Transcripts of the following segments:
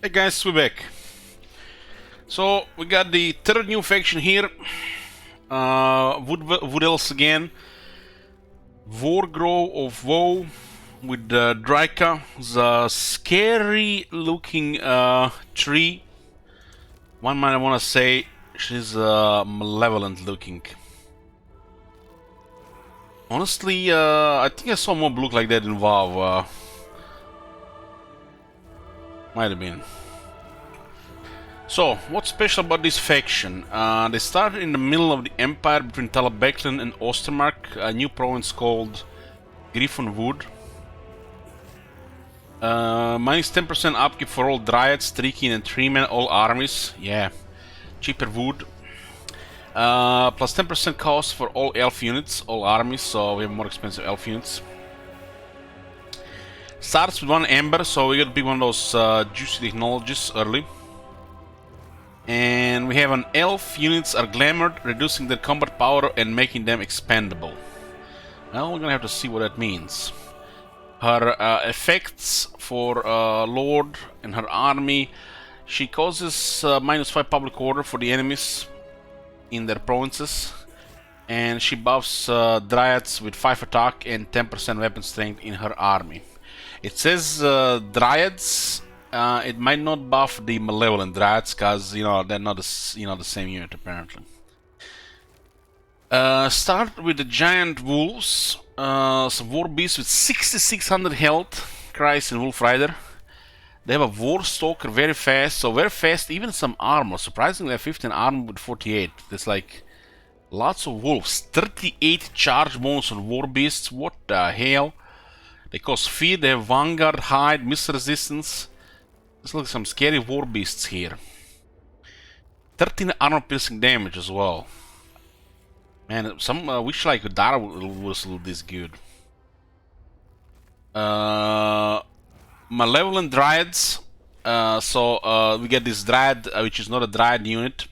Hey guys, we're back. So we got the third new faction here. Wood Elves again. Wargrove of Woe with Draika, the scary looking tree. One might want to say she's malevolent looking. Honestly, I think I saw a mob look like that in WoW. Might have been. So, what's special about this faction? They started in the middle of the empire between Talabeclan and Ostermark, a new province called Griffonwood. Minus 10% upkeep for all dryads, 3-kin and 3-men, all armies. Yeah, cheaper wood. Plus 10% cost for all elf units, all armies, so we have more expensive elf units. Starts with 1 ember, so we gotta pick one of those juicy technologies early. And we have an elf units are glamored, reducing their combat power and making them expendable. Well, we're gonna have to see what that means. Her effects for Lord and her army, she causes minus 5 public order for the enemies in their provinces, and she buffs dryads with 5 attack and 10% weapon strength in her army. It says dryads. It might not buff the malevolent dryads, cause they're not the same unit apparently. Start with the giant wolves, some war beasts with 6600 health, Christ and Wolf Rider. They have a war stalker, very fast, so very fast, even some armor. Surprisingly, they have 15 armor with 48. There's like lots of wolves. 38 charge bonus on war beasts. What the hell? They cause fear. They have vanguard, hide, missile resistance. Let's look at some scary war beasts here. 13 armor piercing damage as well. Man, some wish like Dara was this good. Malevolent dryads. So we get this dryad, which is not a dryad unit.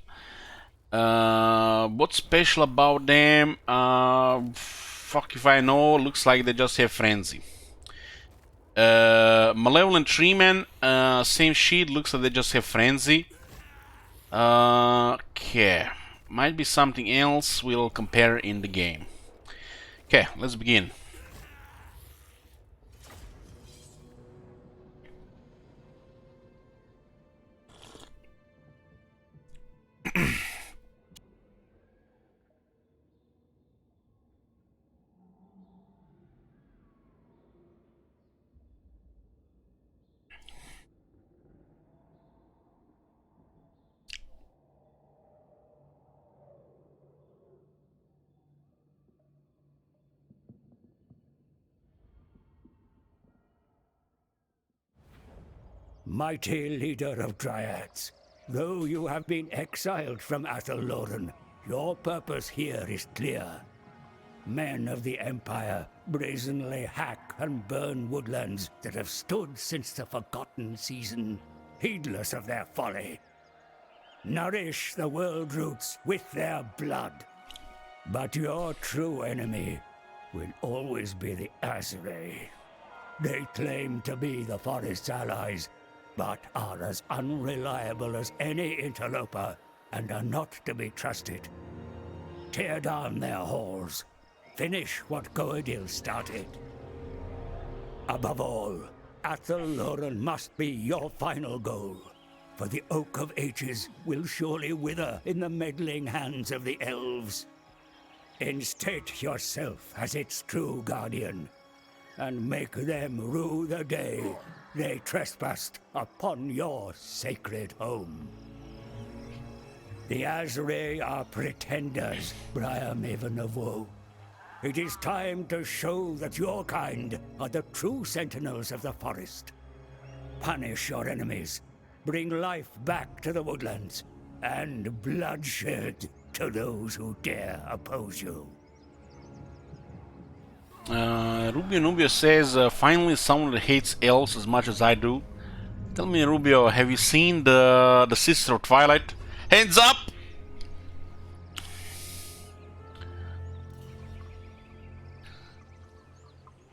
What's special about them? Fuck if I know. Looks like they just have frenzy. Malevolent treemen, same shit, looks like they just have frenzy. Okay, might be something else, we'll compare in the game. Okay, let's begin. Mighty leader of Dryads, though you have been exiled from Athelloren, your purpose here is clear. Men of the Empire brazenly hack and burn woodlands that have stood since the Forgotten Season, heedless of their folly. Nourish the world roots with their blood. But your true enemy will always be the Azrae. They claim to be the Forest's allies, but are as unreliable as any interloper and are not to be trusted. Tear down their halls. Finish what Goadil started. Above all, Athelloren must be your final goal, for the Oak of Ages will surely wither in the meddling hands of the elves. Instate yourself as its true guardian, and make them rue the day they trespassed upon your sacred home. The Azrae are pretenders, Briar Maven of Woe. It is time to show that your kind are the true sentinels of the forest. Punish your enemies, bring life back to the woodlands, and bloodshed to those who dare oppose you. Rubio says, finally someone that hates elves as much as I do. Tell me, Rubio, have you seen the Sister of Twilight? Hands up!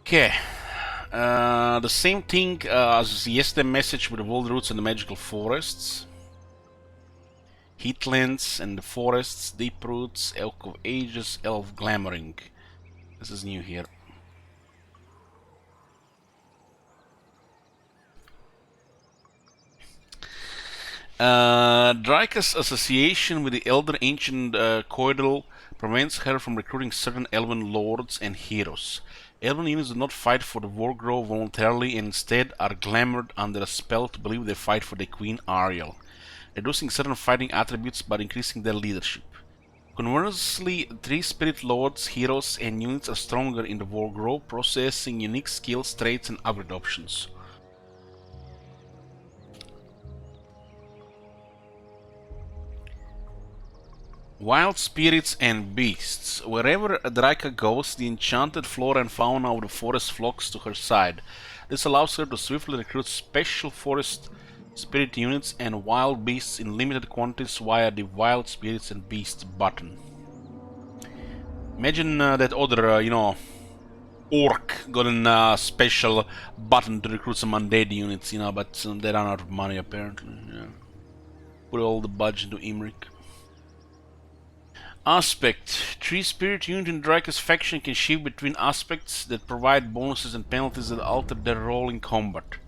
Okay. The same thing as yesterday message with the wild roots and the magical forests. Heatlands and the forests, deep roots, elk of ages, elf glamoring. This is new here. Draika's association with the elder ancient Coidal prevents her from recruiting certain elven lords and heroes. Elven units do not fight for the Wargrove voluntarily and instead are glamored under a spell to believe they fight for the Queen Ariel, reducing certain fighting attributes but increasing their leadership. Conversely, three spirit lords, heroes, and units are stronger in the Wargrove, possessing unique skills, traits, and upgrade options. Wild spirits and beasts. Wherever Draika goes, the enchanted flora and fauna of the forest flocks to her side. This allows her to swiftly recruit special forest spirit units and wild beasts in limited quantities via the Wild Spirits and Beasts button. Imagine that other, orc got a special button to recruit some undead units, but they run out of money apparently. Yeah. Put all the budget into Imric. Aspect. Three spirit unit in Draika's faction can shift between aspects that provide bonuses and penalties that alter their role in combat.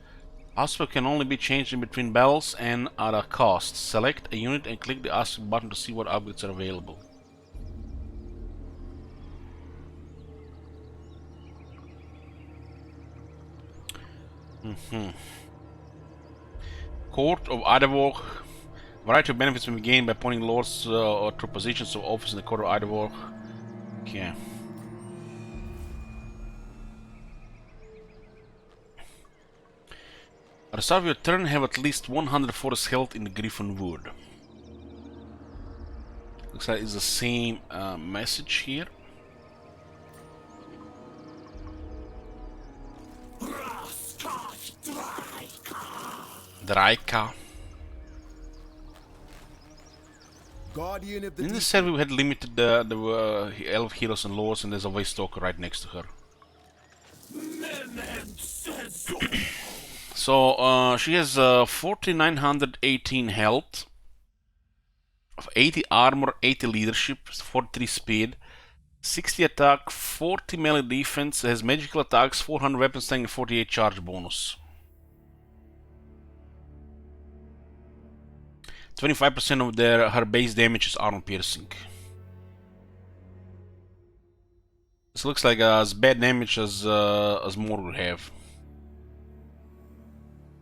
Aspect can only be changed in between battles and at a cost. Select a unit and click the aspect button to see what upgrades are available. Court of Adavok. Variety of benefits may be gained by appointing lords or through positions of office in the Court of Adavok. Okay. At the start of your turn, have at least 100 forest health in the Griffin Wood. Looks like it's the same message here. Draika. Guardian of the In this set we had limited the elf heroes and lords, and there's a Waste Stalker right next to her. So she has 4918 health, 80 armor, 80 leadership, 43 speed, 60 attack, 40 melee defense, has magical attacks, 400 weapon strength, and 48 charge bonus. 25% of her base damage is armor piercing. This looks like as bad damage as Mor would have.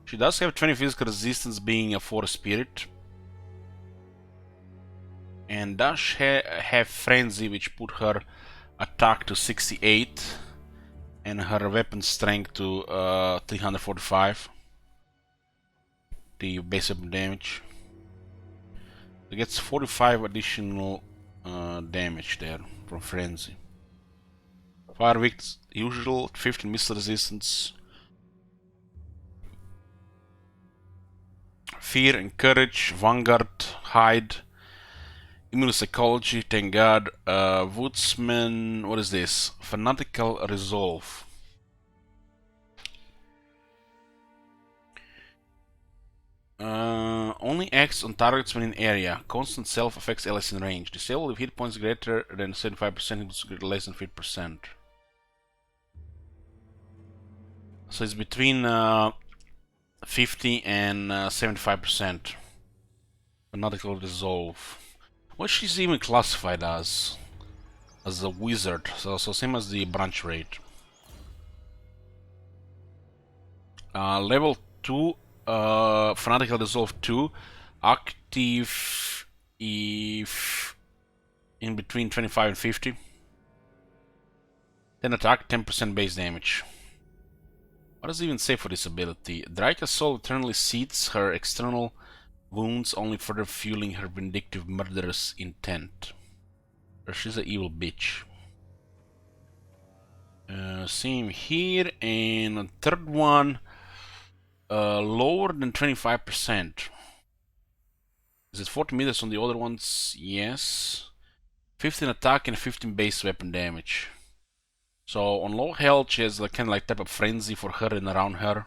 She does have 20 physical resistance, being a forest spirit, and does have frenzy, which put her attack to 68 and her weapon strength to 345. The base weapon damage. It gets 45 additional damage there from frenzy. Fire wick usual, 15 missile resistance. Fear and courage, vanguard, hide, immune psychology, thank god, woodsman, what is this? Fanatical resolve. Only acts on targets when in area. Constant self affects allies in range. Disable if hit points greater than 75%, less than 50%. So it's between 50 and 75%. Fanatical resolve. What she's even classified as a wizard. So same as the branch rate. Level 2. Fanatical Resolve 2, active if in between 25 and 50. Then attack 10% base damage. What does it even say for this ability? Draika's soul eternally seeds her external wounds, only further fueling her vindictive murderous intent. Or she's an evil bitch. Same here, and a third one. Lower than 25%. Is it 40 meters on the other ones? Yes. 15 attack and 15 base weapon damage. So on low health, she has like kind of like type of frenzy for her and around her.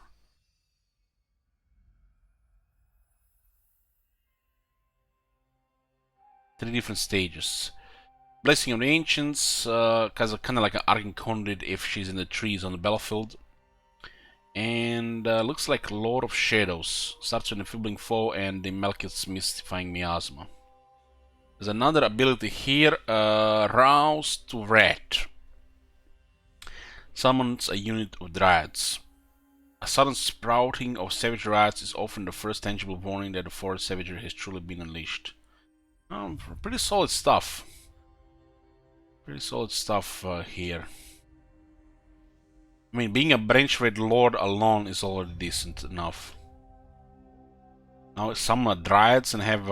Three different stages. Blessing of the Ancients, kind of like an Arcane Conduit if she's in the trees on the battlefield. And looks like Lord of Shadows. Starts with Enfeebling Foe and the Malekith's Mystifying Miasma. There's another ability here, Rouse to Rat. Summons a unit of Dryads. A sudden sprouting of savage rats is often the first tangible warning that the forest savagery has truly been unleashed. Pretty solid stuff. Pretty solid stuff here. I mean, being a branch red lord alone is already decent enough. Now some dryads and have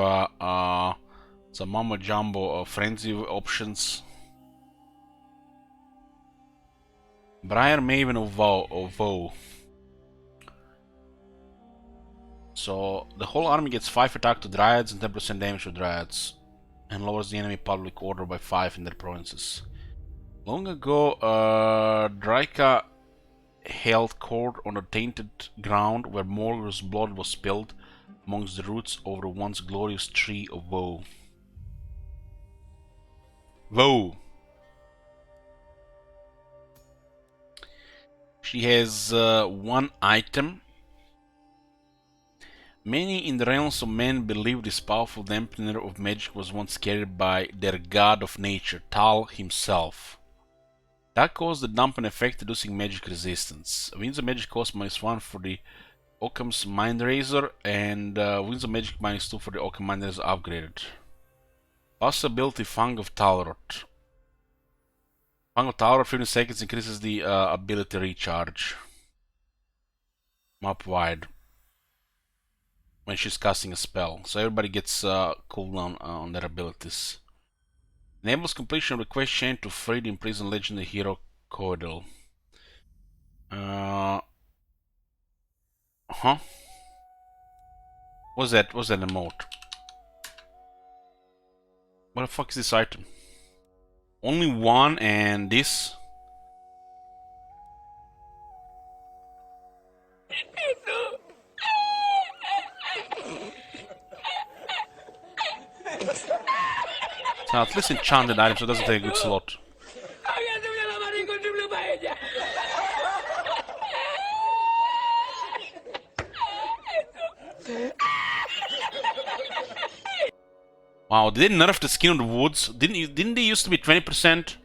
some mumbo jumbo frenzy options. Briar Maven of Woe. So the whole army gets 5 attack to dryads and 10% damage to dryads, and lowers the enemy public order by 5 in their provinces. Long ago, Draika held court on a tainted ground where Morgul's blood was spilled amongst the roots of the once glorious tree of Woe. Woe! She has 1 item. Many in the realms of men believe this powerful dampener of magic was once carried by their god of nature, Tal himself. That caused the dampen effect, reducing magic resistance. Winds of Magic cost -1 for the Occam's Mind Razor, and Winds of Magic -2 for the Occam Mind Razor upgraded. Possibility Fang of Talrot. Fang of Talrot, 15 seconds, increases the ability recharge. Map wide. When she's casting a spell, so everybody gets cooldown on their abilities. Enables completion of the quest chain to free the imprisoned legendary hero Cordel. What's that? What's that emote? What the fuck is this item? Only 1 and this? So at least enchanted item, so it doesn't take a good slot. Wow, did they nerf the skin of the woods? Didn't they used to be 20%?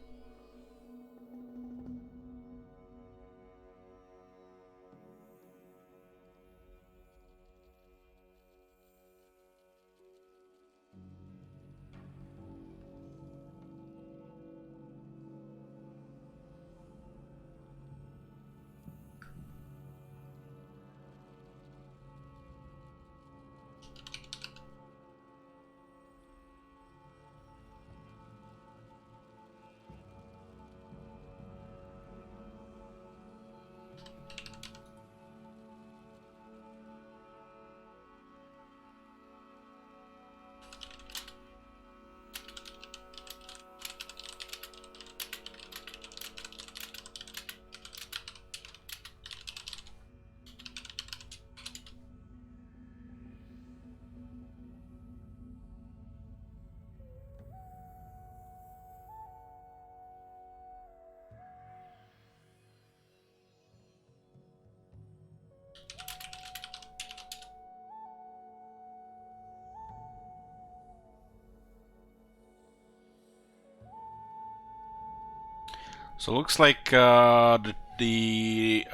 So looks like the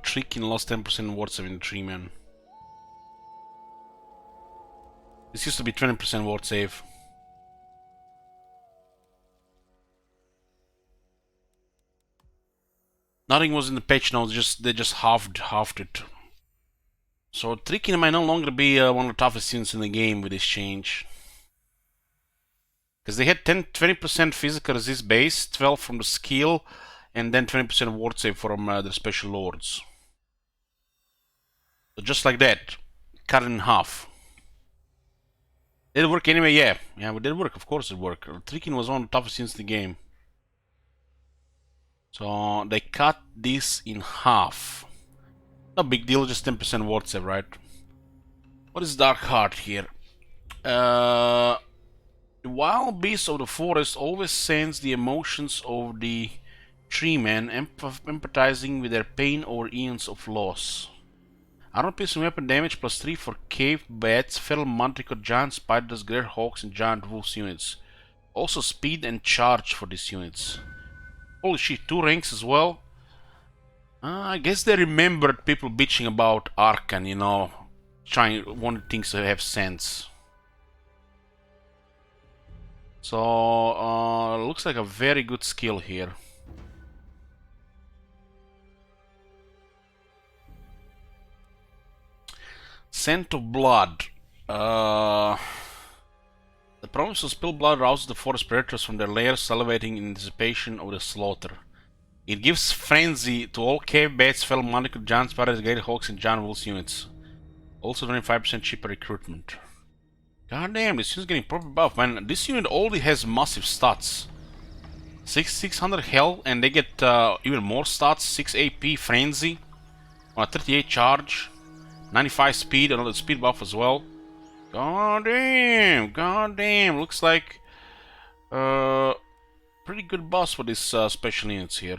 Trickin lost 10% ward save in the tree, man. This used to be 20% ward save. Nothing was in the patch notes, they just halved it. So Trickin might no longer be one of the toughest units in the game with this change. Because they had 20% physical resist base, 12 from the skill, and then 20% ward save from their special lords. So just like that, cut it in half. Did it work anyway? Yeah, it did work, of course it worked. Trickin was one of the toughest units in the game. So they cut this in half. No big deal, just 10% ward save, right? What is Dark Heart here? The wild beast of the forest always sends the emotions of the treemen, empathizing with their pain or eons of loss. Armor piercing weapon damage +3 for cave bats, feral manticore, giant spiders, great hawks, and giant wolves units. Also speed and charge for these units. Holy shit, 2 ranks as well. I guess they remembered people bitching about Arkan, you know, wanting things to have sense. So, looks like a very good skill here. Scent of Blood. The promise to spill blood rouses the forest predators from their lairs, salivating in anticipation of the slaughter. It gives frenzy to all cave bats, feral manticore, giant spiders, great hawks, and giant wolves units. Also 25% cheaper recruitment. God damn, this unit's getting proper buff, man. This unit already has massive stats. 600 health, and they get even more stats. 6 AP, frenzy, on a 38 charge, 95 speed, another speed buff as well. God damn, looks like pretty good boss for these special units here.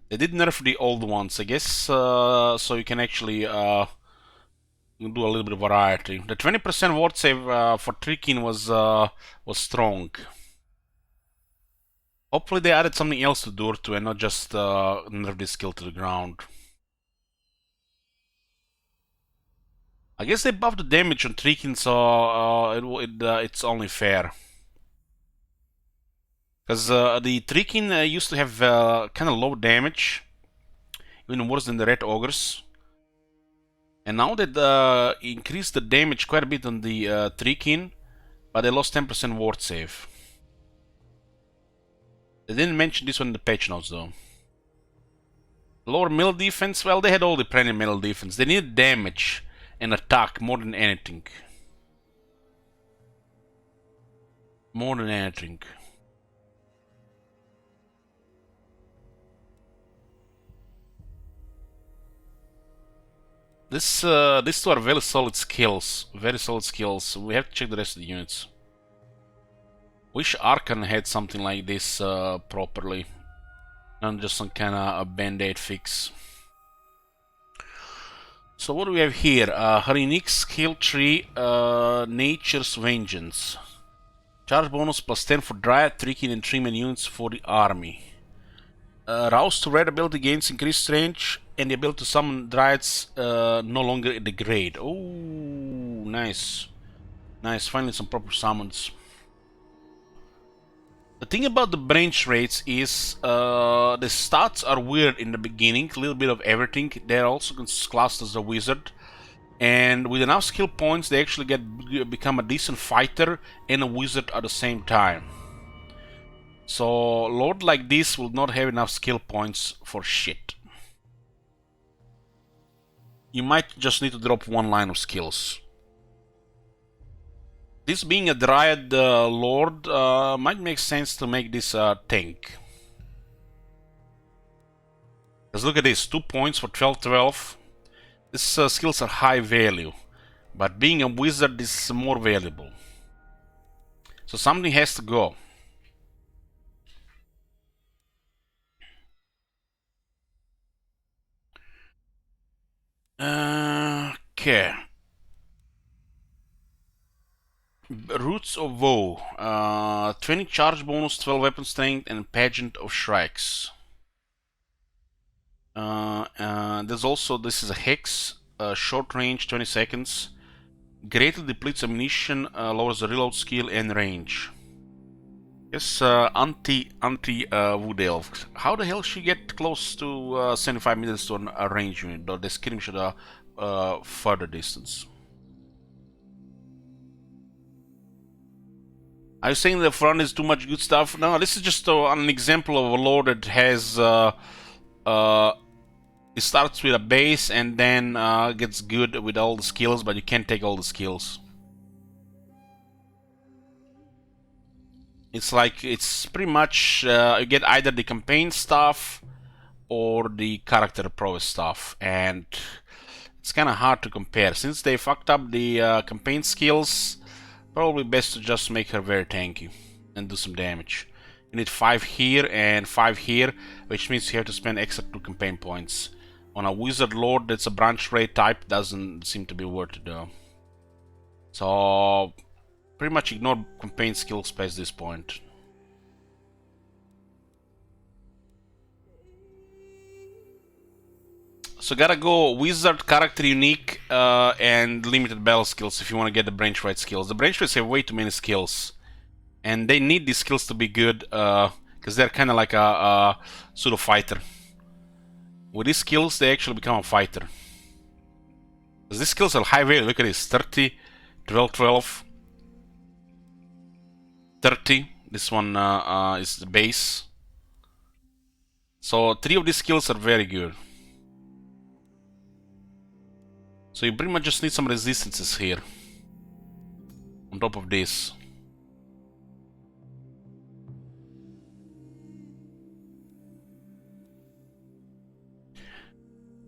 They did nerf the old ones, I guess, so you can actually do a little bit of variety. The 20% ward save for Trikin was strong. Hopefully they added something else to Durtu and not just nerf this skill to the ground. I guess they buffed the damage on Trikin, so it's only fair. Because the Trikin used to have kind of low damage, even worse than the Red Ogres. And now they increased the damage quite a bit on the Trikin, but they lost 10% ward save. They didn't mention this one in the patch notes though. Lower melee defense, well, they had all the plenty melee defense. They needed damage and attack more than anything. More than anything. These two are very solid skills. Very solid skills. We have to check the rest of the units. Wish Arkan had something like this properly. Not just some kind of a band-aid fix. So what do we have here? Her unique skill tree, Nature's Vengeance. Charge bonus +10 for Dryad, Trikin, and Treeman units for the army. Rouse to Red ability gains increased range, and the ability to summon Dryads no longer degrade. Oh, nice. Nice, finally some proper summons. The thing about the branch rates is the stats are weird in the beginning, a little bit of everything. They're also classed as a wizard, and with enough skill points they actually become a decent fighter and a wizard at the same time. So Lord like this will not have enough skill points for shit. You might just need to drop one line of skills. This being a Dryad Lord might make sense to make this a tank. Because look at this, 2 points for 12-12. These skills are high value, but being a wizard is more valuable. So something has to go. Okay. Roots of Woe. 20 charge bonus, 12 weapon strength, and Pageant of Shrikes. There's also, this is a Hex, short range, 20 seconds. Greatly depletes ammunition, lowers the reload skill and range. Yes, Wood Elf. How the hell she get close to 75 meters to a range unit? Though they skirmish at a further distance. Are you saying the front is too much good stuff? No, this is just an example of a lord that has it starts with a base and then gets good with all the skills, but you can't take all the skills. It's like, it's pretty much, you get either the campaign stuff or the character prowess stuff, and it's kind of hard to compare. Since they fucked up the campaign skills, probably best to just make her very tanky and do some damage. You need 5 here and 5 here, which means you have to spend extra 2 campaign points. On a wizard lord that's a branch rate type, doesn't seem to be worth it though. So pretty much ignore campaign skills past this point. So gotta go wizard, character unique, and limited battle skills if you want to get the branch rate skills. The branch rates have way too many skills, and they need these skills to be good, because they're kind of like a pseudo fighter. With these skills, they actually become a fighter. Because these skills are high value. Look at this: 30, 12, 12, 30. This one is the base. So 3 of these skills are very good. So you pretty much just need some resistances here on top of this.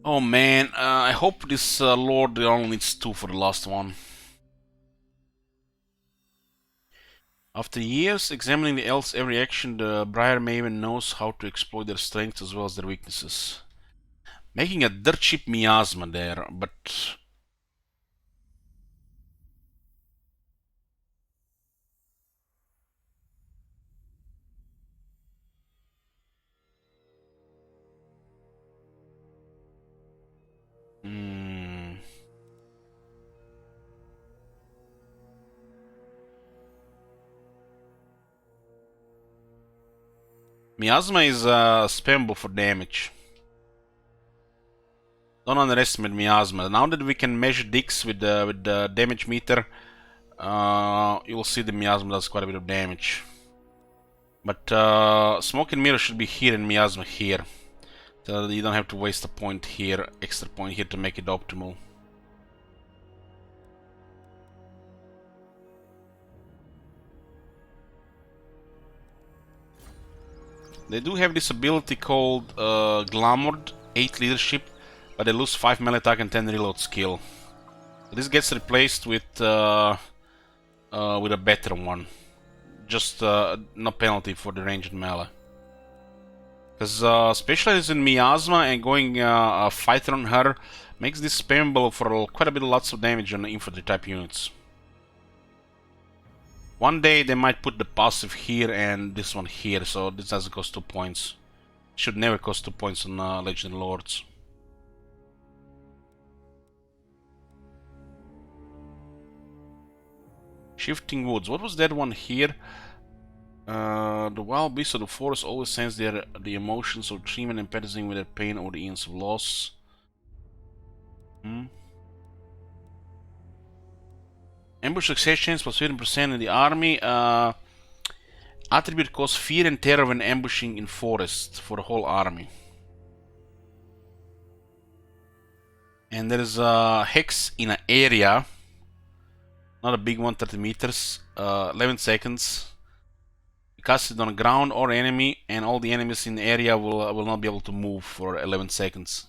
Oh man, I hope this lord only needs 2 for the last one. After years examining the elves' every action, the Briar Maven knows how to exploit their strengths as well as their weaknesses. Making a dirt cheap miasma there, but... Miasma is spammable for damage. Don't underestimate Miasma. Now that we can measure Dix with the damage meter, you will see the Miasma does quite a bit of damage. But Smoke and Mirror should be here and Miasma here. So you don't have to waste a point here, extra point here to make it optimal. They do have this ability called Glamoured, 8 leadership, but they lose 5 melee attack and 10 reload skill. So this gets replaced with a better one. Just no penalty for the ranged melee. Because specializing in Miasma and going a fighter on her makes this spammable for quite a bit of lots of damage on infantry type units. One day they might put the passive here and this one here, so this doesn't cost 2 points. Should never cost 2 points on Legendary Lords. Shifting Woods. What was that one here? The wild beasts of the forest always sense the emotions of dreaming and empathizing with their pain or the eons of loss. Ambush success chance plus 15% in the army. Attribute cause fear and terror when ambushing in forest for the whole army. And there is a hex in an area. Not a big one, 30 meters. 11 seconds. You cast it on the ground or enemy, and all the enemies in the area will not be able to move for 11 seconds.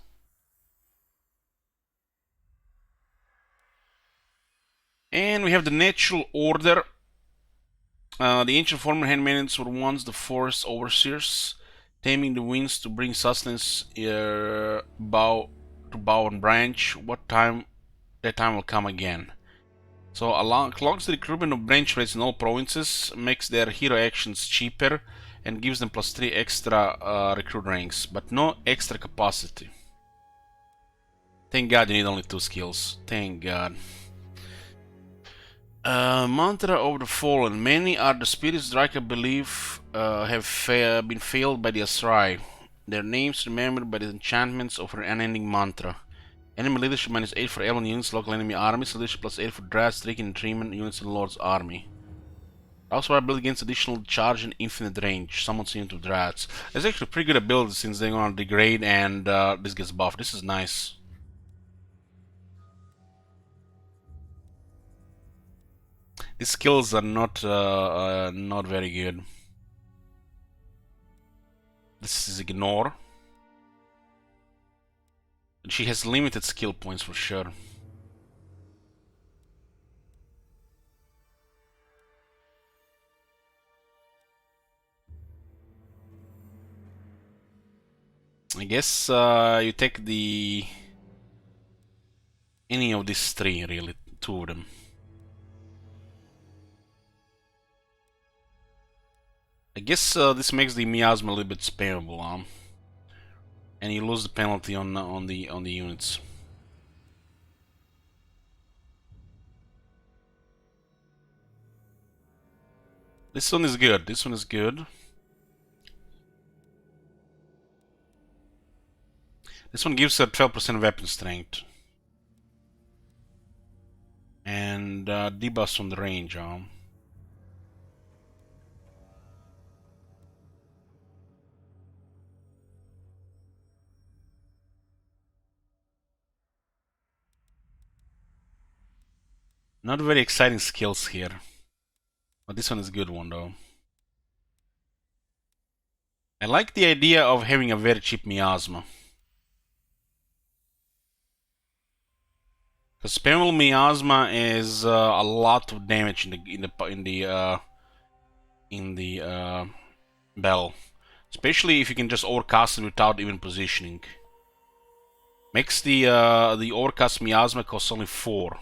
And we have the natural order. The ancient former handmaidens were once the forest overseers, taming the winds to bring sustenance bough to bough and branch. That time will come again. So clogs the recruitment of branch rates in all provinces, makes their hero actions cheaper, and gives them plus 3 extra recruit ranks, but no extra capacity. Thank God you need only 2 skills. Thank God. Mantra of the Fallen. Many are the spirits Draka believe have been failed by the Asrai. Their names remembered by the enchantments of her unending mantra. Enemy leadership minus 8 for alien units, local enemy armies, leadership plus 8 for Dryads, Stricken, and Treeman units in the Lord's army. Also ability against additional charge and infinite range, summons unit of Dryads. It's actually a pretty good ability since they're gonna degrade and this gets buffed. This is nice. His skills are not very good. This is ignore. She has limited skill points for sure. I guess you take the any of these three, really, two of them. I guess this makes the miasma a little bit spammable, and you lose the penalty on the units. This one is good. This one is good. This one gives her 12% weapon strength. And debuffs on the range. Not very exciting skills here. But this one is a good one though. I like the idea of having a very cheap miasma. Because spammable miasma is a lot of damage in the bell, especially if you can just overcast it without even positioning. Makes the overcast miasma cost only 4.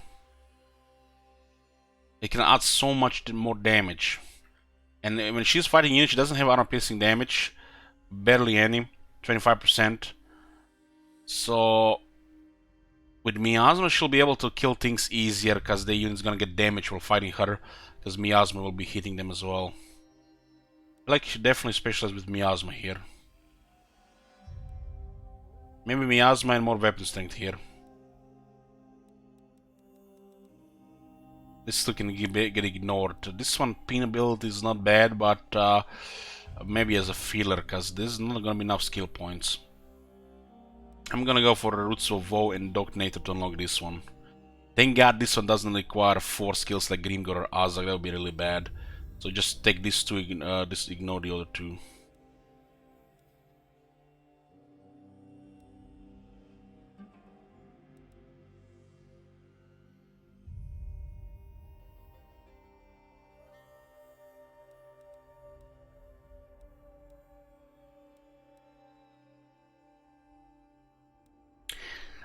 It can add so much more damage, and when she's fighting units, she doesn't have armor piercing damage, barely any, 25%. So with miasma, she'll be able to kill things easier because the unit's gonna get damage while fighting her, because miasma will be hitting them as well. Like, she definitely specializes with miasma here. Maybe miasma and more weapon strength here. This two can get ignored. This one, pin ability is not bad, but maybe as a filler, because this is not gonna be enough skill points. I'm gonna go for Roots of Woe and Detonator to unlock this one. Thank God this one doesn't require 4 skills like Grimgor or Azak, that would be really bad. So just take these two, just ignore the other two.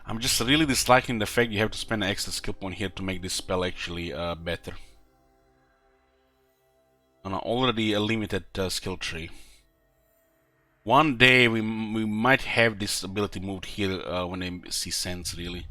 I'm just really disliking the fact you have to spend an extra skill point here to make this spell actually better. On already a limited skill tree. One day we might have this ability moved here when they see sense, really.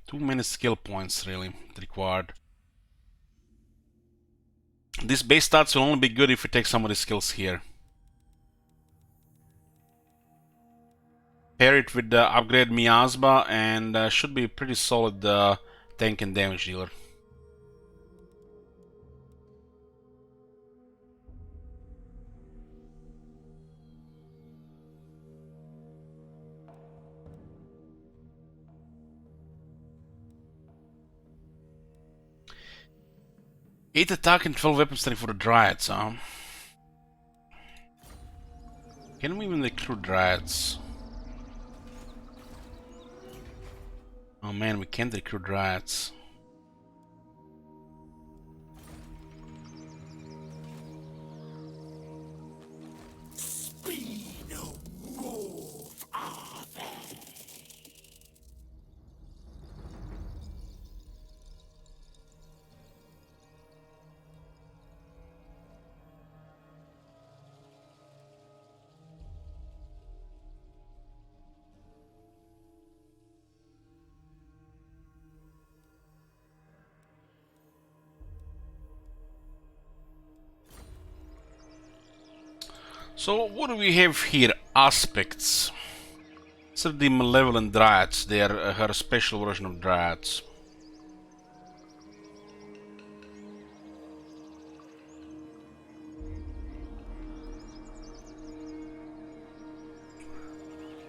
Too many skill points, really, required. This base stats will only be good if we take some of the skills here. Pair it with the upgrade miasma and should be a pretty solid tank and damage dealer. Eight attack and 12 weapon strength for the Dryads, huh? Can we even recruit Dryads? Oh man, we can't recruit Dryads. So what do we have here? aspects. These are the Malevolent Dryads. They are her special version of Dryads.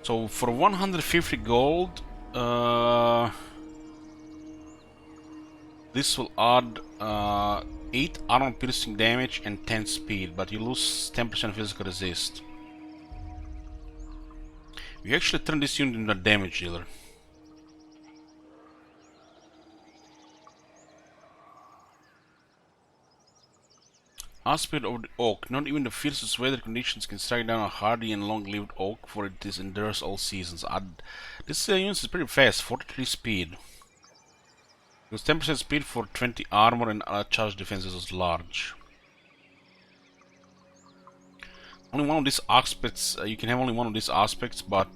So for 150 gold, this will add 8 armor piercing damage and 10 speed, but you lose 10% physical resist. You actually turn this unit into a damage dealer. Aspect of the oak. Not even the fiercest weather conditions can strike down a hardy and long-lived oak, for it endures all seasons. This unit is pretty fast, 43 speed. It was 10% speed for 20 armor and charge defenses is large. Only one of these aspects, you can have only one of these aspects, but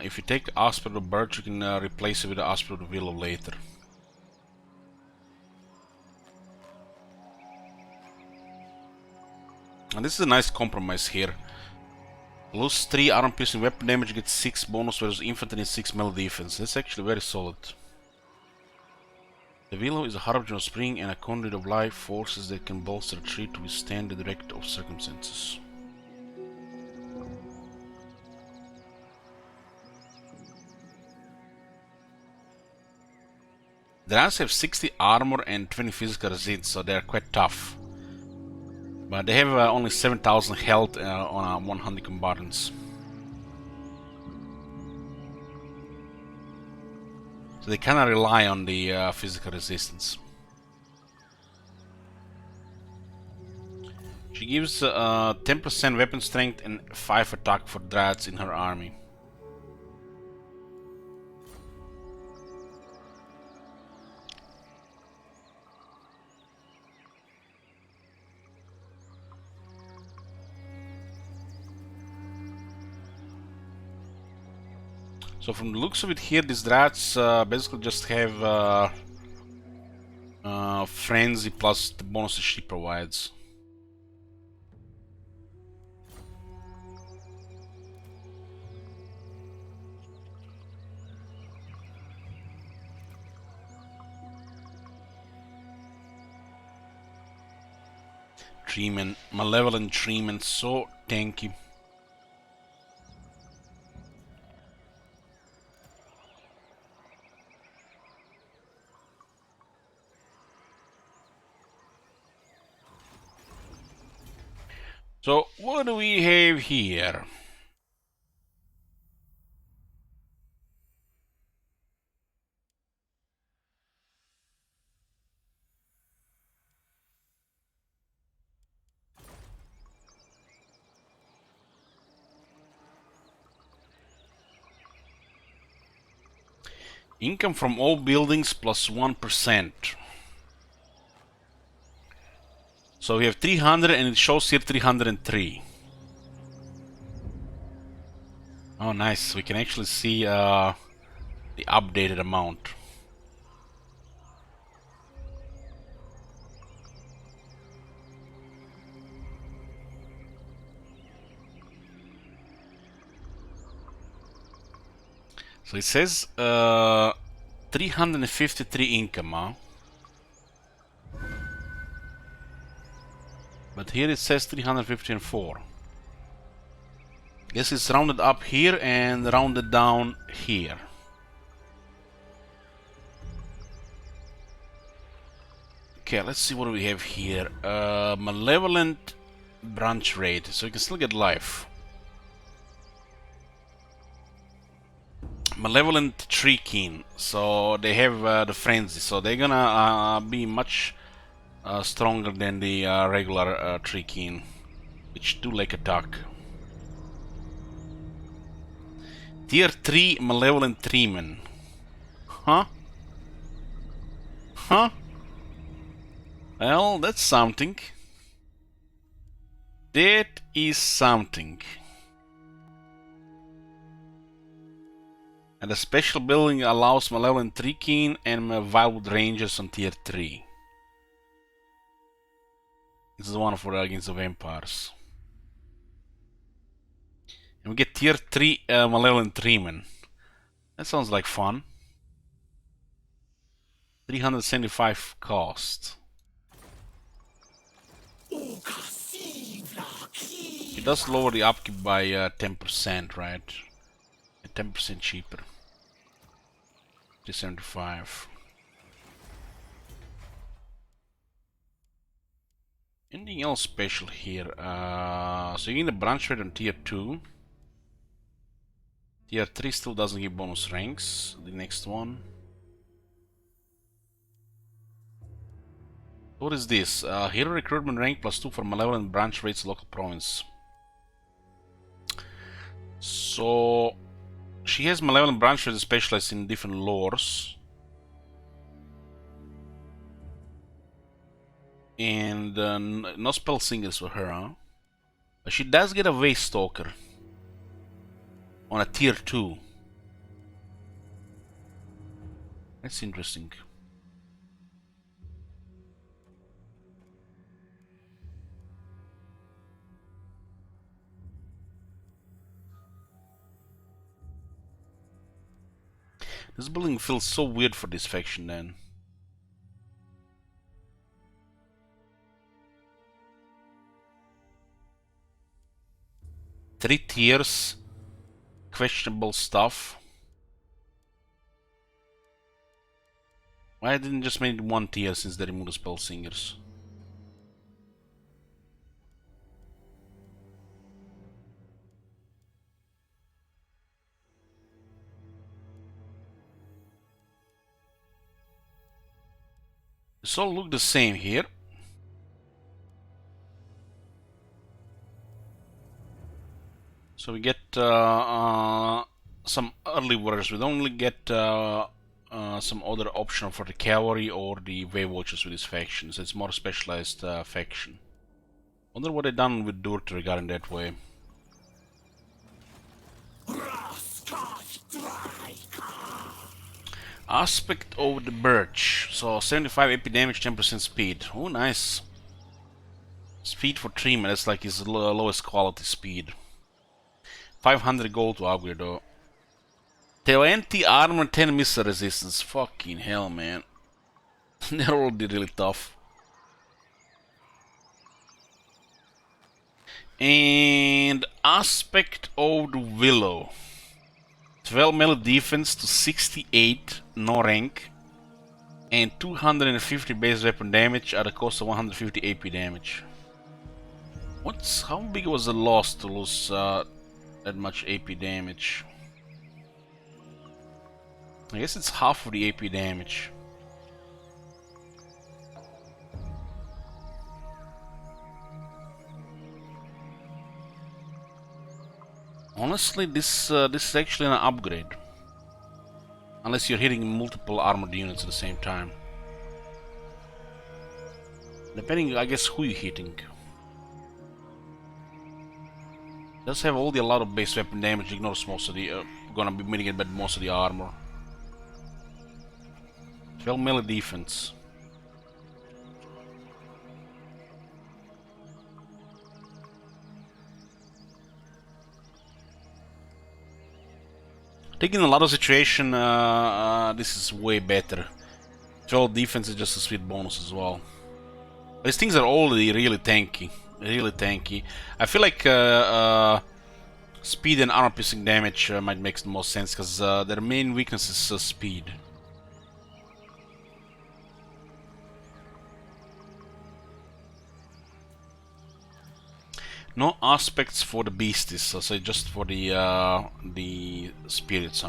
if you take aspect of birch, you can replace it with the aspect of willow later. And this is a nice compromise here. Lose 3 armor piercing weapon damage, get 6 bonus, whereas infantry and 6 melee defense. That's actually very solid. The willow is a harbinger of spring and a conduit of life forces that can bolster a tree to withstand the direct of circumstances. The Dryads have 60 armor and 20 physical resist, so they are quite tough. But they have only 7,000 health on 100 combatants. So they kinda rely on the physical resistance. She gives 10% weapon strength and 5 attack for Dryads in her army. So from the looks of it here, these Dryads basically just have Frenzy plus the bonuses she provides. Treeman, Malevolent Treeman, so tanky. So what do we have here? Income from all buildings plus 1%. So we have 300 and it shows here 303. Oh nice, we can actually see the updated amount. So it says 353 income, huh? But here it says 354. Guess it's rounded up here and rounded down here. Okay, let's see what do we have here. Malevolent branch rate, so you can still get life. Malevolent tree keen, so they have the frenzy, so they're gonna be much stronger than the regular tree keen, which do like attack. Tier 3 Malevolent Treeman. Huh? Huh? Well, that's something. That is something. And the special building allows Malevolent Tree Keen and Wildwood Rangers on tier 3. This is one for against the vampires. And we get tier 3 Malevolent Treeman. That sounds like fun. 375 cost. It does lower the upkeep by 10%, right? 10% cheaper. 375. Anything else special here? So you get the branch rate on tier 2. Tier 3 still doesn't give bonus ranks. The next one. What is this? Hero recruitment rank +2 for malevolent branch rates local province. So she has malevolent branch rates specialized in different lores. And no spell singers for her, huh? But she does get a Waste Stalker on a tier 2. That's interesting. This building feels so weird for this faction then. Three tiers, questionable stuff. Why didn't just make it one tier since they removed the spell singers? This all look the same here. So we get some early warriors. We don't only get some other option for the cavalry or the wave watchers with this faction. So it's more specialized faction. Wonder what they done with Dirt regarding that way. Aspect of the Birch. So 75 AP damage, 10% speed. Oh, nice. Speed for Treeman, that's like his lowest quality speed. 500 gold to upgrade though. 20 armor, 10 missile resistance. Fucking hell, man. They're already really tough. And Aspect of the Willow. 12 melee defense to 68, no rank. And 250 base weapon damage at a cost of 150 AP damage. How big was the loss to lose that much AP damage? I guess it's half of the AP damage. Honestly, this is actually an upgrade. Unless you're hitting multiple armored units at the same time. Depending, I guess, who you're hitting. Does have all the a lot of base weapon damage, ignores most of the gonna be mitigated by most of the armor. 12 melee defense. Taking a lot of situation, this is way better. 12 defense is just a sweet bonus as well. These things are already really tanky. Really tanky. I feel like speed and armor piercing damage might make the most sense because their main weakness is speed. No aspects for the beasties, so just for the spirits.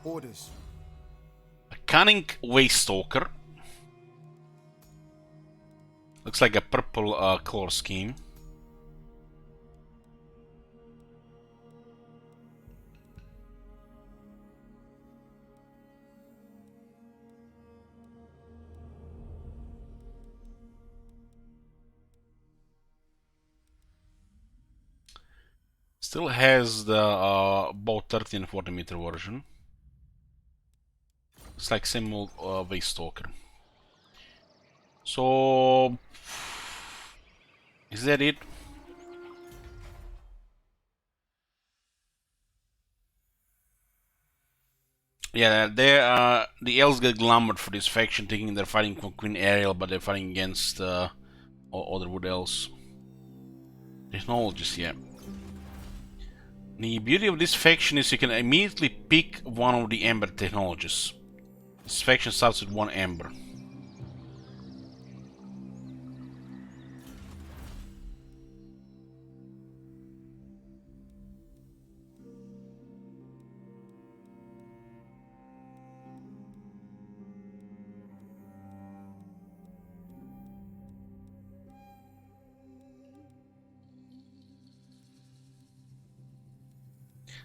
Orders. A cunning waste stalker. Looks like a purple color scheme. Still has the both 30 and 40 meter version. It's like same old waste stalker. So is that it? Yeah, they the elves get glamoured for this faction, thinking they're fighting for Queen Ariel, but they're fighting against other wood elves. Technologies, yeah. The beauty of this faction is you can immediately pick one of the Ember technologies. This faction starts with one Ember.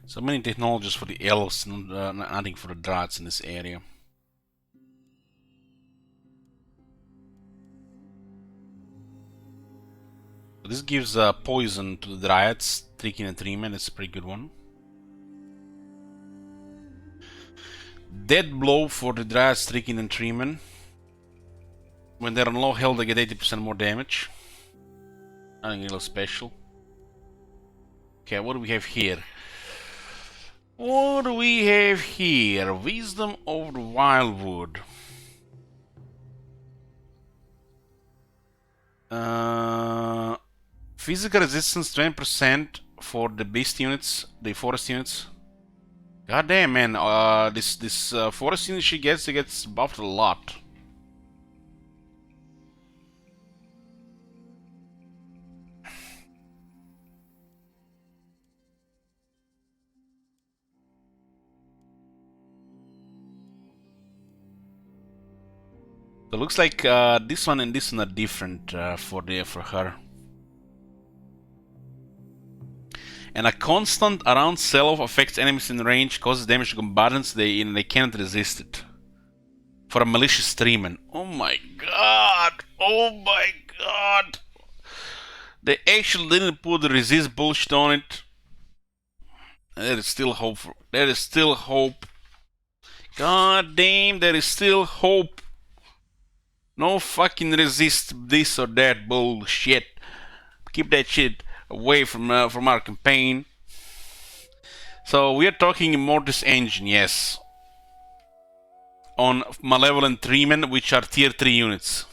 So many technologies for the elves, nothing for the dryads in this area. This gives poison to the dryads, tricking and treatment. It's a pretty good one. Dead blow for the dryads, tricking and treatment. When they're on low health, they get 80% more damage. Nothing real special. Okay, what do we have here? What do we have here? Wisdom of the Wildwood. Physical resistance 20% for the beast units, the forest units. God damn, man! This forest unit she gets buffed a lot. So it looks like this one and this one are different for her. And a constant around sell-off affects enemies in range, causes damage to combatants, they cannot resist it. For a malicious streamer. Oh my god! Oh my god! They actually didn't put the resist bullshit on it. There is still hope. There is still hope. God damn, there is still hope. No fucking resist this or that bullshit. Keep that shit away from our campaign. So we are talking Immortus Engine, yes. On Malevolent Treemen, which are tier 3 units.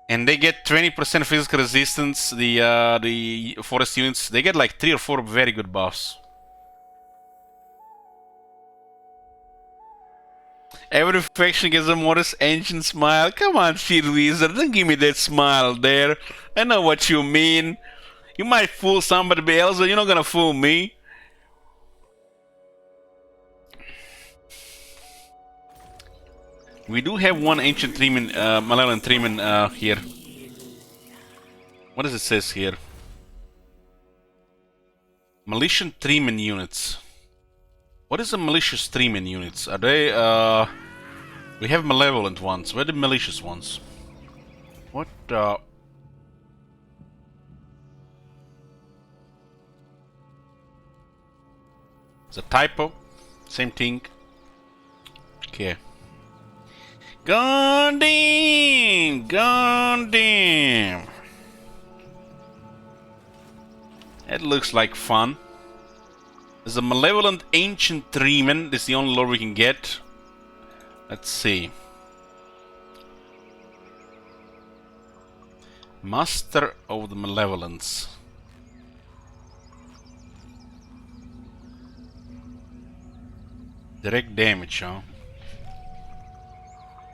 And they get 20% physical resistance, the forest units. They get like 3 or 4 very good buffs. Every faction gets a Immortus Engine smile. Come on, Shield Wizard, don't give me that smile there. I know what you mean. You might fool somebody else, but you're not gonna fool me. We do have one ancient treeman, malevolent treeman here. What does it says here? Malicious treeman units. What is a malicious treeman units? Are they we have malevolent ones. Where are the malicious ones? What It's a typo. Same thing. Okay. God damn! God damn! That looks like fun. There's a malevolent ancient treeman. This is the only lore we can get. Let's see. Master of the Malevolence. Direct damage, huh?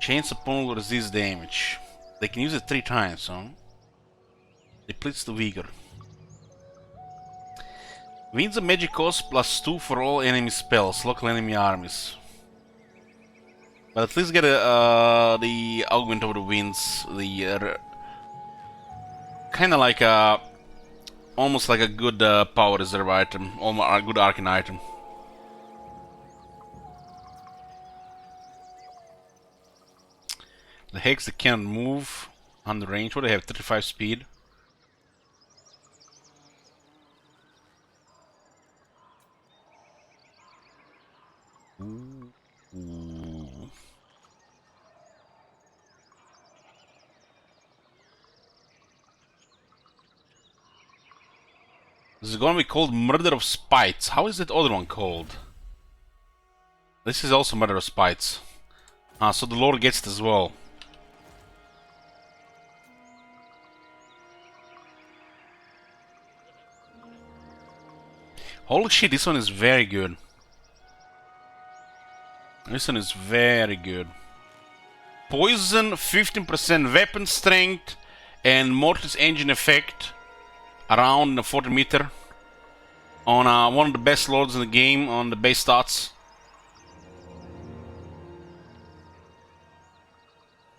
Chains upon will resist damage. They can use it 3 times, huh? Depletes the vigor. Winds of magic cost +2 for all enemy spells, local enemy armies. But at least get the augment of the winds, the kind of like a, almost like a good power reserve item, almost a good arcane item. The Hex, they can't move on the range. What do they have? 35 speed. Ooh. This is gonna be called Murder of Spites. How is that other one called? This is also Matter of Spites. So the Lord gets it as well. Holy shit, this one is very good. This one is very good. Poison, 15% weapon strength, and Mortis engine effect around the 40 meter. On one of the best lords in the game on the base stats.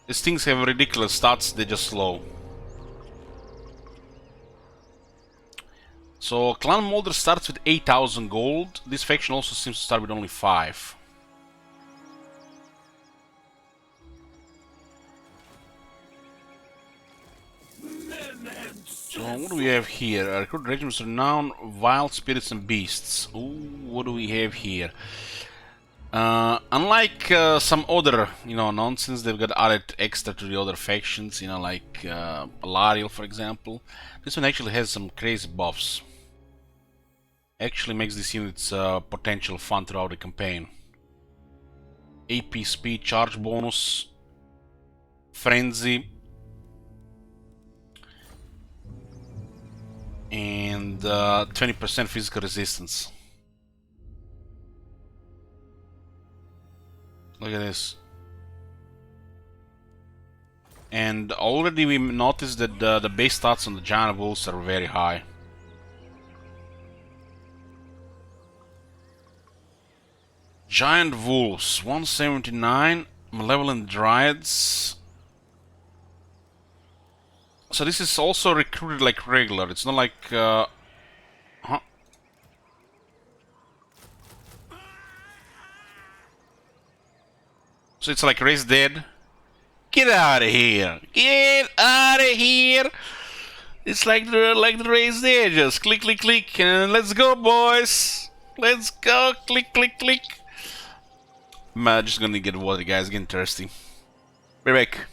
These things have ridiculous stats, they're just slow. So Clan Molder starts with 8,000 gold. This faction also seems to start with only 5. So what do we have here? Recruit regiments renowned wild spirits and beasts. Ooh, what do we have here? Unlike some other, nonsense, they've got added extra to the other factions, like Alariel, for example. This one actually has some crazy buffs. Actually makes these units potential fun throughout the campaign. AP speed, charge bonus, frenzy, and 20% physical resistance. Look at this. And already we noticed that the base stats on the Giant Wolves are very high. Giant Wolves, 179, Malevolent Dryads. So this is also recruited like regular, it's not like... Huh? So it's like Raise Dead. Get out of here! Get out of here! It's like the Raise Dead, just click, click, click, and let's go, boys! Let's go, click, click, click! I'm just gonna get water, guys, getting thirsty. Be back.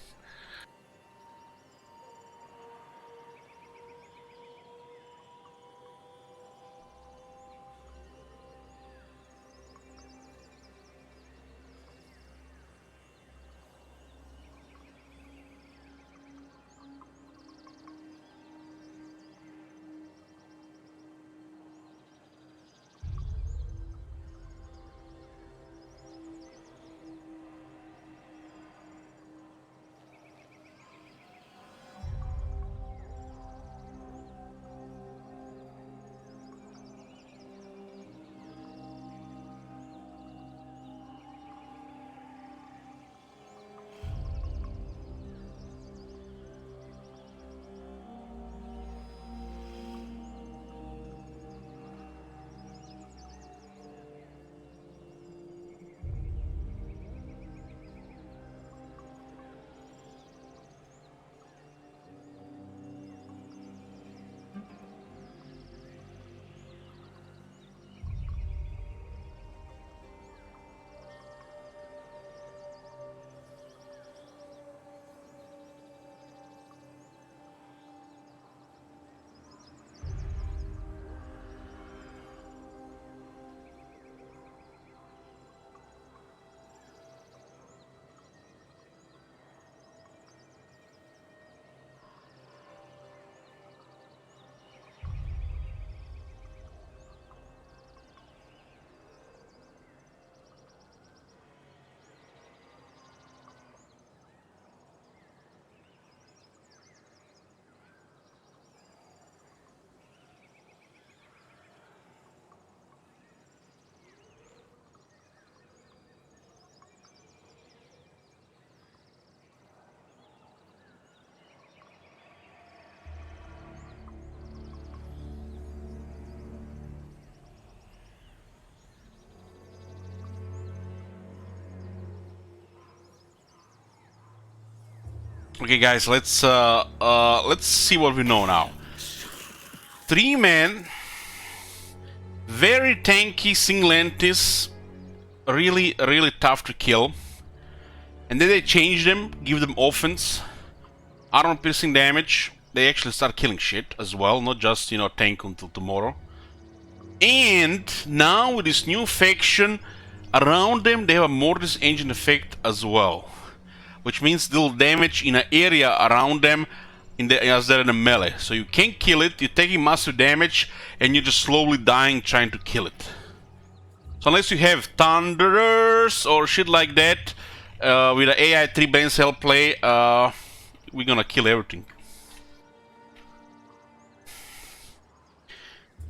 Okay, guys, let's see what we know now. 3 men, very tanky Singlentis, really tough to kill. And then they change them, give them offense, armor piercing damage. They actually start killing shit as well, not just, tank until tomorrow. And now with this new faction, Around them, they have a Mortis Engine effect as well, which means they'll damage in an area around them as they're in a melee. So you can't kill it, you're taking massive damage, and you're just slowly dying trying to kill it. So unless you have Thunderers or shit like that, with an AI 3 brain cell play, we're gonna kill everything.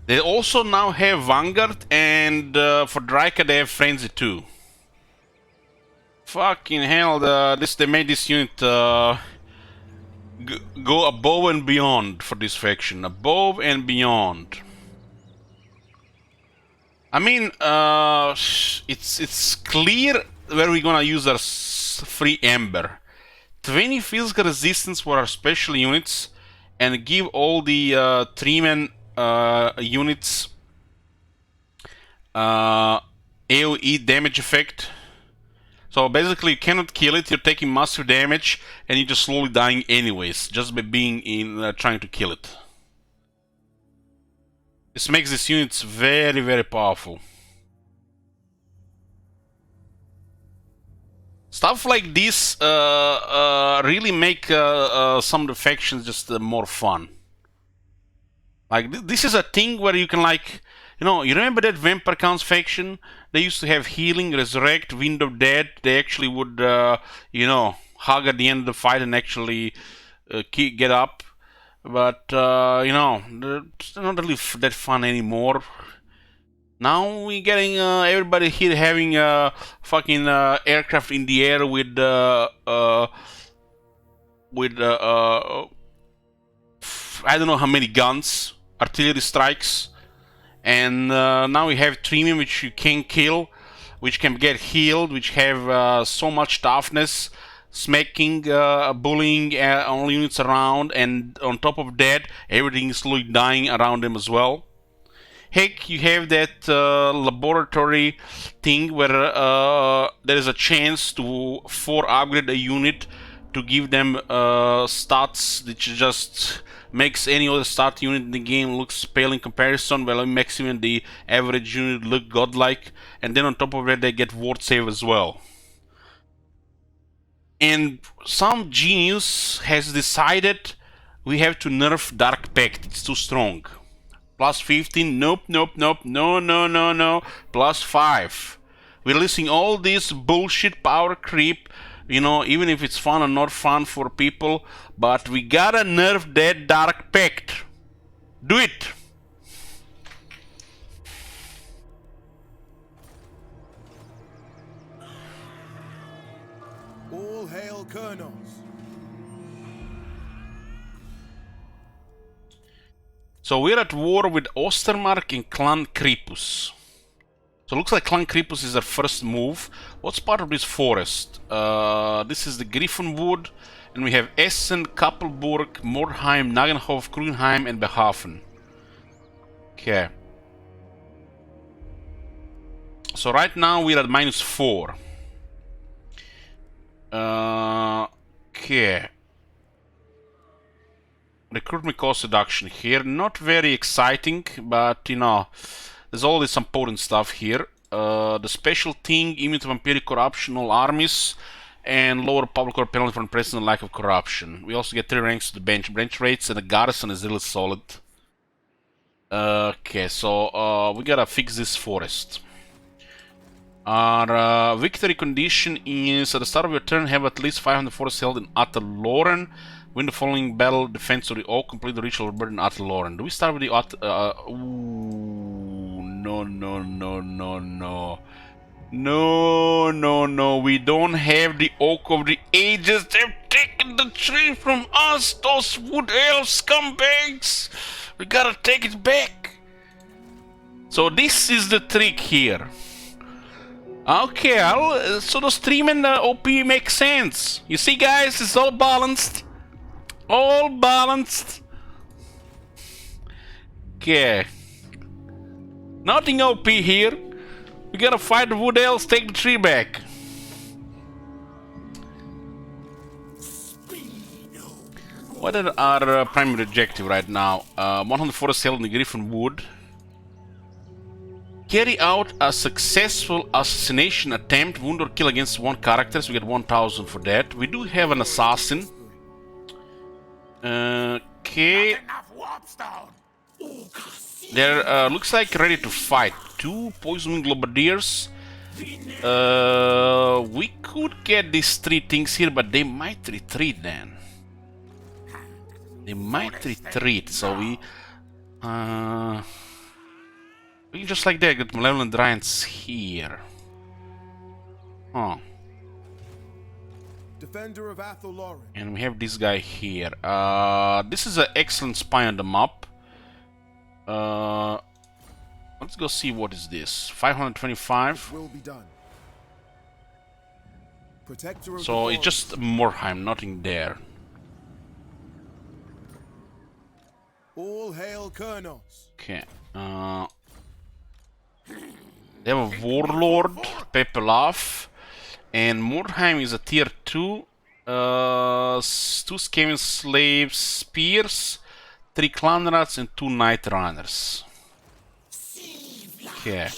They also now have Vanguard, and for Dryka they have Frenzy too. Fucking hell, they made this unit go above and beyond for this faction. Above and beyond. I mean, it's clear where we're gonna use our free Ember. 20 physical resistance for our special units, and give all the 3-man units AoE damage effect. So basically you cannot kill it, you're taking massive damage, and you're just slowly dying anyways, just by being in trying to kill it. This makes these units very, very powerful. Stuff like this really make some of the factions just more fun. Like, this is a thing where you can, like, you know, you remember that Vampire Counts faction? They used to have healing, resurrect, wind of death. They actually would, you know, hug at the end of the fight and actually get up. But, you know, it's not really that fun anymore. Now we're getting everybody here having fucking aircraft in the air with I don't know how many guns, artillery strikes, and now we have Tremium, which you can kill, which can get healed, which have so much toughness, smacking, bullying all units around, and on top of that, everything is slowly dying around them as well. Heck, you have that laboratory thing where there is a chance to upgrade a unit to give them stats which just makes any other stat unit in the game look pale in comparison, while it makes even the average unit look godlike, and then on top of that they get ward save as well. And some genius has decided we have to nerf Dark Pact, it's too strong. Plus 15, nope, nope, nope, no, no, no, no, plus 5. We're releasing all this bullshit power creep, you know, even if it's fun or not fun for people, but we gotta nerf that Dark Pact. Do it! All hail Colonels. So we're at war with Ostermark and Clan Kripus. So it looks like Clan Kripus is our first move. What's part of this forest? This is the Griffinwood, and we have Essen, Kappelburg, Mordheim, Nagenhof, Grunheim, and Behafen. Okay. So right now we're at -4. Okay. Recruitment cost reduction here, not very exciting, but you know, there's always some potent stuff here. The special thing, immune to vampiric corruption, all armies, and lower public order penalty for presence and lack of corruption. We also get 3 ranks to the bench rates, and the garrison is really solid. Okay, so we gotta fix this forest. Our victory condition is at the start of your turn have at least 500 forest held in Ataloren. Win the following battle, defense of the oak, complete the ritual of bird in Ataloren. Do we start with the ooh, no, no, no, no, no. No, no, no, we don't have the Oak of the Ages. They've taken the tree from us, those wood elf scumbags. We gotta take it back. So this is the trick here. Okay, so those 3-man OP makes sense. You see, guys, it's all balanced. All balanced. Okay. Nothing OP here. We gotta fight the wood elves, take the tree back. What are our primary objective right now? 100 forest held in the Griffin Wood. Carry out a successful assassination attempt, wound or kill against one character, so we get 1000 for that. We do have an assassin. Okay. They're looks like ready to fight. 2 poison globadiers. We could get these 3 things here, but they might retreat then. They might retreat, so we can just like that get malevolent giants here. Huh. Defender of Athel-Loren. And we have this guy here. This is an excellent spy on the map. Let's go see what is this. 525. Will be done. Protector of So the it's just Morheim, nothing there. All hail Kurnos. Okay. They have a warlord, Pepelaf, and Morheim is a tier 2. 2 Skaven slaves, spears, 3 clan rats, and 2 night runners. Okay.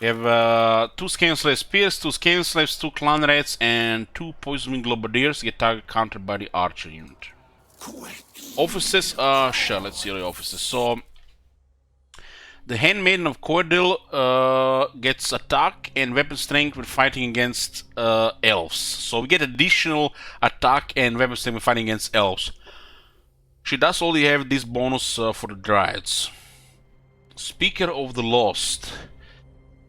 We have 2 Skaven slaves, spears, 2 Skaven slaves, 2 clan rats, and 2 poison wing globadiers get target countered by the archer unit. Offices, sure, let's see the offices. So, the Handmaiden of Cordil gets attack and weapon strength when fighting against elves. So we get additional attack and weapon strength when fighting against elves. She does only have this bonus for the Dryads. Speaker of the Lost.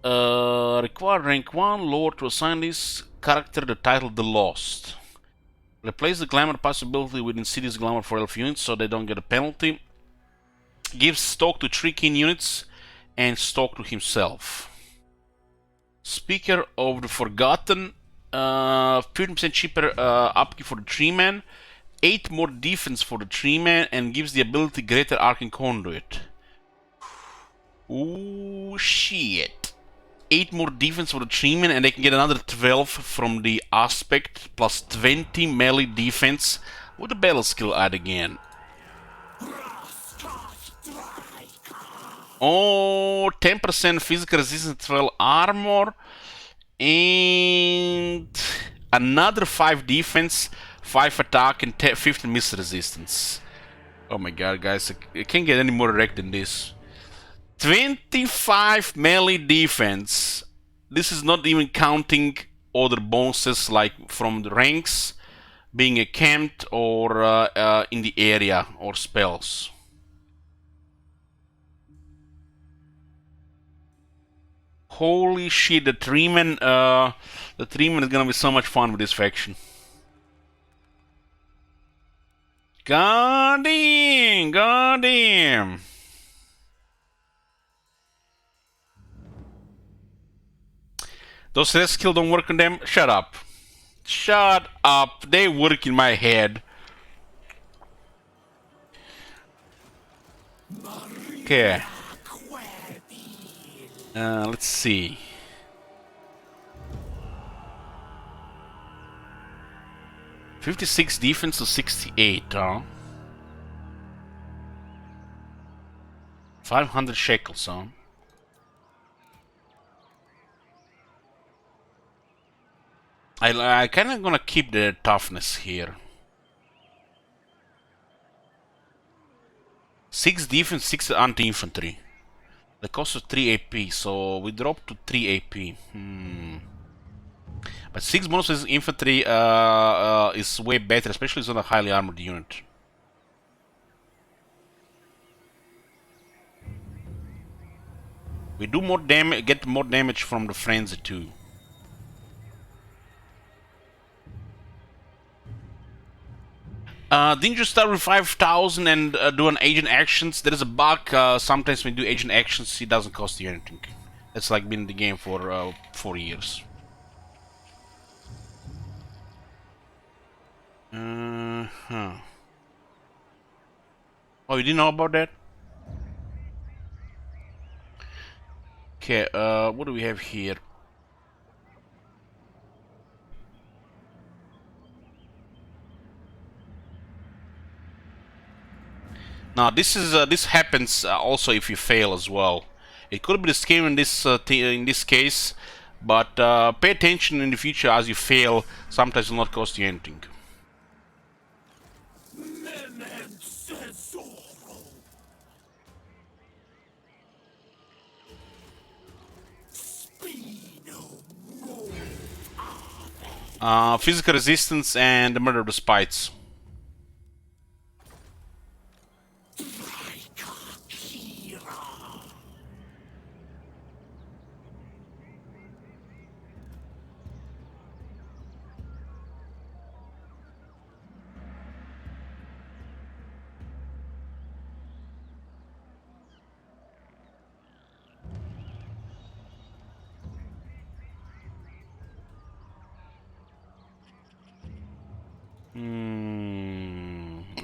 Require rank 1 lord to assign this character the title The Lost. Replace the glamour possibility with Insidious Glamour for elf units so they don't get a penalty. Gives stock to 3 kin units and stock to himself. Speaker of the Forgotten. 15% cheaper upkeep for the 3-man. 8 more defense for the 3-man and gives the ability Greater Arcane Conduit. Ooh, shit. 8 more defense for the 3-man and they can get another 12 from the aspect plus 20 melee defense with the battle skill add again. Oh, 10% physical resistance, 12 armor, and another 5 defense, 5 attack, and 15 miss resistance. Oh my god, guys, I can't get any more wrecked than this. 25 melee defense. This is not even counting other bonuses like from the ranks, being camped, or in the area, or spells. Holy shit, the 3-man is gonna be so much fun with this faction. God damn, god damn. Those red skill don't work on them? Shut up. Shut up. They work in my head. Okay. Let's see. $56 defense to 68, huh? 500 shekels, huh? I kinda gonna keep the toughness here. 6 defense, 6 anti-infantry. The cost of 3 AP, so we drop to 3 AP. But 6 bonuses infantry is way better, especially on a highly armored unit. We do more damage, get more damage from the frenzy too. Didn't you start with 5,000 and do an agent actions? There is a bug. Sometimes when you do agent actions, it doesn't cost you anything. It's like been in the game for 4 years. Oh, you didn't know about that? Okay, what do we have here? Now this happens also if you fail as well. It could be the scale in this case, but pay attention in the future as you fail. Sometimes it will not cost you anything. Physical resistance and the murder of the spites.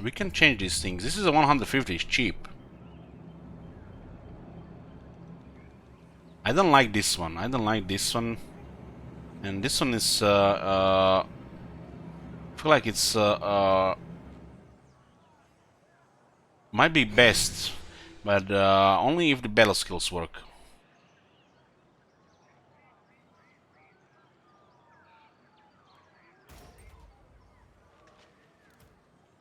We can change these things. This is a 150, it's cheap. I don't like this one. I don't like this one. And this one is I feel like it's might be best, but only if the battle skills work.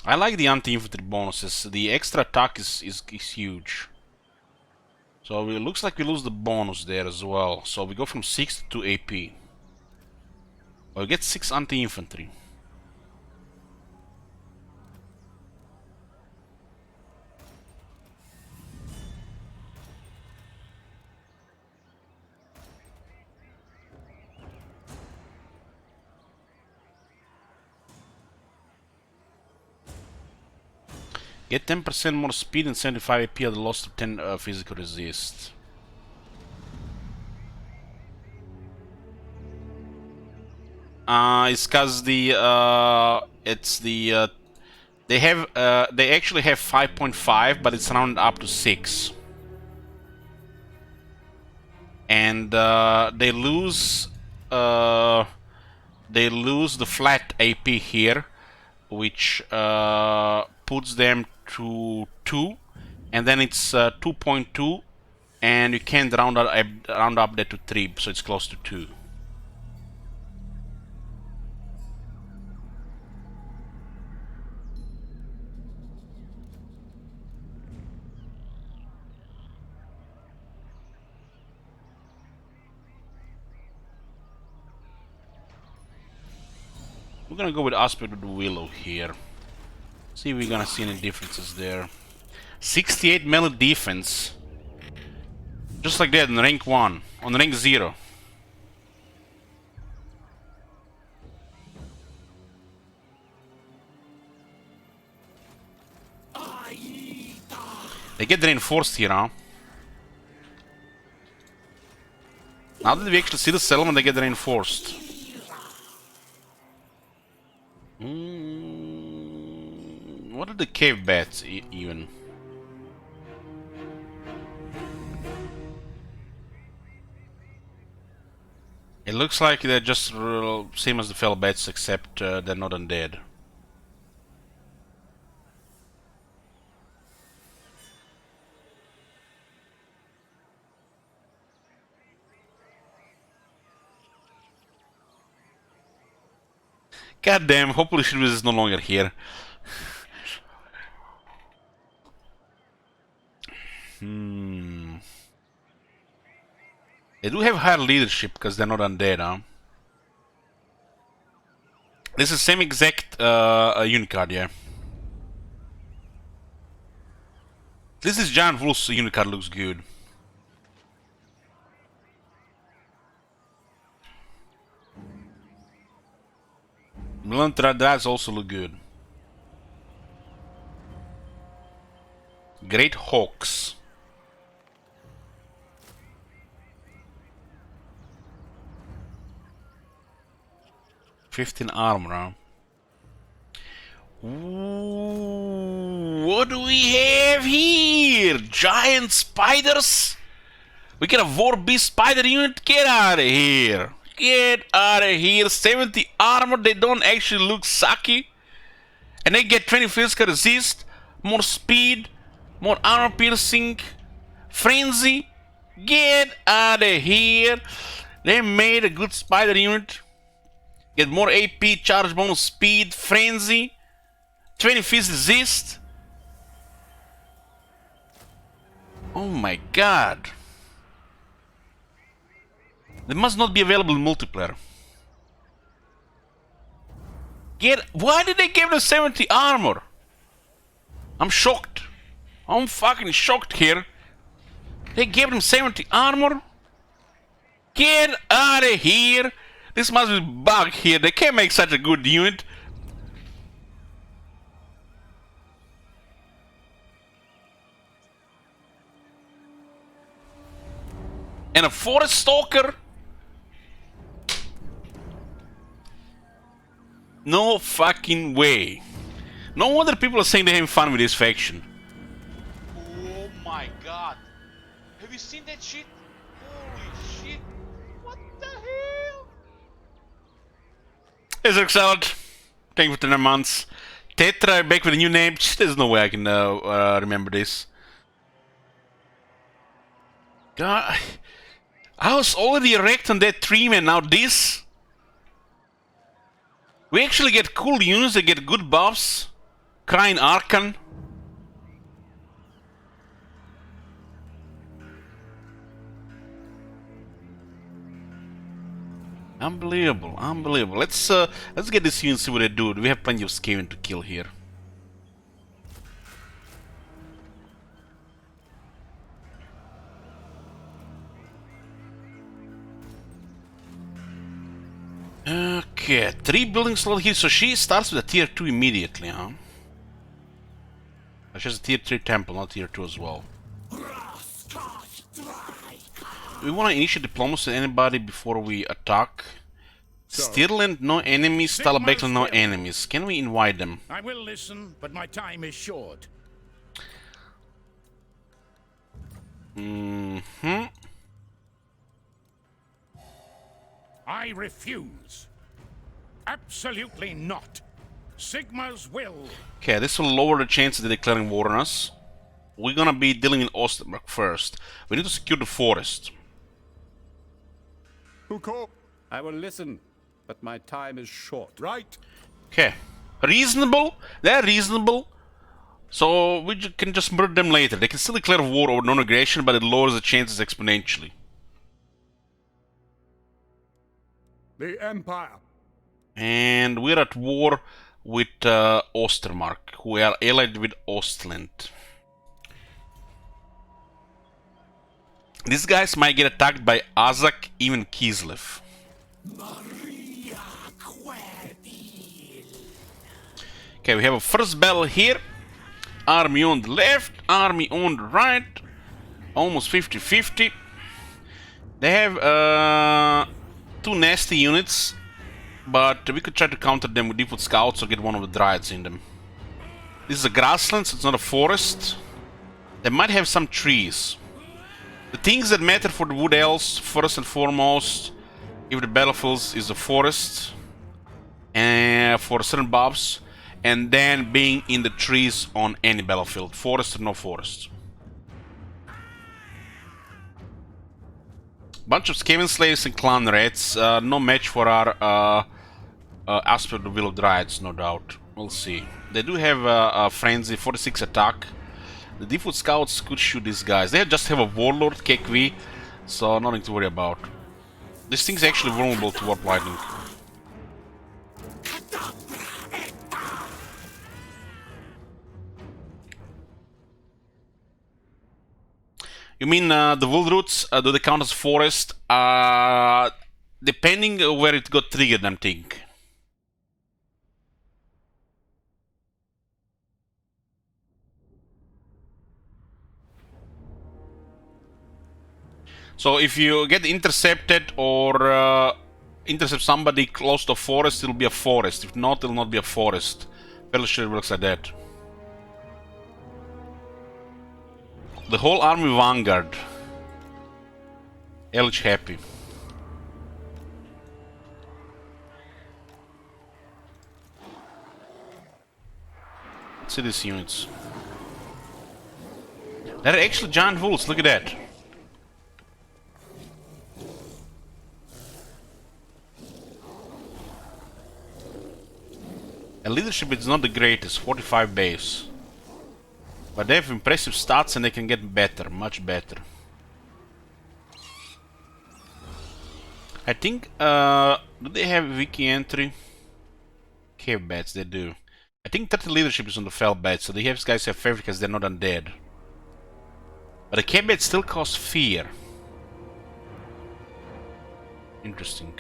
I like the anti-infantry bonuses. The extra attack is huge. So it looks like we lose the bonus there as well. So we go from 6 to 2 AP. Well, we get 6 anti-infantry. Get 10% more speed and 75 AP at the loss of 10 physical resist. It's cause the they actually have 5.5, but it's rounded up to 6. And they lose the flat AP here, which puts them to 2, and then it's 2.2, and you can't round up that to 3, so it's close to 2. We're gonna go with Aspect of the Willow here. See if we're gonna see any differences there. 68 melee defense. Just like that in rank 1. On rank 0. They get reinforced here, huh? Now that we actually see the settlement, they get reinforced. What are the cave bats even? It looks like they're just same as the fell bats, except they're not undead. God damn, hopefully Shivas is no longer here. They do have higher leadership because they're not undead, huh? This is same exact unicard, yeah. This is Giant Wolf's unicard, looks good. Melantra does also look good. Great Hawks. $15 armor, huh? Ooh, what do we have here? Giant spiders? We get a War Beast spider unit? Get out of here! Get out of here! 70 armor, they don't actually look sucky. And they get 20 physical resist, more speed, more armor piercing, frenzy. Get out of here! They made a good spider unit. Get more AP, charge bonus, speed, frenzy, 20 feet resist. Oh my god. They must not be available in multiplayer. Why did they give them 70 armor? I'm shocked. I'm fucking shocked here. They gave them 70 armor? Get out of here! This must be a bug here. They can't make such a good unit. And a forest stalker? No fucking way. No wonder people are saying they're having fun with this faction. Oh my god. Have you seen that shit? Holy shit. What the hell? It's excellent. Thank you for 10 months. Tetra back with a new name. There's no way I can remember this. God. I was already erect on that tree, man. Now this. We actually get cool units that get good buffs. Crying Archon. Unbelievable, unbelievable. Let's get this unit and see what they do. We have plenty of Skaven to kill here. Okay, 3 building slot here, so she starts with a tier 2 immediately, huh? She has a tier 3 temple, not tier 2 as well. We want to initiate diplomacy with anybody before we attack. Stirland, no enemies. Talabekla, no enemies. Can we invite them? I will listen, but my time is short. I refuse. Absolutely not. Sigma's will. Okay, this will lower the chances of declaring war on us. We're gonna be dealing in Ostermark first. We need to secure the forest. Who called? I will listen, but my time is short. Right. Okay. Reasonable? They're reasonable. So we can just murder them later. They can still declare war over non-aggression, but it lowers the chances exponentially. The Empire. And we're at war with Ostermark, who are allied with Ostland. These guys might get attacked by Azak, even Kislev. Okay, we have a first battle here. Army on the left, army on the right. Almost 50-50. They have 2 nasty units, but we could try to counter them with default scouts or get one of the dryads in them. This is a grassland, so it's not a forest. They might have some trees. The things that matter for the wood elves, first and foremost, if the battlefield is the forest, and for certain buffs, and then being in the trees on any battlefield, forest or no forest. Bunch of Skaven slaves and clan rats, no match for our Aspect of Will of Dryads, no doubt. We'll see. They do have a frenzy, 46 attack. The default scouts could shoot these guys. They just have a warlord, KV, so nothing to worry about. This thing's actually vulnerable to warp lightning. You mean the Woodroots, do they count as forest? Depending where it got triggered, I'm thinking. So if you get intercepted or intercept somebody close to a forest, it'll be a forest. If not, it'll not be a forest. Fairly sure it works like that. The whole army vanguard. Elich happy. Let's see these units. They're actually giant wolves, look at that. And leadership is not the greatest, 45 base. But they have impressive stats and they can get better, much better. I think, do they have wiki entry? Cave bats, they do. I think 30 leadership is on the fell bats, so these guys have favor because they're not undead. But the cave bats still cost fear. Interesting.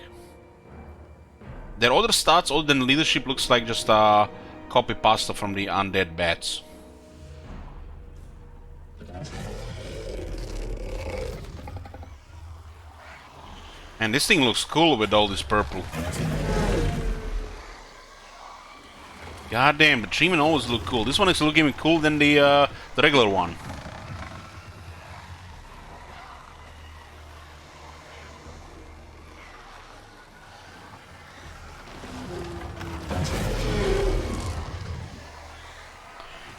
Their other stats, other than leadership, looks like just a copy pasta from the undead bats. And this thing looks cool with all this purple. God damn, the treatment always look cool. This one is looking even cooler than the regular one.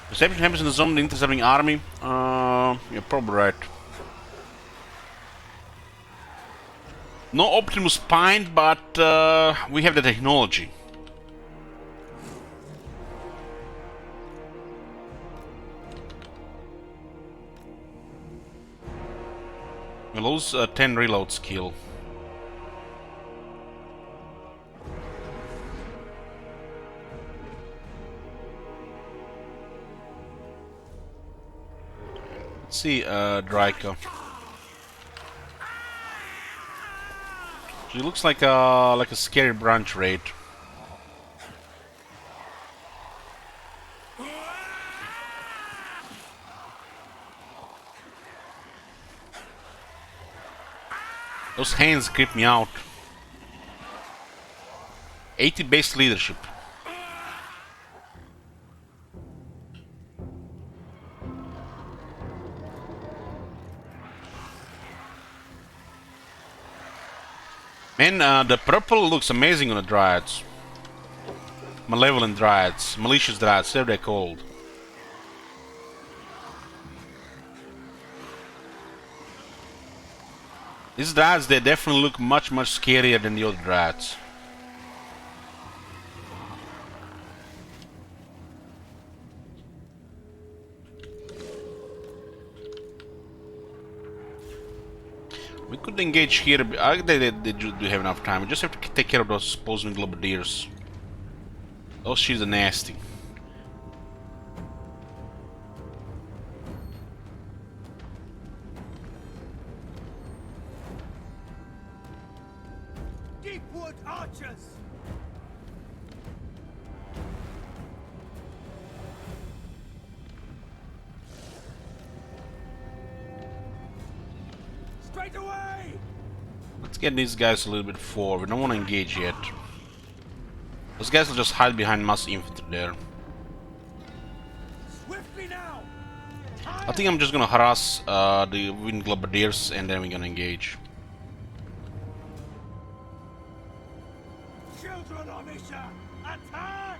Reception happens in the zone of the intercepting army. You're probably right. No Optimus Prime, but we have the technology. We'll lose 10 reload skill. Let's see, Draco. She looks like a scary branch raid. Those hands creep me out. 80 base leadership. Man, the purple looks amazing on the Dryads. Malevolent Dryads, malicious Dryads, whatever they're called. These Dryads, they definitely look much scarier than the other Dryads. We could engage here. I think they do have enough time. We just have to take care of those opposing Globadiers. Those shields are nasty. Deepwood archers! Straight away! Let's get these guys a little bit forward. We don't want to engage yet. Those guys will just hide behind mass infantry there. Swiftly now! I think I'm just gonna harass the Wind Globadiers and then we're gonna engage. Children of Isha, attack!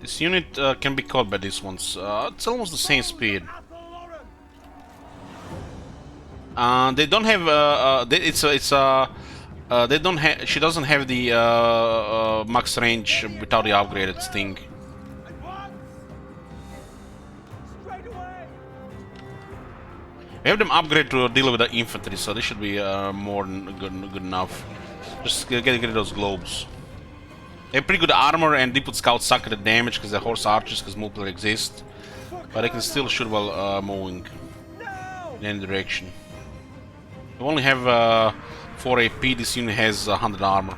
This unit can be caught by these ones. It's almost the same speed. They don't have. They don't have. She doesn't have the max range without the upgraded thing. We have them upgrade to deal with the infantry, so they should be more than good enough. Just get rid of those globes. They have pretty good armor, and Deepwood Scouts suck at the damage because they're horse archers, because multiple exist. But they can still shoot while moving in any direction. We only have 4 AP, this unit has 100 armor.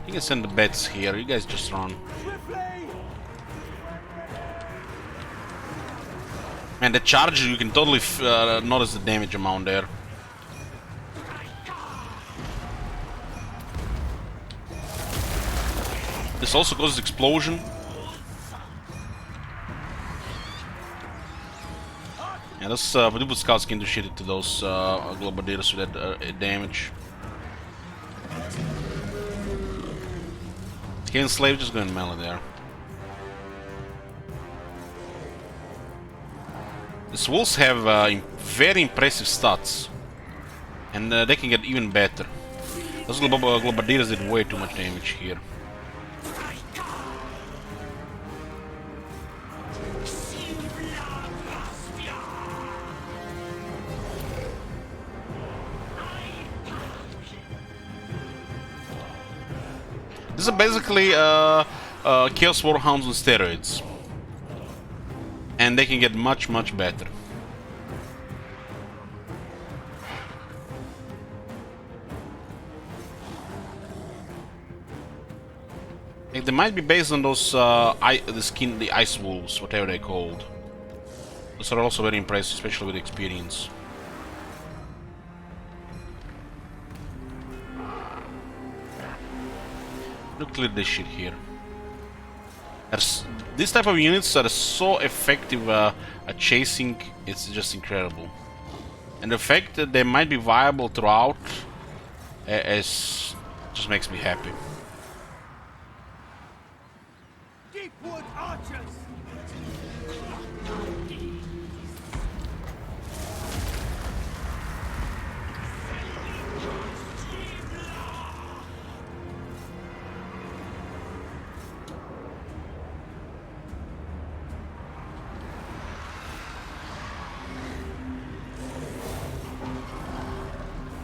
You can send the bats here, you guys just run. And the charger, you can totally notice the damage amount there. This also causes explosion. Yeah, those Vadubu scouts can do shit to those globadiers with that damage. Killing slave just going melee there. These wolves have very impressive stats, and they can get even better. Those globadiers did way too much damage here. These are basically Chaos Warhounds on steroids. And they can get much better. They might be based on those the ice wolves, whatever they're called. Those are also very impressive, especially with experience. Look, clear this shit here. These type of units are so effective at chasing, it's just incredible. And the fact that they might be viable throughout just makes me happy. Deepwood archers!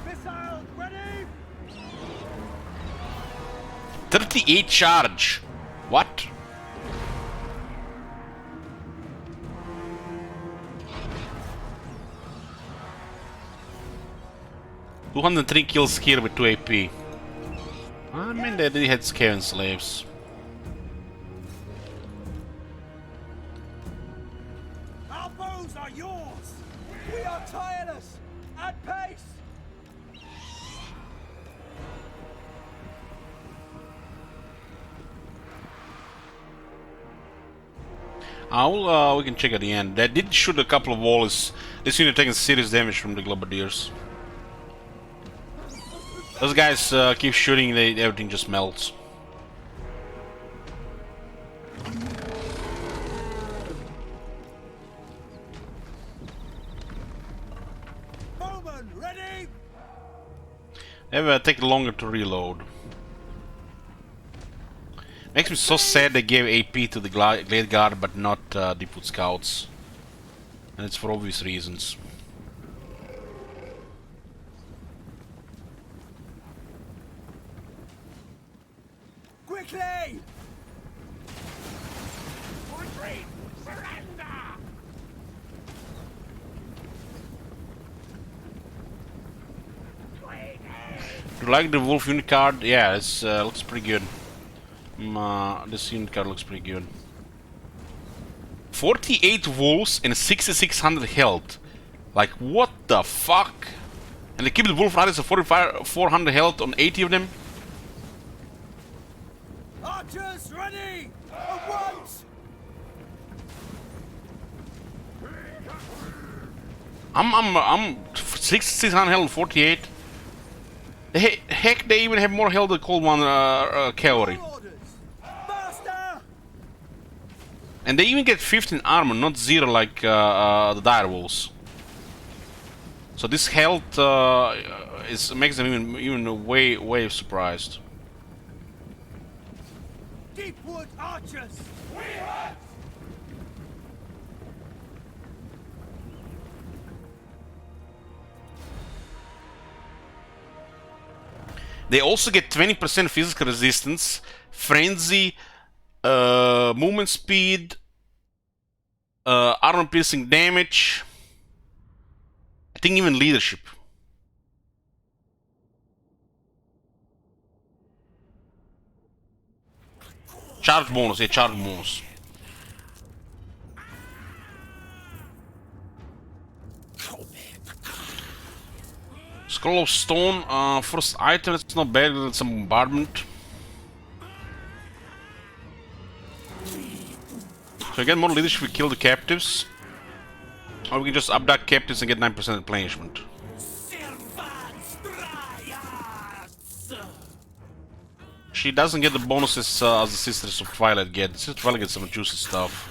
Missiles ready! 38 charge! What? "203 kills here with 2 AP. I mean, they had Skaven slaves. Our bows are yours! We are tireless! At pace! We can check at the end. They did shoot a couple of walls. This unit taking serious damage from the globadiers. Those guys keep shooting, everything just melts. Bowman ready! They take longer to reload. Makes me so sad they gave AP to the Glade Guard but not Deepwood Scouts. And it's for obvious reasons. Quickly! Retreat! Surrender! Do you like the Wolf unit card? Yeah, it looks pretty good. This unit card looks pretty good. 48 wolves and 6600 health. Like, what the fuck? And they keep the Wolf Riders at 400 health on 80 of them? Archers ready! At once! I'm 6600 health and 48. Heck, they even have more health than Cold One Cavalry. Orders! Master! And they even get 15 armor, not 0 like the Dire Wolves. So this health makes them even way surprised. Deepwood archers! They also get 20% physical resistance, frenzy, movement speed, armor piercing damage. I think even leadership. Charge bonus, yeah, charge bonus. Scroll of Stone, first item, it's not bad, it's some bombardment. So we get more leadership if we kill the captives. Or we can just abduct captives and get 9% replenishment. She doesn't get the bonuses as the Sisters of Twilight get. Sisters of Twilight get some juicy stuff.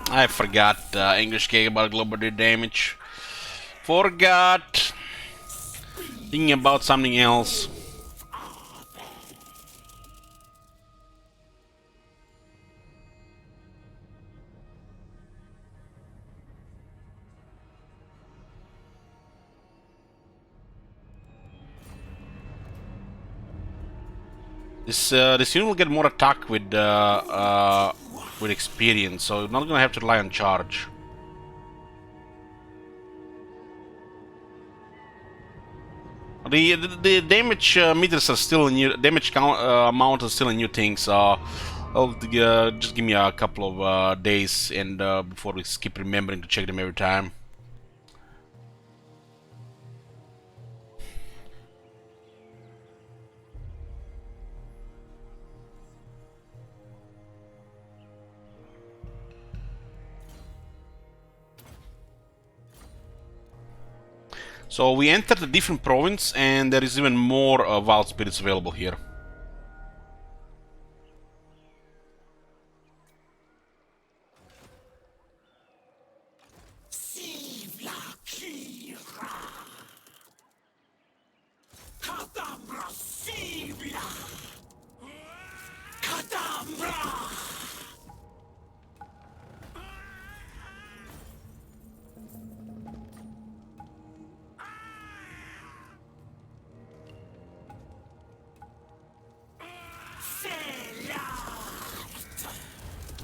I forgot English gave about global damage. Forgot. Thinking about something else. This unit will get more attack with experience, so you're not gonna have to rely on charge. The damage meters are still a new damage count, amount is still a new thing, so I'll just give me a couple of days and before we keep remembering to check them every time. So we entered a different province, and there is even more wild spirits available here.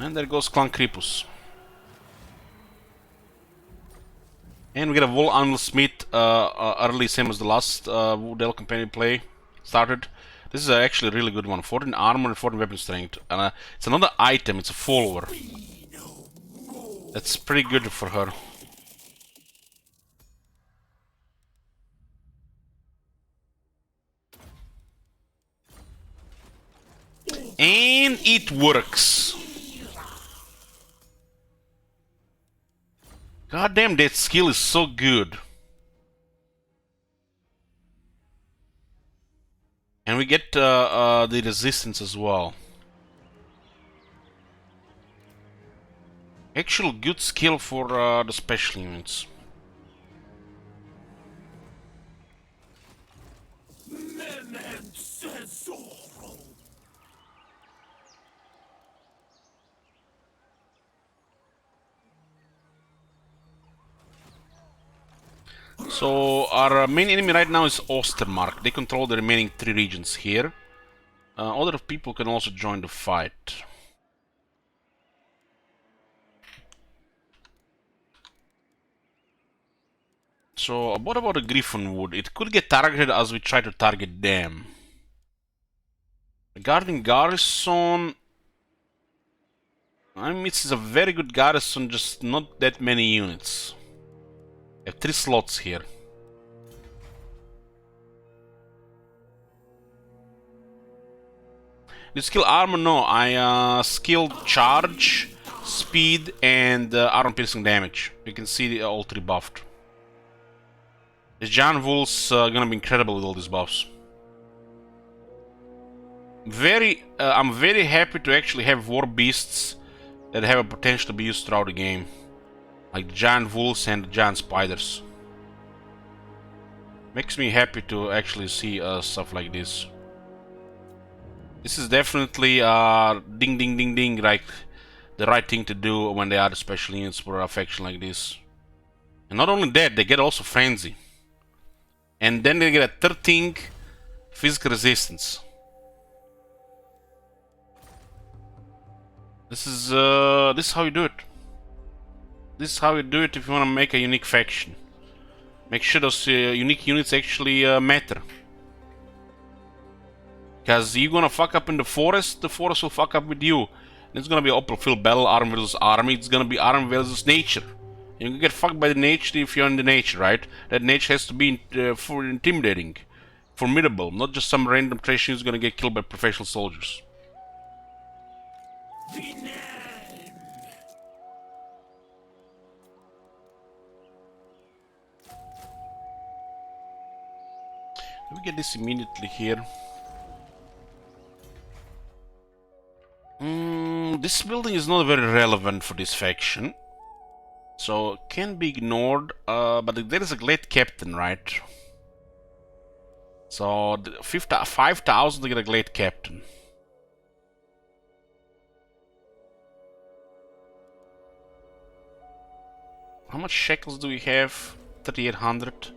And there goes Clan Kripus. And we get a Wall Anvil Smith early, same as the last Dell Companion play started. This is actually a really good one. 14 armor and 14 weapon strength. And it's another item, it's a follower. That's pretty good for her. And it works. God damn, that skill is so good. And we get the resistance as well. Actual good skill for the special units. So our main enemy right now is Ostermark. They control the remaining 3 regions here. Other people can also join the fight. So what about the Griffinwood? It could get targeted as we try to target them. Regarding garrison, I mean, it's a very good garrison, just not that many units. I have 3 slots here. You skill armor? No, I skilled charge, speed, and armor piercing damage. You can see all 3 buffed. This giant wolf's gonna be incredible with all these buffs. I'm very happy to actually have war beasts that have a potential to be used throughout the game. Like the giant wolves and the giant spiders. Makes me happy to actually see stuff like this. This is definitely ding ding ding ding, like the right thing to do when they are the special units for a faction like this. And not only that, they get also frenzy. And then they get a 13 physical resistance. This is how you do it. This is how you do it if you want to make a unique faction. Make sure those unique units actually matter. Because you're gonna fuck up in the forest will fuck up with you. And it's gonna be open field battle, army versus army. It's gonna be army versus nature. You can get fucked by the nature if you're in the nature, right? That nature has to be intimidating, formidable, not just some random trash who's gonna get killed by professional soldiers. We get this immediately here. This building is not very relevant for this faction, so can be ignored. But there is a Glade Captain, right? So 5,000 to get a Glade Captain. How much shekels do we have? 3,800.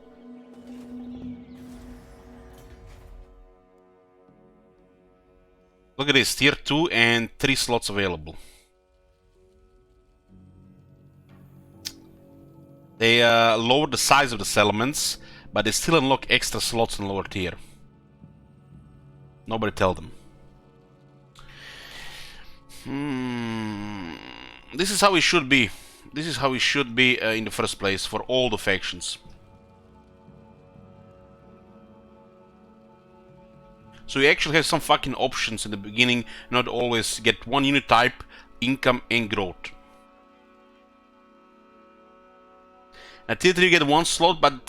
Look at this, tier 2 and 3 slots available. They lowered the size of the settlements, but they still unlock extra slots in lower tier. Nobody tell them. This is how it should be. This is how it should be in the first place for all the factions. So you actually have some fucking options in the beginning, not always get one unit type, income and growth. At tier 3 you get one slot, but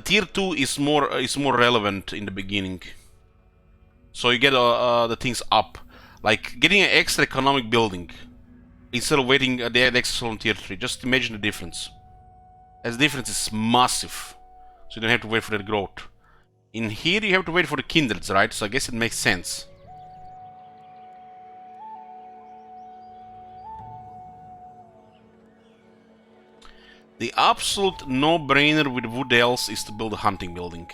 tier 2 is more relevant in the beginning. So you get the things up, like getting an extra economic building instead of waiting the extra slot on tier 3. Just imagine the difference. As the difference is massive, so you don't have to wait for that growth. In here you have to wait for the kindreds, right? So I guess it makes sense. The absolute no-brainer with Wood Elves is to build a hunting building.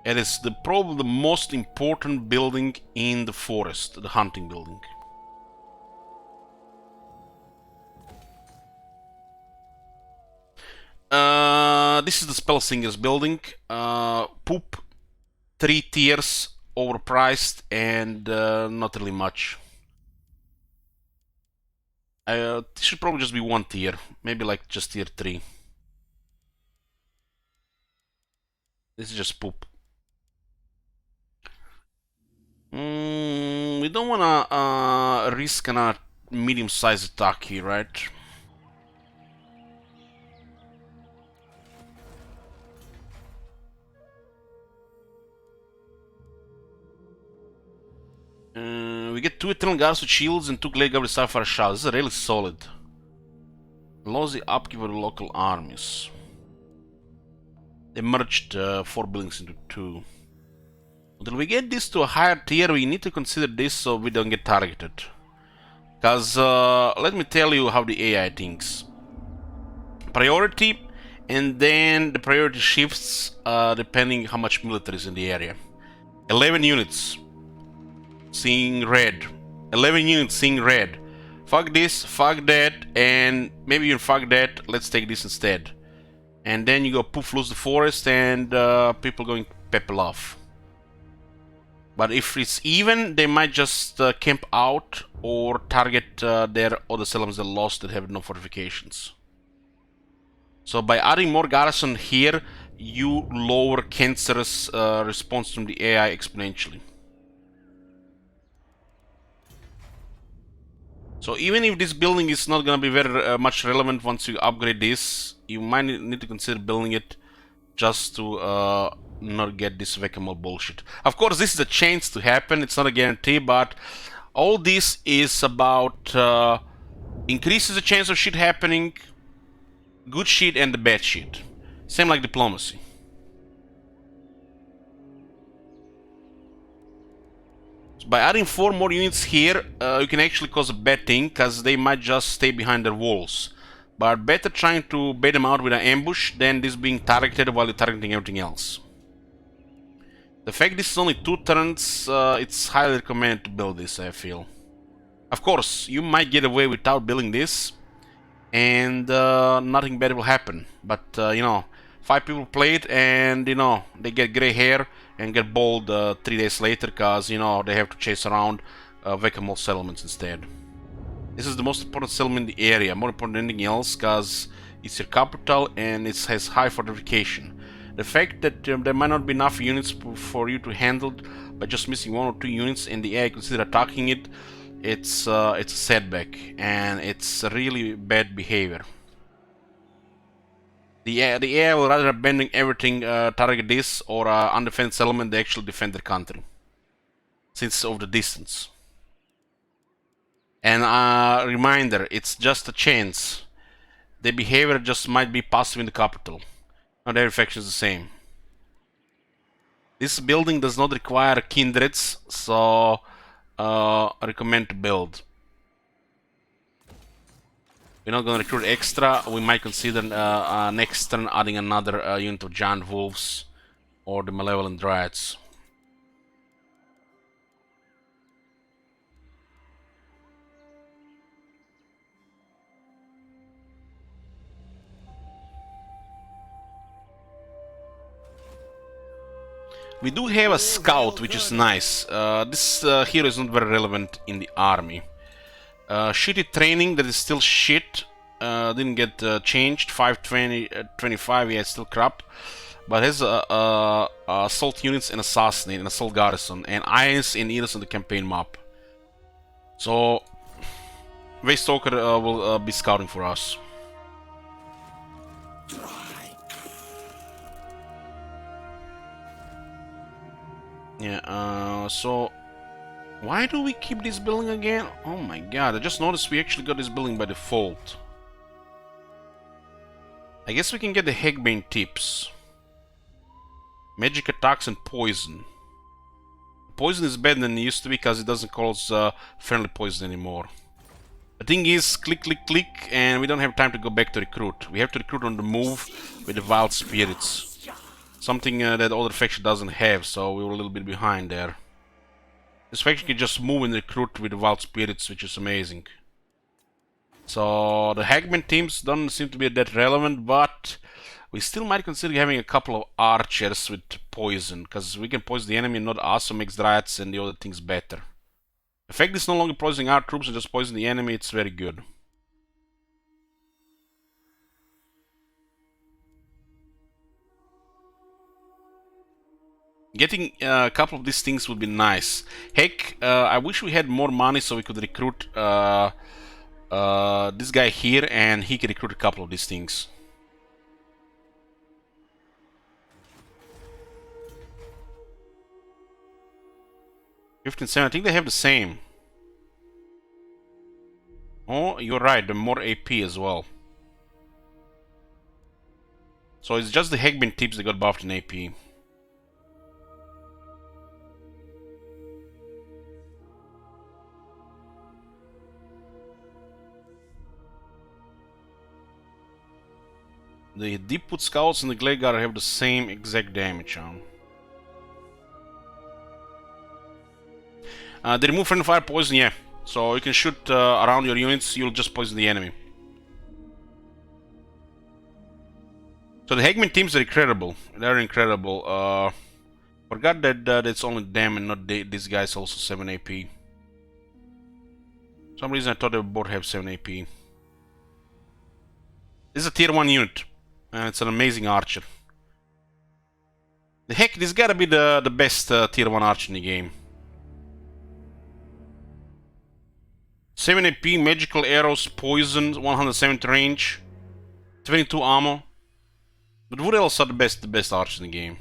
It is probably the most important building in the forest, the hunting building. This is the Spellsinger's building. Poop. 3 tiers, overpriced, and not really much. This should probably just be 1 tier, maybe like just tier 3. This is just poop. We don't wanna risk a medium-sized attack here, right? We get 2 Eternal Guards with shields and 2 Glade Guards with Sapphire Shrouds. This is really solid. Allows the upkeep of the local armies. They merged 4 buildings into 2. Until we get this to a higher tier, we need to consider this so we don't get targeted. Because let me tell you how the AI thinks. Priority, and then the priority shifts depending how much military is in the area. 11 units. Seeing red. 11 units seeing red. Fuck this, fuck that, and maybe even fuck that, let's take this instead. And then you go poof, lose the forest, and people going pepper off. But if it's even, they might just camp out or target their other settlements that lost that have no fortifications. So by adding more garrison here, you lower cancerous response from the AI exponentially. So even if this building is not going to be very much relevant once you upgrade this, you might need to consider building it just to not get this whack-a-mole bullshit. Of course, this is a chance to happen, it's not a guarantee, but all this is about increases the chance of shit happening, good shit and the bad shit. Same like diplomacy. By adding 4 more units here, you can actually cause a bad thing, because they might just stay behind their walls. But better trying to bait them out with an ambush than this being targeted while you're targeting everything else. The fact this is only 2 turns, it's highly recommended to build this, I feel. Of course, you might get away without building this, and nothing bad will happen. But, you know, 5 people play it, and, you know, they get grey hair and get bald 3 days later, because, you know, they have to chase around whack-a-mole settlements instead. This is the most important settlement in the area, more important than anything else, because It's your capital and it has high fortification. The fact that there might not be enough units for you to handle by just missing 1 or 2 units and the AI consider attacking it, it's a setback and it's a really bad behavior. The AI will rather abandon everything, target this or undefended settlement, they actually defend their country since of the distance. And reminder, it's just a chance. The behavior just might be passive in the capital. Not every faction is the same. This building does not require kindreds, so I recommend to build. We're not going to recruit extra. We might consider next turn adding another unit of giant wolves or the malevolent dryads. We do have a scout, which is nice. This hero is not very relevant in the army. Shitty training that is still shit. Didn't get changed. 520, 25, yeah, it's still crap. But has assault units and assassinate and assault garrison and irons and eaters on the campaign map. So Waystalker will be scouting for us. Yeah, so why do we keep this building again? Oh my god, I just noticed we actually got this building by default. I guess we can get the Hegbane tips. Magic attacks and poison. Poison is better than it used to be because it doesn't cause friendly poison anymore. The thing is, click, click, click, and we don't have time to go back to recruit. We have to recruit on the move with the wild spirits. Something that other faction doesn't have, so we were a little bit behind there. This faction can just move and recruit with the wild spirits, which is amazing. So the Hagman teams don't seem to be that relevant, but we still might consider having a couple of archers with poison, because we can poison the enemy and not us, so makes dryads and the other things better. The fact it's no longer poisoning our troops and just poisoning the enemy, it's very good. Getting a couple of these things would be nice. Heck, I wish we had more money so we could recruit this guy here and he could recruit a couple of these things. $15.7, I think they have the same. Oh, you're right, they're more AP as well. So it's just the Hegbane tips that got buffed in AP. The Deepwood Scouts and the Glade Guard have the same exact damage on. They remove friendly fire poison, yeah. So you can shoot around your units, you'll just poison the enemy. So the Hagman teams are incredible. They're incredible. Forgot that it's only them and not these guys also 7 AP. For some reason I thought they both have 7 AP. This is a tier 1 unit. And it's an amazing archer. The heck, this gotta be the best tier 1 archer in the game. 7 AP, magical arrows, poison, 170 range, 22 ammo. But what else are the best archers in the game?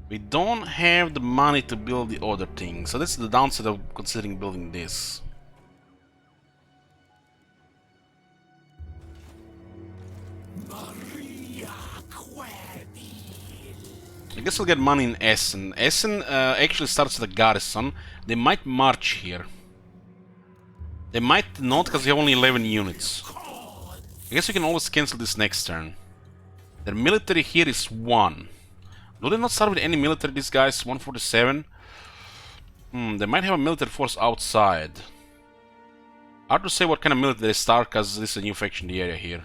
We don't have the money to build the other things, so that's the downside of considering building this. I guess I'll get money in Essen. Essen actually starts with a garrison. They might march here. They might not because they have only 11 units. I guess we can always cancel this next turn. Their military here is 1. Do they not start with any military, these guys? 147? They might have a military force outside. Hard to say what kind of military they start, because this is a new faction in the area here.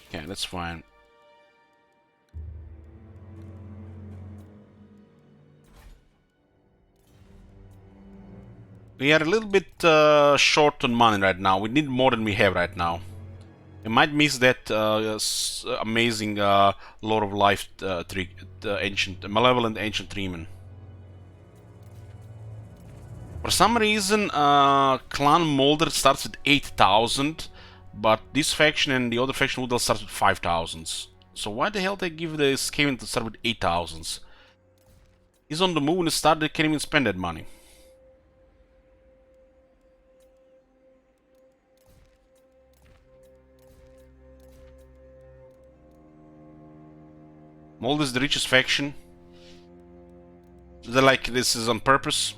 Okay, that's fine. We are a little bit short on money right now. We need more than we have right now. We might miss that amazing Lord of Life ancient, malevolent ancient treatment. For some reason, Clan Molder starts with 8,000, but this faction and the other faction would all start with 5,000s. So why the hell they give the Skaven to start with 8,000s? He's on the move and start, they can't even spend that money. Mold is the richest faction. They're like, this is on purpose.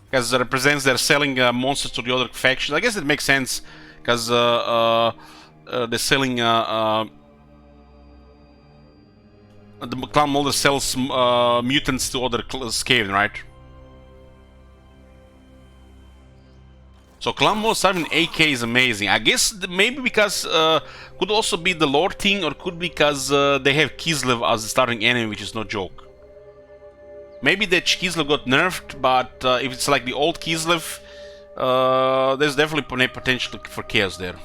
Because it represents they're selling monsters to the other faction. I guess it makes sense. Because they're selling... the Clan Molder sells mutants to other Skaven, right? So Clan Molder starting AK is amazing. I guess maybe because could also be the lore thing, or could be because they have Kislev as the starting enemy, which is no joke. Maybe that Kislev got nerfed, but if it's like the old Kislev, there's definitely potential for chaos there.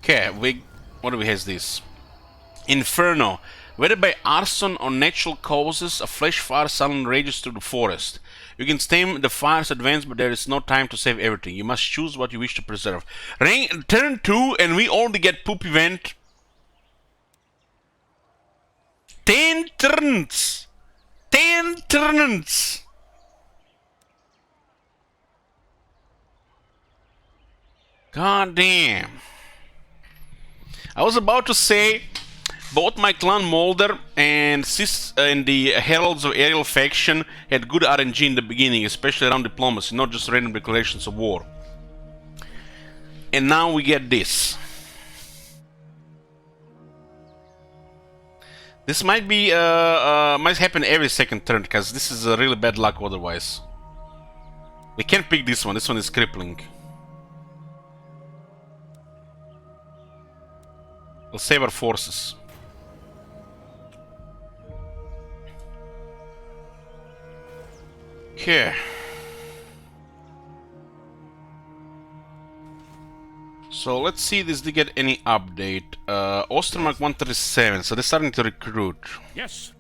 Okay, what do we have this? Inferno. Whether by arson or natural causes, a flash fire suddenly rages through the forest. You can stem the fire's advance, but there is no time to save everything. You must choose what you wish to preserve. Turn 2, and we only get poop event. 10 turns! 10 turns! God damn. I was about to say, both my Clan Molder and the Heralds of Ariel faction had good RNG in the beginning, especially around diplomacy, not just random declarations of war. And now we get this. This might be, might happen every second turn, because this is really bad luck otherwise. We can't pick this one is crippling. We'll save our forces. Okay. So let's see if this did get any update. Ostermark 137, so they're starting to recruit. Yes.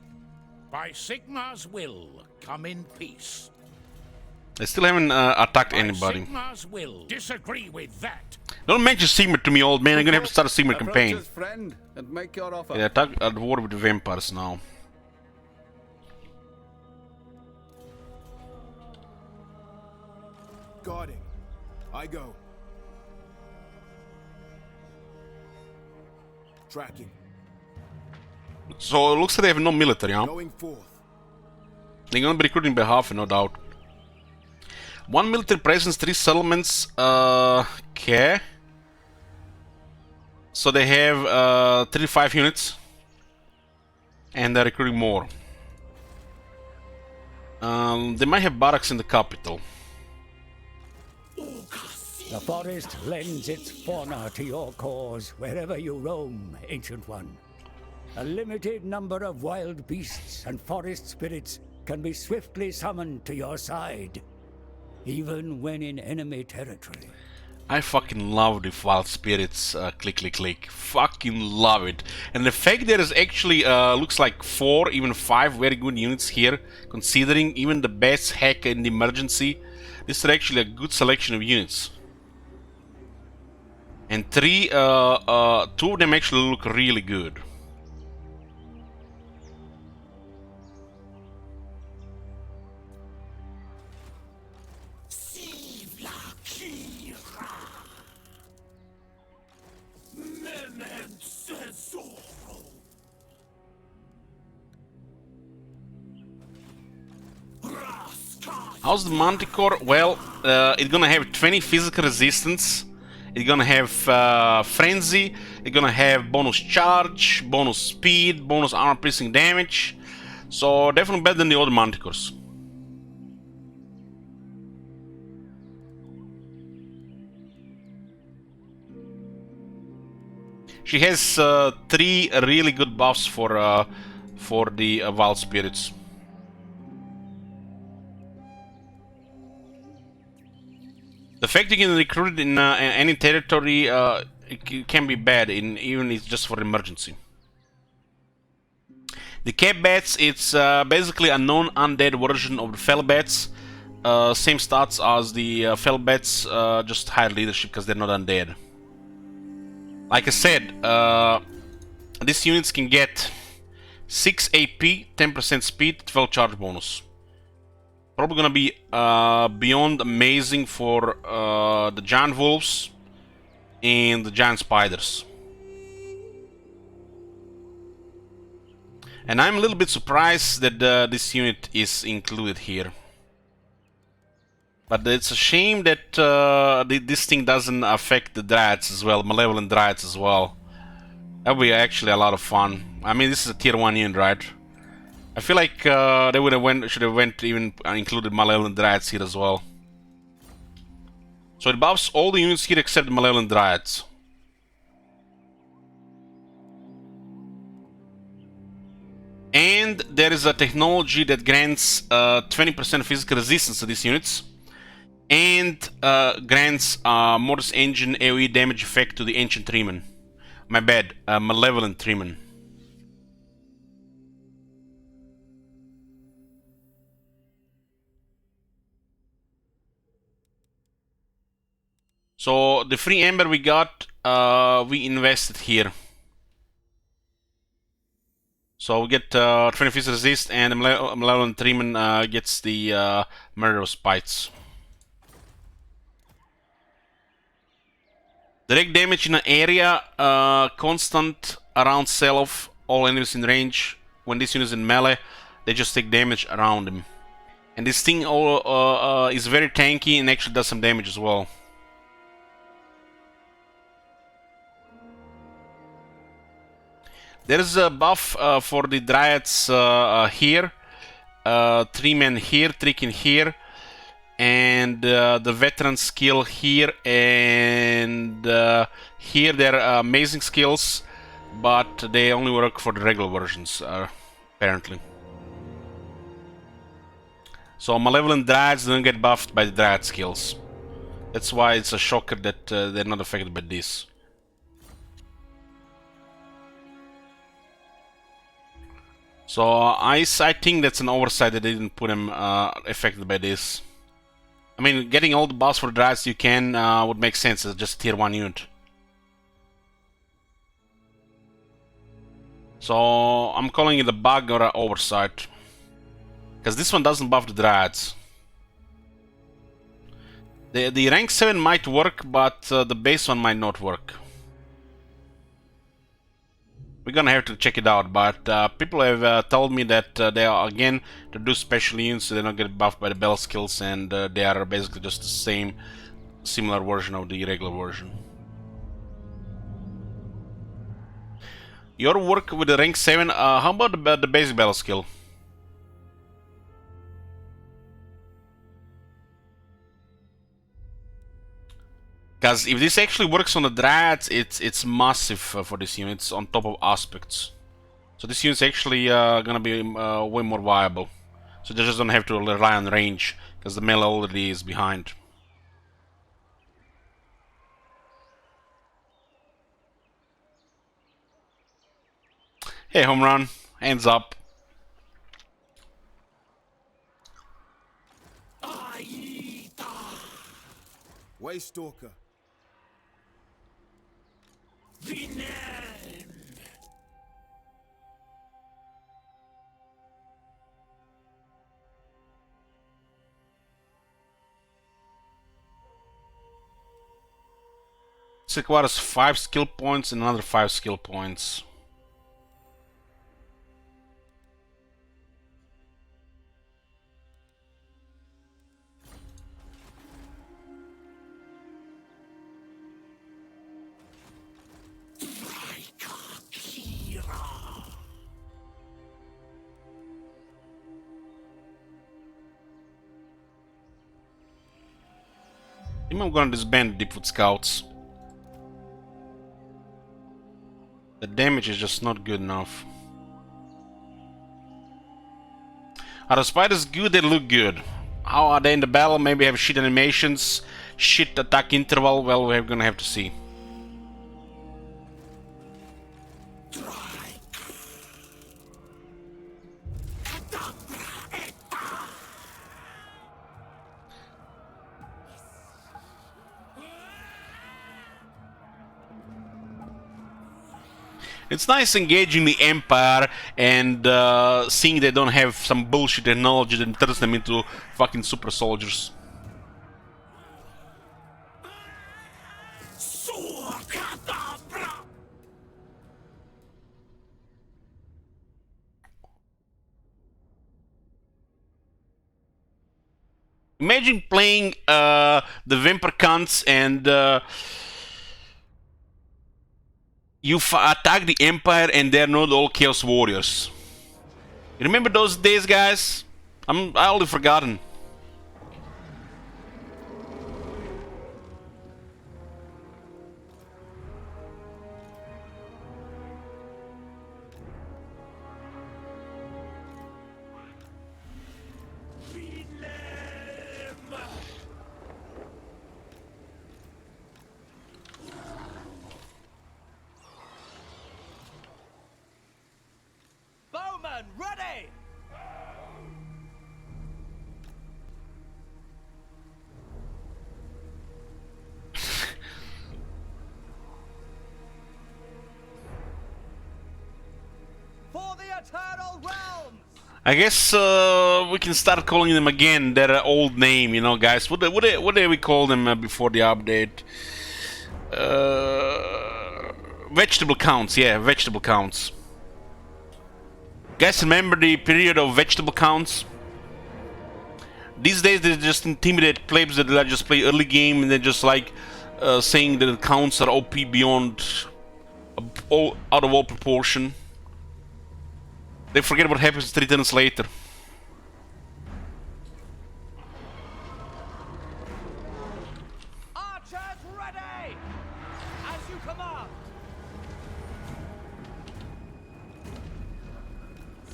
By Sigmar's will, come in peace. They still haven't attacked anybody. Sigmar's will. Disagree with that. Don't mention Sigmar to me, old man. I'm gonna have to start a Sigmar campaign. Friend and make your offer. Yeah, attack at war with the vampires now. Guarding. I go. Tracking. So it looks like they have no military, huh? Going forth. They're gonna be recruiting by half, no doubt. 1 military presence, 3 settlements. Okay. So they have 35 units. And they're recruiting more. They might have barracks in the capital. The forest lends its fauna to your cause wherever you roam, Ancient One. A limited number of wild beasts and forest spirits can be swiftly summoned to your side, even when in enemy territory. I fucking love the wild spirits, click click click. Fucking love it. And the fact there is actually, looks like 4, even 5 very good units here, considering even the best hack in the emergency. This is actually a good selection of units. And 2 of them actually look really good. How's the Manticore? Well, it's gonna have 20 physical resistance. It's gonna have Frenzy. It's gonna have bonus charge, bonus speed, bonus armor piercing damage. So definitely better than the other Manticores. She has 3 really good buffs for the Wild Spirits. The fact you can recruit it in any territory it can be bad, even if it's just for emergency. The Cap Bats, it's basically a non-undead version of the Fel Bats. Same stats as the Fel Bats, just higher leadership because they're not undead. Like I said, these units can get 6 AP, 10% speed, 12 charge bonus. Probably gonna be beyond amazing for the Giant Wolves and the Giant Spiders. And I'm a little bit surprised that this unit is included here. But it's a shame that this thing doesn't affect the Dryads as well, Malevolent Dryads as well. That would be actually a lot of fun. I mean, this is a tier 1 unit, right? I feel like they would have should have even included Malevolent Dryads here as well. So it buffs all the units here except the Malevolent Dryads. And there is a technology that grants 20% physical resistance to these units. And grants Mortis Engine AoE damage effect to the Ancient Treeman. My bad, Malevolent Treeman. So the free Ember we got, we invested here. So we get 20 physical resist, and the Malevolent Treeman gets the Murderous Spites. Direct damage in an area, constant around self, all enemies in range. When this unit is in melee, they just take damage around him. And this thing is very tanky and actually does some damage as well. There is a buff for the Dryads here. 3 men here, Trick here. And the veteran skill here and here. They're amazing skills, but they only work for the regular versions, apparently. So Malevolent Dryads don't get buffed by the Dryad skills. That's why it's a shocker that they're not affected by this. So I think that's an oversight that they didn't put them affected by this. I mean, getting all the buffs for Dryads you can would make sense as just a tier 1 unit. So I'm calling it a bug or an oversight. Because this one doesn't buff the Dryads. The rank 7 might work, but the base one might not work. We're gonna have to check it out, but people have told me that they are, again, to do special units, so they don't get buffed by the bell skills, and they are basically just the same, similar version of the regular version. Your work with the rank 7, how about the basic battle skill? Because if this actually works on the Dryads, it's massive for this unit. It's on top of aspects. So this unit's actually gonna be way more viable. So they just don't have to rely on range, because the melee already is behind. Hey, home run. Hands up. Waystalker. This requires 5 skill points and another 5 skill points. I think I'm gonna disband Deepwood Scouts. The damage is just not good enough. Are the spiders good? They look good. How are they in the battle? Maybe have shit animations, shit attack interval. Well, we're gonna have to see. It's nice engaging the Empire and seeing they don't have some bullshit technology that turns them into fucking super soldiers. Imagine playing the Vampire Cunts and you attack the Empire and they're not all Chaos Warriors. You remember those days, guys? I already forgotten. Bowman, ready! For the Eternal Realms! I guess we can start calling them again their old name, you know, guys. What did we call them before the update? Vegetable counts, yeah, vegetable counts. Guys, remember the period of vegetable counts? These days they just intimidate plebs that just play early game and they're just like saying that the counts are OP beyond out of all proportion. They forget what happens 3 turns later. Archers, ready! As you command!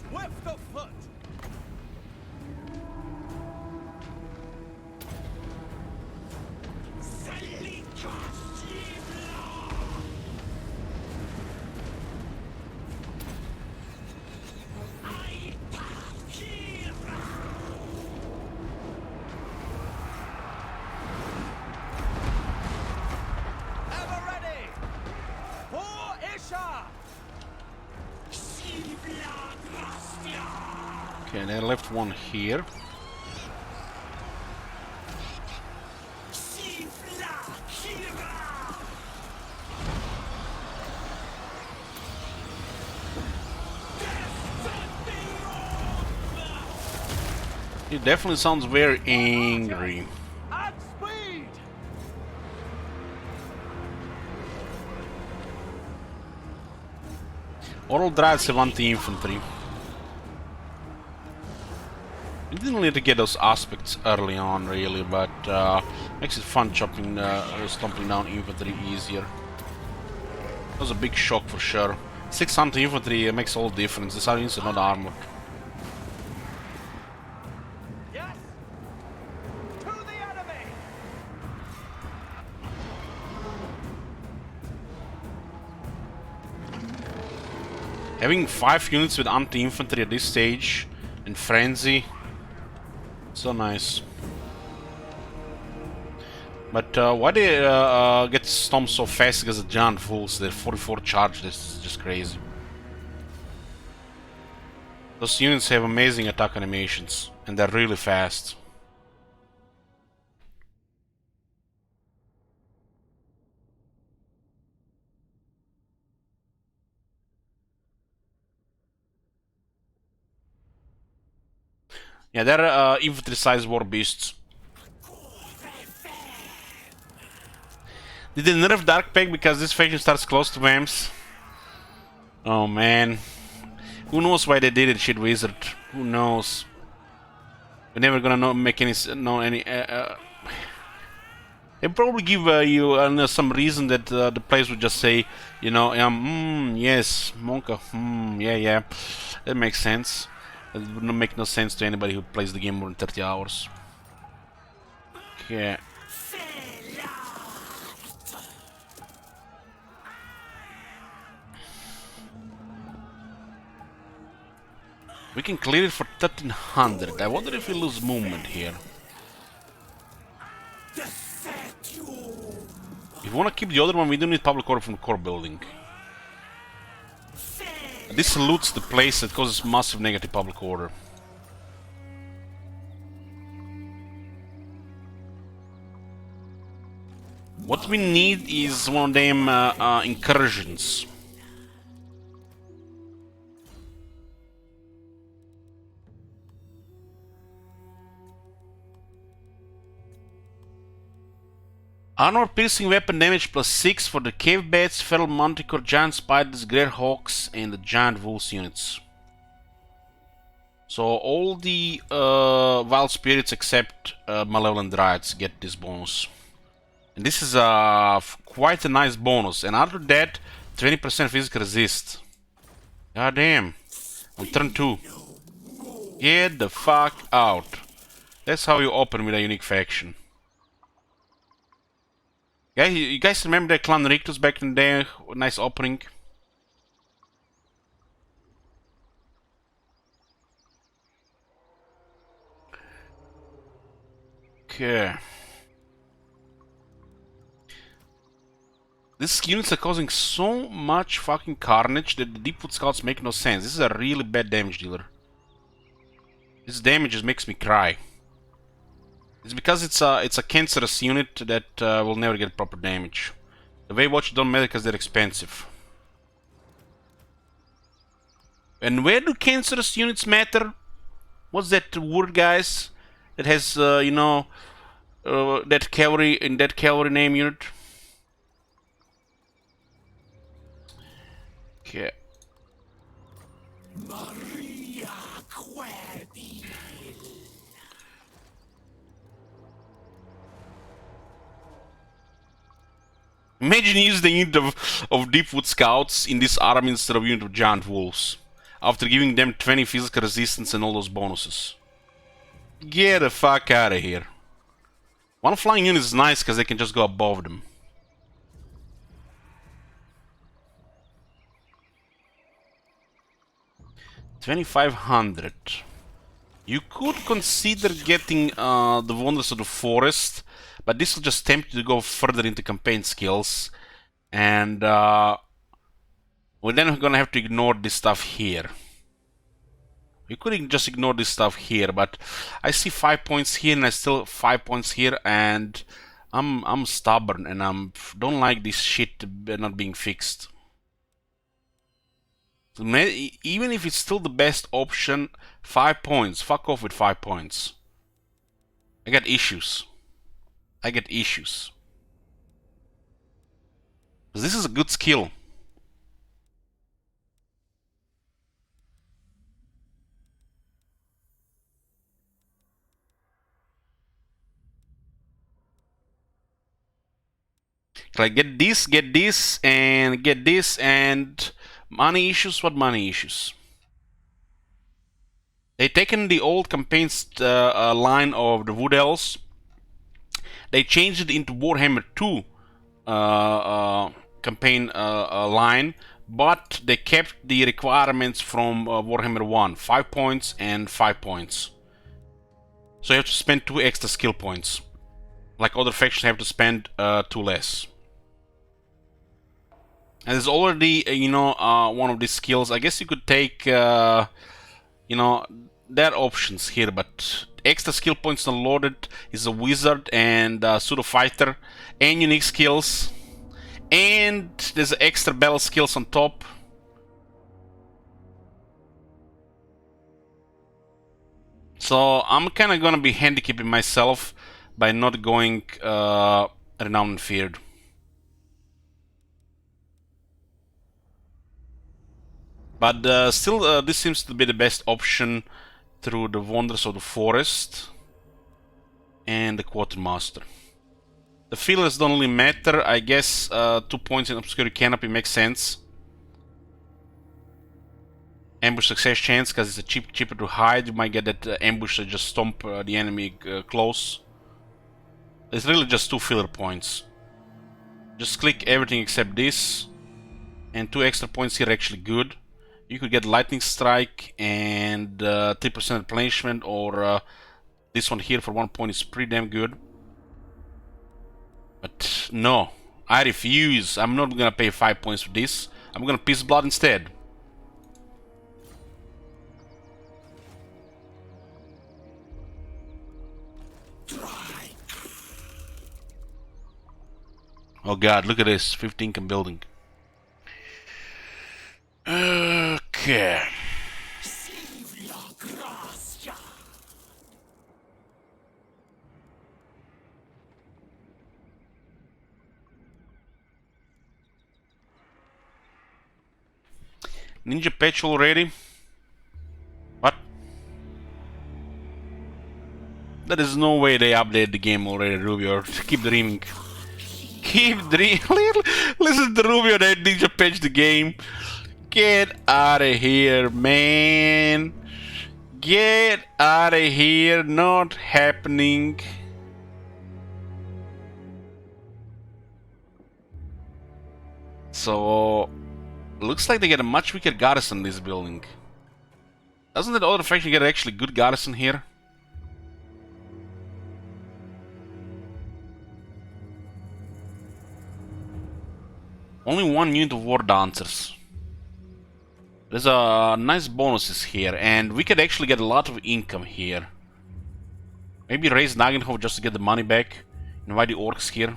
Swift of foot! Ever ready! For Isha! Okay, they left one here. He definitely sounds very angry. At speed! Oral Dryads have anti-infantry. We didn't need to get those aspects early on, really, but makes it fun chopping, stomping down infantry easier. That was a big shock for sure. 6 anti-infantry makes all the difference. These are not armored. Yes! To the enemy! Having 5 units with anti-infantry at this stage and frenzy, so nice. But why they get stomped so fast because of giant fools? They're 44 charge. That's just crazy. Those units have amazing attack animations and they're really fast. Yeah, they're infantry-sized war beasts. Did they nerf Dark Pact because this faction starts close to Vamps? Oh man. Who knows why they did it, shit wizard? Who knows? We're never gonna make any... They probably give you some reason that the players would just say, you know, yes, Monka, yeah, that makes sense. It would not make no sense to anybody who plays the game more than 30 hours. Okay. We can clear it for 1300. I wonder if we lose movement here. If we want to keep the other one, we don't need public order from the core building. This loots the place that causes massive negative public order. What we need is one of them incursions. Armor piercing weapon damage +6 for the cave bats, feral manticore, giant spiders, grey hawks, and the giant wolves units. So all the wild spirits except malevolent dryads get this bonus. And this is quite a nice bonus. And after that, 20% physical resist. God damn. On turn 2. Get the fuck out. That's how you open with a unique faction. Yeah, you guys remember that Clan Rictus back in there? Nice opening. Okay. These units are causing so much fucking carnage that the Deepwood Scouts make no sense. This is a really bad damage dealer. This damage just makes me cry. It's because it's a cancerous unit that will never get proper damage. The Waywatch don't matter because they're expensive. And where do cancerous units matter? What's that word, guys? That has you know, that cavalry name unit. Okay. Imagine using the unit of Deepwood Scouts in this army instead of unit of Giant Wolves. After giving them 20 physical resistance and all those bonuses. Get the fuck out of here. One flying unit is nice because they can just go above them. $2,500. You could consider getting the Wonders of the Forest, but this will just tempt you to go further into campaign skills, and we're then gonna have to ignore this stuff here. We could just ignore this stuff here, but I see 5 points here, and I still 5 points here, and I'm stubborn, and don't like this shit not being fixed. So even if it's still the best option, 5 points. Fuck off with 5 points. I got issues. I get issues. Because this is a good skill. Like get this, and get this, and money issues. What money issues? They taken the old campaigns line of the Wood Elves. They changed it into Warhammer 2 campaign line, but they kept the requirements from Warhammer 1, 5 points and 5 points. So you have to spend 2 extra skill points. Like other factions have to spend 2 less. And there's already, you know, one of these skills. I guess you could take, you know, there are options here, but extra skill points not loaded is a wizard and pseudo fighter and unique skills, and there's extra battle skills on top. So I'm kind of gonna be handicapping myself by not going renowned and feared. But still, this seems to be the best option through the Wonders of the Forest and the Quartermaster. The feelers don't really matter. I guess 2 points in obscurity canopy makes sense. Ambush success chance because it's cheaper to hide. You might get that ambush that just stomp the enemy close. It's really just 2 filler points. Just click everything except this, and 2 extra points here are actually good. You could get lightning strike and 3% replenishment, or this one here for 1 point is pretty damn good. But no, I refuse. I'm not gonna pay 5 points for this. I'm gonna piss blood instead. Oh god, look at this. 15 income building. Okay. Ninja patch already? What? There is no way they update the game already, Rubio. Keep dreaming. Keep dreaming. Listen to Rubio, that Ninja patch the game. Get out of here, man. Get out of here. Not happening. So, looks like they get a much weaker garrison in this building. Doesn't that other faction get actually good garrison here? Only 1 unit of war dancers. There's a nice bonuses here, and we could actually get a lot of income here. Maybe raise Nagenhof just to get the money back. Invite the orcs here.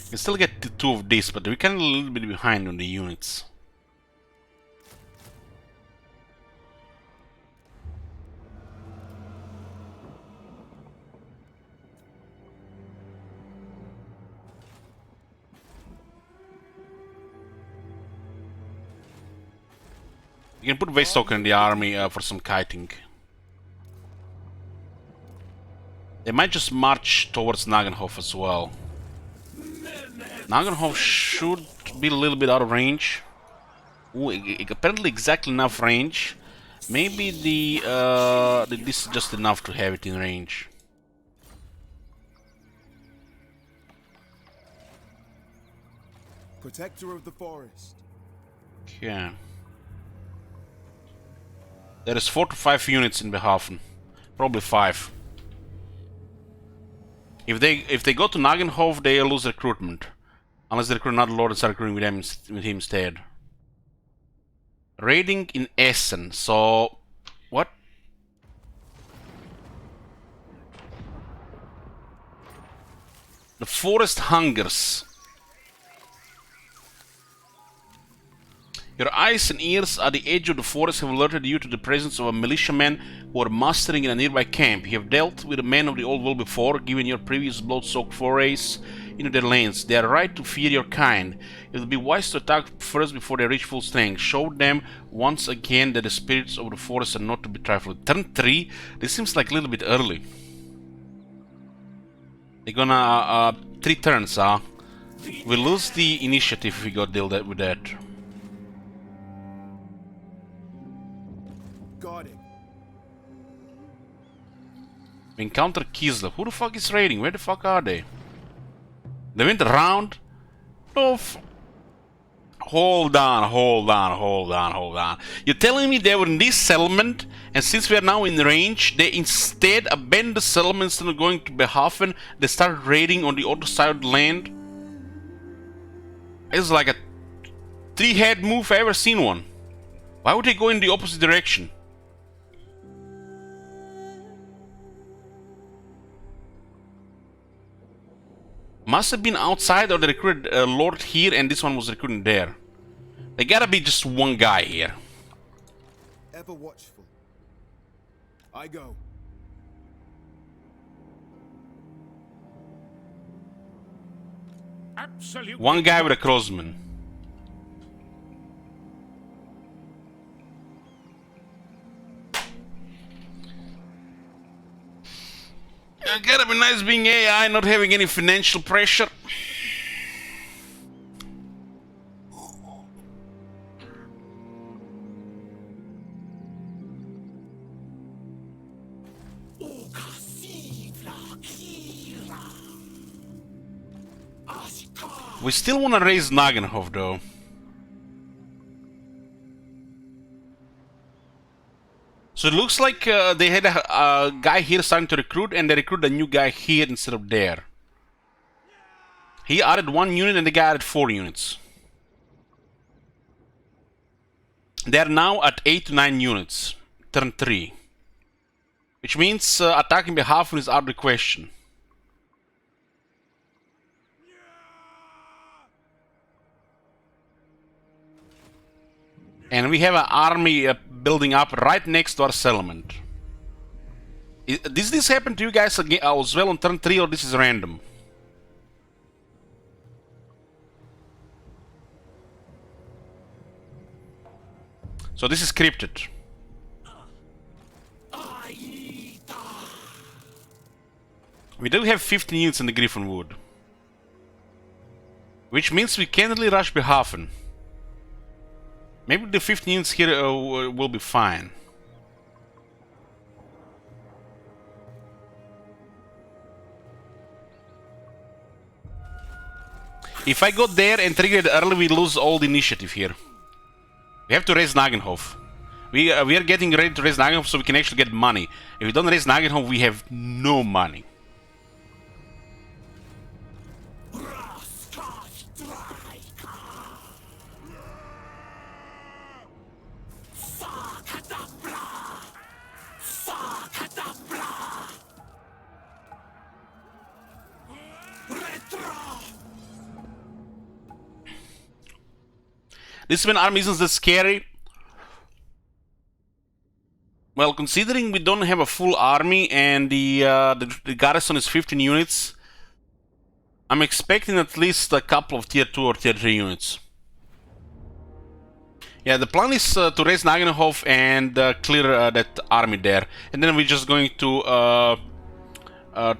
We can still get the 2 of this, but we're kind of a little bit behind on the units. You can put waste token in the army for some kiting. They might just march towards Nagenhof as well. Nagenhof should be a little bit out of range. Ooh, apparently exactly enough range. Maybe this is just enough to have it in range. Protector of the forest. Okay. There is 4 to 5 units in Behafen. Probably 5. If they go to Nagenhof, they lose recruitment. Unless they recruit another lord and start recruiting with him instead. Raiding in Essen, so... What? The forest hungers. Your eyes and ears at the edge of the forest have alerted you to the presence of a militiamen who are mustering in a nearby camp. You have dealt with the men of the old world before, given your previous blood-soaked forays into their lanes. They are right to fear your kind. It will be wise to attack first before they reach full strength. Show them once again that the spirits of the forest are not to be trifled with. Turn 3? This seems like a little bit early. They're gonna 3 turns, huh? We lose the initiative if we go deal with that. Got it. We encounter Kislev. Who the fuck is raiding? Where the fuck are they? They went around? Oh, hold on. You're telling me they were in this settlement, and since we are now in range, they instead abandoned the settlement instead of going to Behafen, they started raiding on the other side of the land? It's like a 3-head move if I ever seen one. Why would they go in the opposite direction? Must have been outside, or they recruited a lord here and this one was recruiting there. There gotta be just one guy here. Ever watchful. I go. Absolutely. One guy with a crossman. Gotta be nice being AI, not having any financial pressure. We still want to raise Nagenhof though. So it looks like they had a guy here starting to recruit, and they recruited a new guy here instead of there. He added 1 unit and the guy added 4 units. They are now at 8 to 9 units, turn 3. Which means attacking behalf is out of the question. And we have an army building up right next to our settlement. Does this happen to you guys as well on turn 3, or this is random? So this is scripted. We do have 15 units in the Griffin Wood. Which means we can't really rush Behafen. Maybe the 15 units here will be fine. If I go there and trigger it early, we lose all the initiative here. We have to raise Nagenhof. We are getting ready to raise Nagenhof so we can actually get money. If we don't raise Nagenhof, we have no money. This one army isn't that scary. Well, considering we don't have a full army and the garrison is 15 units, I'm expecting at least a couple of tier 2 or tier 3 units. Yeah, the plan is to raise Nagenhof and clear that army there. And then we're just going to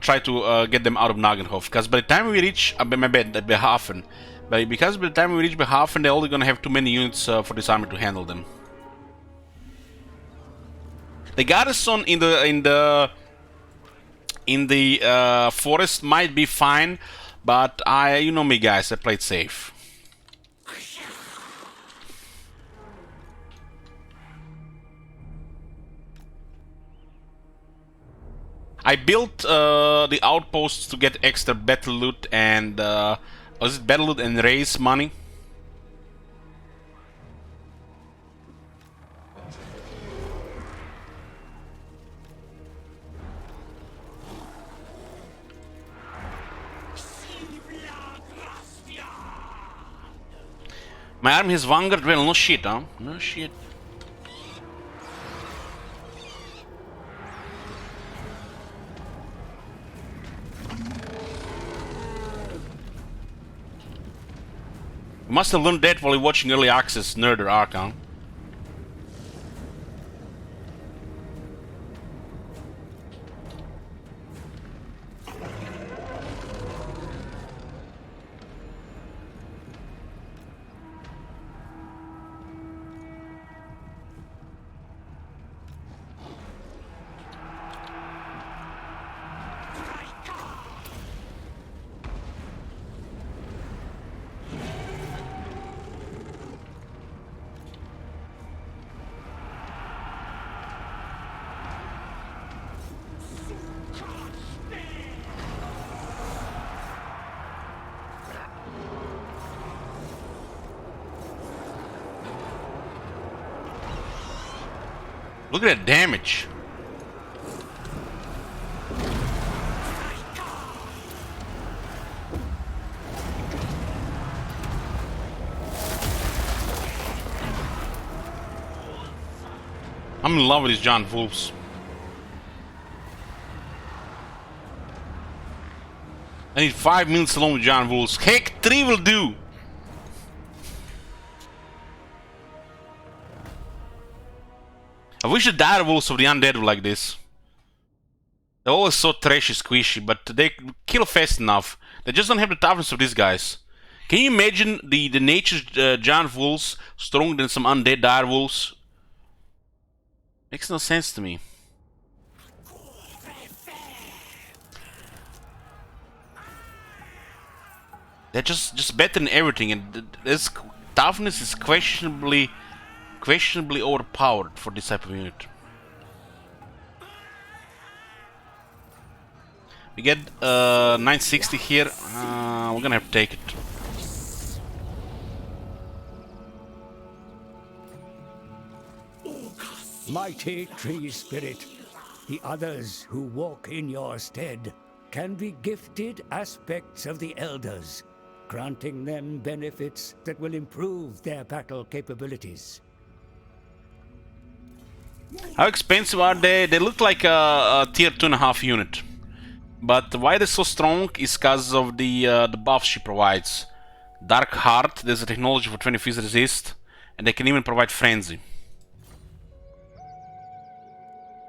try to get them out of Nagenhof. Because by the time we reach Behafen, because by the time we reach Behafen, they're only going to have too many units for this army to handle them. The garrison in the forest might be fine, but you know me, guys, I played safe. I built the outposts to get extra battle loot and was it battle loot and raise money? My army has Vanguard. Well, no shit, huh? No shit. You must have learned that while you're watching early access Nerder Archon. Look at that damage. I'm in love with these giant wolves. I need 5 minutes alone with giant wolves. Heck, 3 will do. I wish the dire wolves of the undead were like this. They're always so trashy, squishy, but they kill fast enough. They just don't have the toughness of these guys. Can you imagine the nature's giant wolves stronger than some undead dire wolves? Makes no sense to me. They're just better than everything, and this toughness is questionably overpowered for this type of unit. We get 960 here. We're gonna have to take it. Mighty tree spirit, the others who walk in your stead can be gifted aspects of the elders, granting them benefits that will improve their battle capabilities. How expensive are they? They look like a tier 2.5 unit. But why they're so strong is because of the buffs she provides. Dark Heart, there's a technology for 20 phys resist, and they can even provide Frenzy.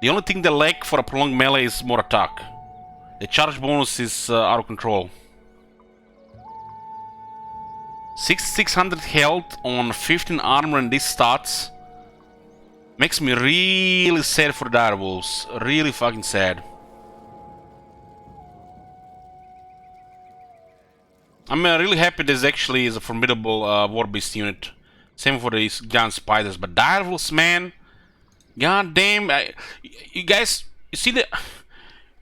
The only thing they lack for a prolonged melee is more attack. The charge bonus is out of control. 600 health on 15 armor and these stats makes me really sad for dire wolves. Really fucking sad. I'm really happy this actually is a formidable war beast unit. Same for these giant spiders, but dire wolves, man. God damn! You guys, you see the,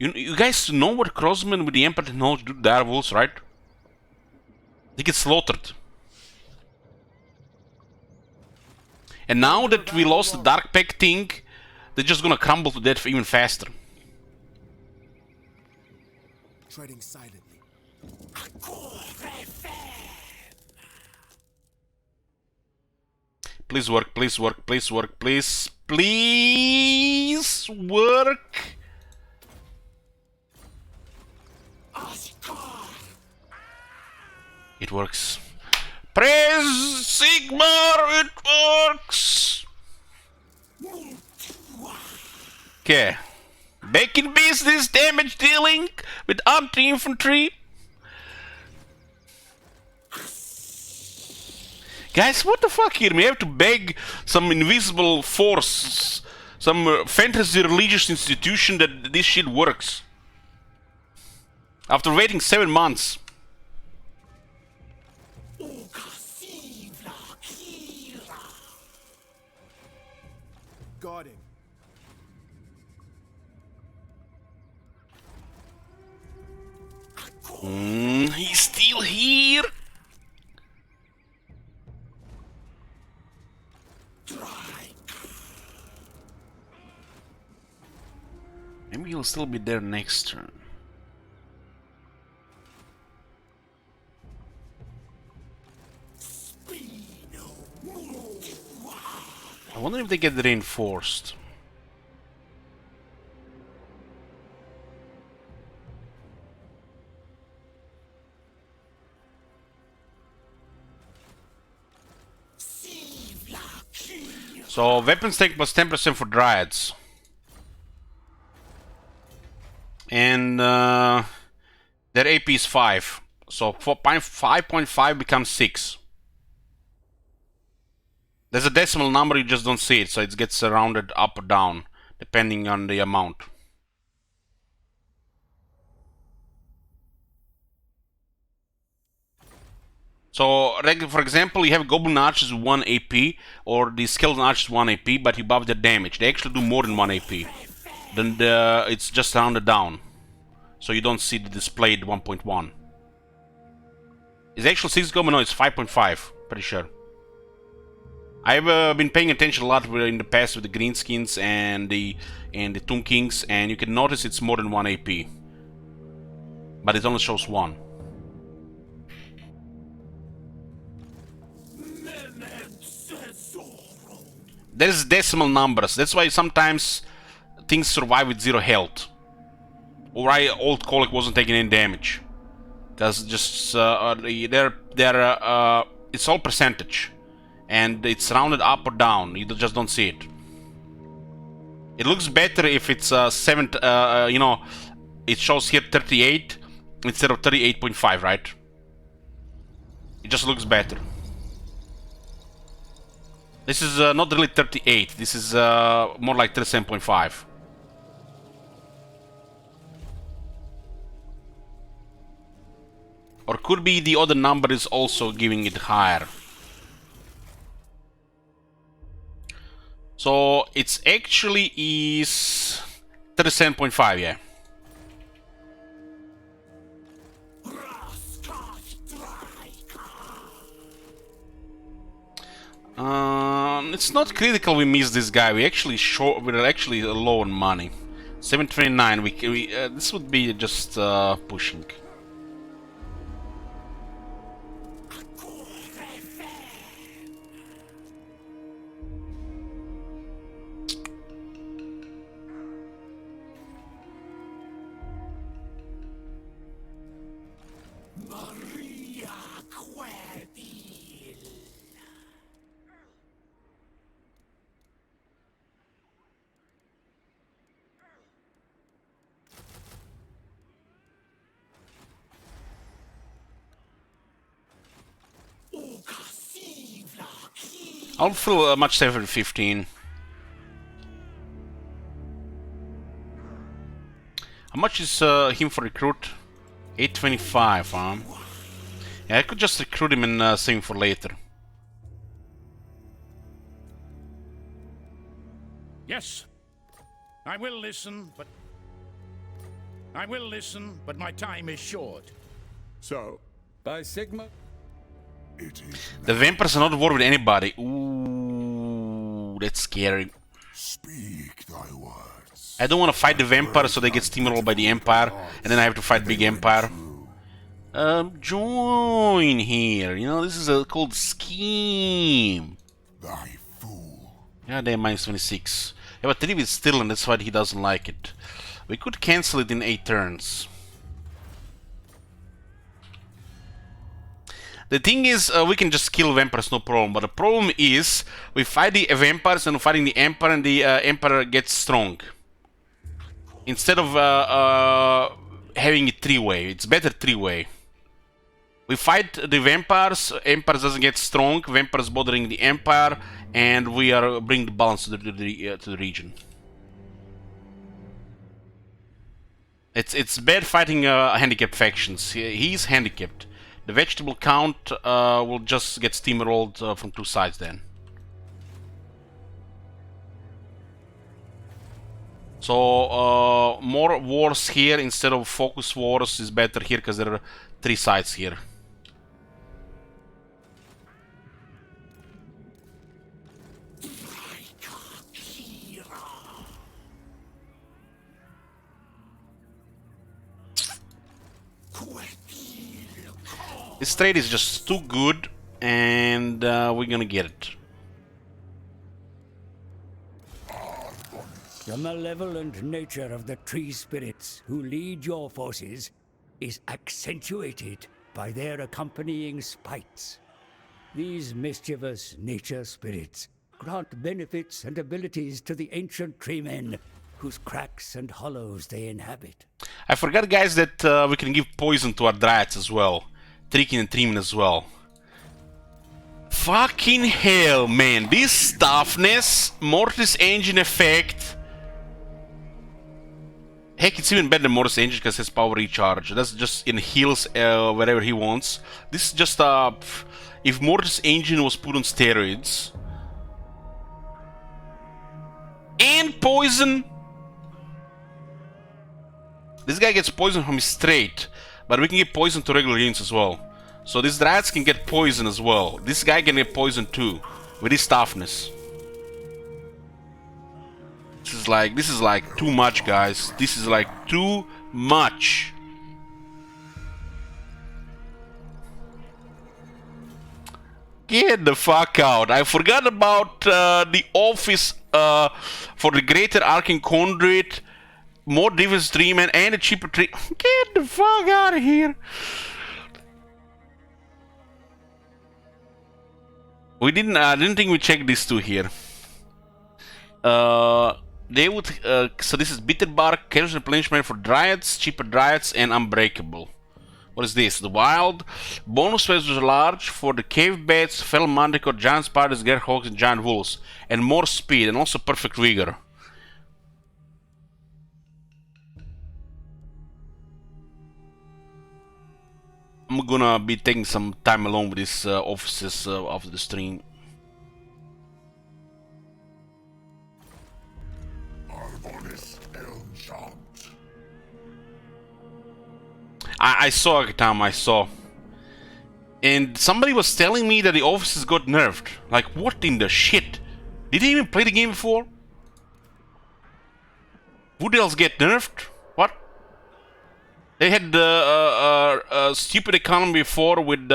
you guys know what crossmen with the Empire technology do to dire wolves, right? They get slaughtered. And now that we lost the Dark Pact thing, they're just gonna crumble to death even faster. Treading silently. Please work, please work, please work, please. Please work. It works. Praise Sigmar, it works. Okay. Back in business, damage dealing with anti-infantry. Guys, what the fuck here? We have to beg some invisible force, some fantasy religious institution that this shit works. After waiting 7 months. Guarding. He's still here. Maybe he'll still be there next turn. I wonder if they get reinforced. So weapons take plus 10% for dryads. And their AP is 5. So 5.5 becomes 6. There's a decimal number, you just don't see it, so it gets rounded up or down, depending on the amount. So, for example, you have Goblin Archers with 1 AP, or the Skeleton Archers 1 AP, but you buff their damage. They actually do more than 1 AP. Then it's just rounded down. So you don't see the displayed 1.1. Is actual 6 Goblin? No, it's 5.5, pretty sure. I've been paying attention a lot in the past with the Greenskins and the Tomb Kings, and you can notice it's more than 1 AP. But it only shows 1. There's decimal numbers. That's why sometimes things survive with 0 health. Or why Old Colic wasn't taking any damage. Because just it's all percentage. And it's rounded up or down. You just don't see it. It looks better if it's 7, it shows here 38 instead of 38.5, right? It just looks better. This is not really 38, this is more like 37.5. Or could be the other number is also giving it higher. So it's actually is 37.5, yeah. It's not critical we miss this guy. We're actually low on money. 729. This would be just pushing. I'll feel much safer at 15. How much is him for recruit? 825, huh? Yeah, I could just recruit him and save him for later. Yes, I will listen, but my time is short. So, By Sigma? The vampires are not at war with anybody. Ooh, that's scary. Speak thy words. I don't want to fight the vampires so they get steamrolled by the Empire, and then I have to fight Big Empire. Join here. You know, this is a called scheme. Thy fool. Yeah, they're minus 26. Yeah, but Triv is still, and that's why he doesn't like it. We could cancel it in 8 turns. The thing is, we can just kill vampires, no problem. But the problem is, we fight the vampires and we're fighting the Emperor, and the Emperor gets strong. Instead of having it 3-way, it's better 3-way. We fight the vampires, Emperor doesn't get strong, vampires bothering the Empire, and we are bring the balance to the region. It's bad fighting handicapped factions. He's handicapped. The vegetable count will just get steamrolled from 2 sides then. So more wars here instead of focus wars is better here because there are 3 sides here. This trade is just too good, and we're gonna get it. The malevolent nature of the tree spirits who lead your forces is accentuated by their accompanying spites. These mischievous nature spirits grant benefits and abilities to the ancient tree men whose cracks and hollows they inhabit. I forgot, guys, that we can give poison to our dryads as well. Tricking and Treeman as well. Fucking hell, man. This toughness, Mortis Engine effect. Heck, it's even better than Mortis Engine because it has power recharge. That's just in heals wherever he wants. This is just if Mortis Engine was put on steroids. And poison. This guy gets poison from his straight. But we can get poison to regular units as well. So these dryads can get poison as well. This guy can get poison too. With his toughness. This is like too much, guys. This is like too much. Get the fuck out. I forgot about the office for the Greater Arcane Conduit. More defense treatment and a cheaper tree. Get the fuck out of here. We didn't. I didn't think we checked these two here. they would. So this is bitter bark, carries replenishment for dryads, cheaper dryads, and unbreakable. What is this? The wild bonus phase is large for the cave bats, fell manticore, giant spiders, gerhawks, and giant wolves, and more speed, and also perfect vigor. I'm gonna be taking some time alone with these offices after the stream. Arbonis Elmchant. I saw it, Tom, I saw. And somebody was telling me that the offices got nerfed. Like, what in the shit? Did they even play the game before? Would else get nerfed? What? They had the stupid economy before with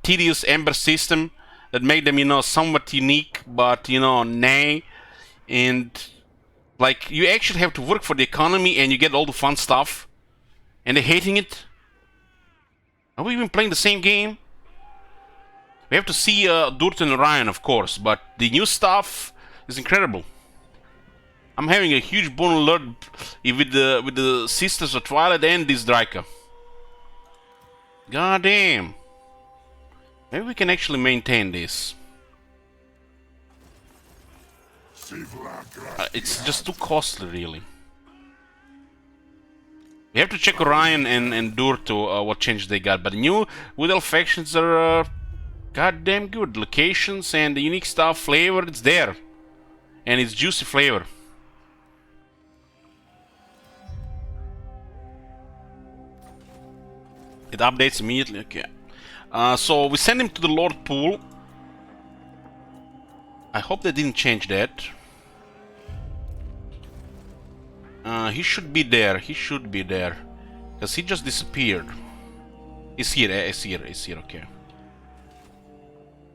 tedious Ember system that made them, you know, somewhat unique, but, you know, nay. And, like, you actually have to work for the economy and you get all the fun stuff. And they're hating it. Are we even playing the same game? We have to see Durt and Orion, of course, but the new stuff is incredible. I'm having a huge bone alert with the Sisters of Twilight and this Draika. God damn. Maybe we can actually maintain this. It's just too costly, really. We have to check Orion and Dur to what changes they got, but the new Wood Elf factions are goddamn good. Locations and the unique stuff, flavor, it's there. And it's juicy flavor. It updates immediately, okay. So we send him to the Lord Pool. I hope they didn't change that. He should be there. He should be there. Because he just disappeared. He's here. He's here. He's here. Okay.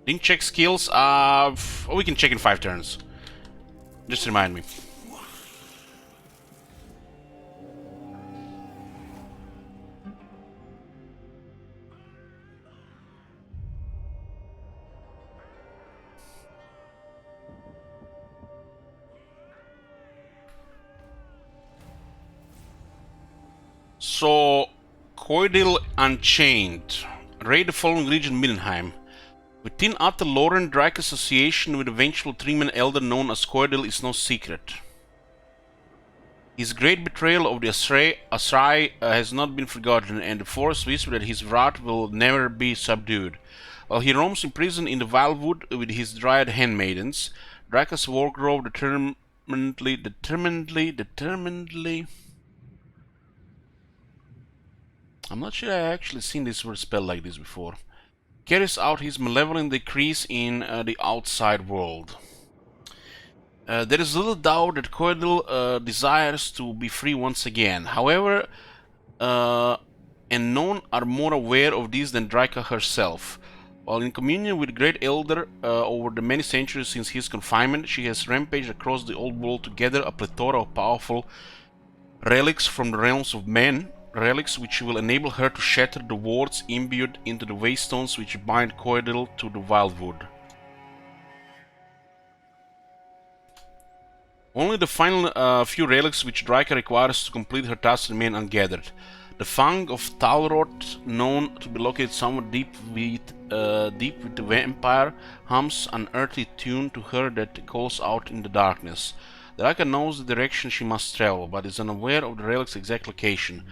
Didn't check skills. We can check in 5 turns. Just remind me. So, Coidil Unchained. Raid the following region, Middenheim. Within Utter Loren, Drake association with eventual Treeman Elder known as Coidil is no secret. His great betrayal of the Asrai has not been forgotten, and the forest whispers that his wrath will never be subdued. While he roams in prison in the Wildwood with his dryad handmaidens, Drake's Wargrove determinedly... I'm not sure I actually seen this word spelled like this before. Carries out his malevolent decrees in the outside world. There is little doubt that Coidil desires to be free once again. However, and none are more aware of this than Draika herself. While in communion with the Great Elder over the many centuries since his confinement, she has rampaged across the old world to gather a plethora of powerful relics from the realms of men. Relics which will enable her to shatter the wards imbued into the waystones which bind Coidil to the Wildwood. Only the final few relics which Draika requires to complete her task remain ungathered. The Fang of Talrot, known to be located somewhat deep with the vampire, hums an earthly tune to her that calls out in the darkness. Draika knows the direction she must travel, but is unaware of the relic's exact location.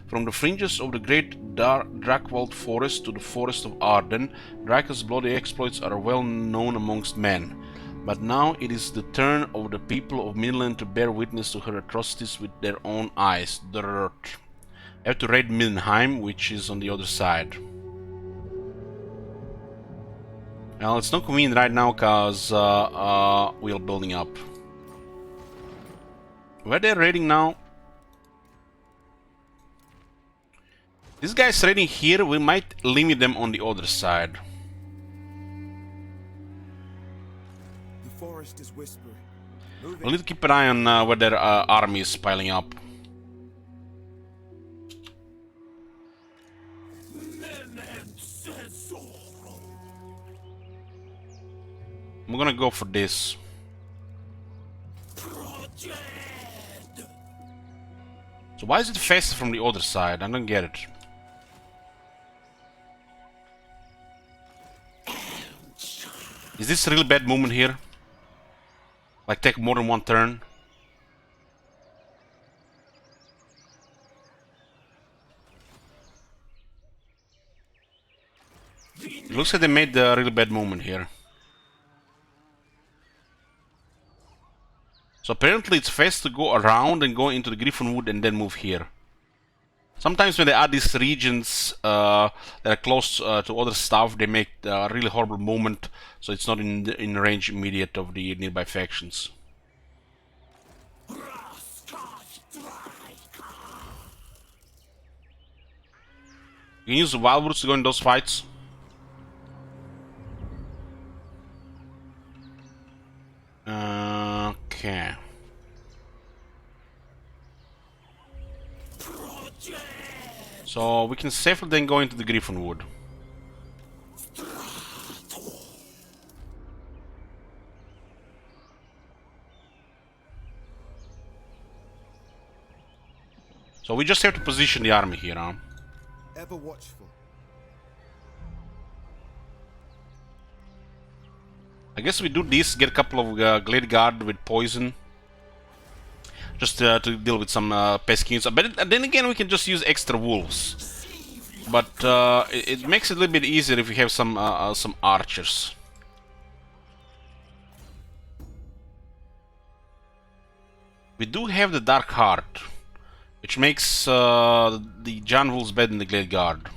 From the fringes of the great Drakwald forest to the forest of Arden, Draika's bloody exploits are well known amongst men. But now it is the turn of the people of Midland to bear witness to her atrocities with their own eyes. I have to raid Middenheim, which is on the other side. Well, it's not convenient right now because we are building up. Where they're raiding now? This guy's raiding here, we might limit them on the other side. The forest is whispering. We'll need to keep an eye on where their army is piling up. I'm gonna go for this. So why is it faster from the other side? I don't get it. Is this a really bad movement here? Like take more than one turn? It looks like they made a really bad movement here. So apparently it's fast to go around and go into the Griffin Wood and then move here. Sometimes when they add these regions that are close to other stuff, they make a really horrible movement, so it's not in range immediate of the nearby factions. You can use the Wild Roots to go in those fights. Okay. So we can safely then go into the Griffin Wood. So we just have to position the army here, huh? Ever watchful. I guess we do this, get a couple of Glade Guard with poison. Just to deal with some pestkins. But then again, we can just use extra wolves. But it makes it a little bit easier if we have some archers. We do have the Dark Heart, which makes the Giant Wolves better than the Glade Guard.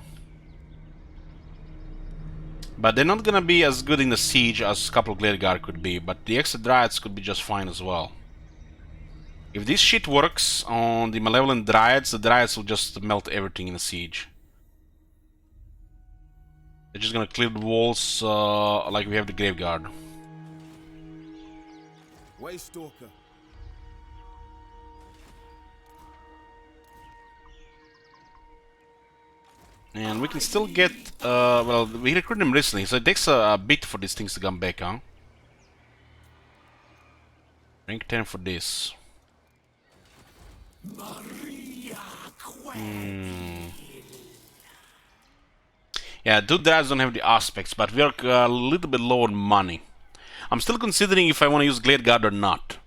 But they're not gonna be as good in the siege as a couple of Glade Guard could be. But the extra Dryads could be just fine as well. If this shit works on the Malevolent Dryads, the Dryads will just melt everything in the siege. They're just gonna clear the walls like we have the Graveguard. Waystalker. And we can still get, well, we recruited them recently, so it takes a bit for these things to come back, huh? Rank 10 for this. Yeah, Dude Dryads don't have the aspects, but we are a little bit low on money. I'm still considering if I want to use Glade Guard or not.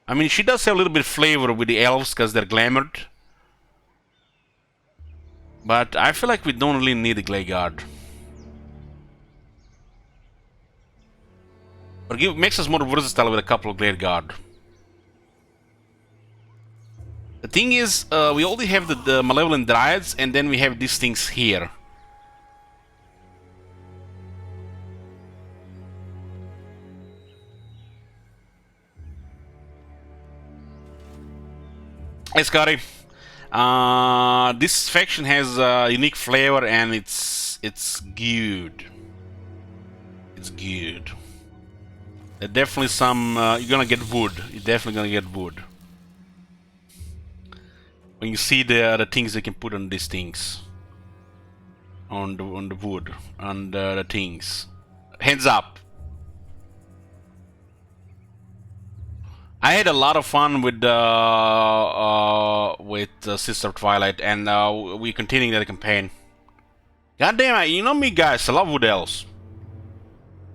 I mean, she does have a little bit of flavor with the elves because they're glamored. But I feel like we don't really need a Glade Guard. But it makes us more versatile with a couple of Glade Guard. The thing is, we only have the Malevolent Dryads, and then we have these things here. Hey, Scotty. This faction has a unique flavor, and it's good. It's good. There's definitely some. You're gonna get wood. You're definitely gonna get wood. When you see the things they can put on these things, on the wood, on the things, hands up. I had a lot of fun with Sister of Twilight, and we're continuing that campaign. God damn, you know me, guys. I love Wood Elves.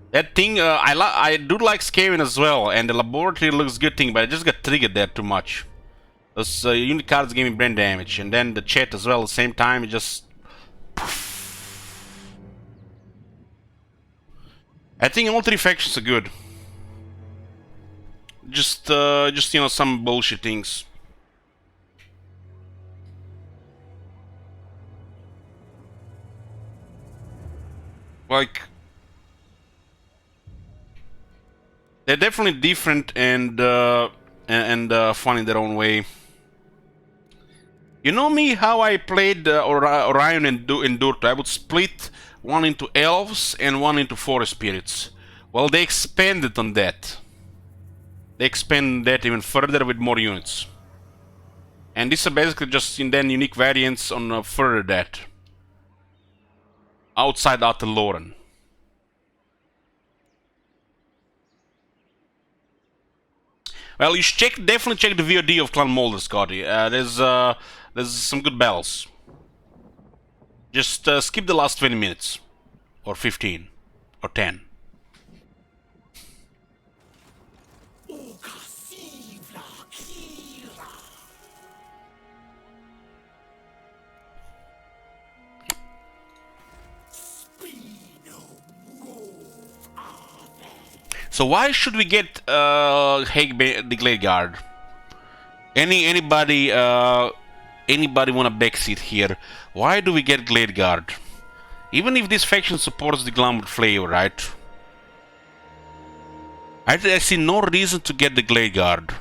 That thing, I do like Skaven as well, and the laboratory looks good thing, but I just got triggered there too much. Those unit cards gave me brain damage, and then the chat as well at the same time. It just I think all three factions are good. Just you know, some bullshit things. Like, they're definitely different and fun in their own way. You know me, how I played Orion and Durto. I would split one into elves and one into forest spirits. Well, they expanded on that. They expand that even further with more units. And these are basically just then unique variants on further that. Outside Outer Loren. Well, you should definitely check the VOD of Clan Molder, Scotty. There's some good battles. Just skip the last 20 minutes. Or 15. Or 10. So why should we get the Glade Guard? Anybody want a backseat here? Why do we get Glade Guard? Even if this faction supports the Glamour flavor, right? I see no reason to get the Glade Guard.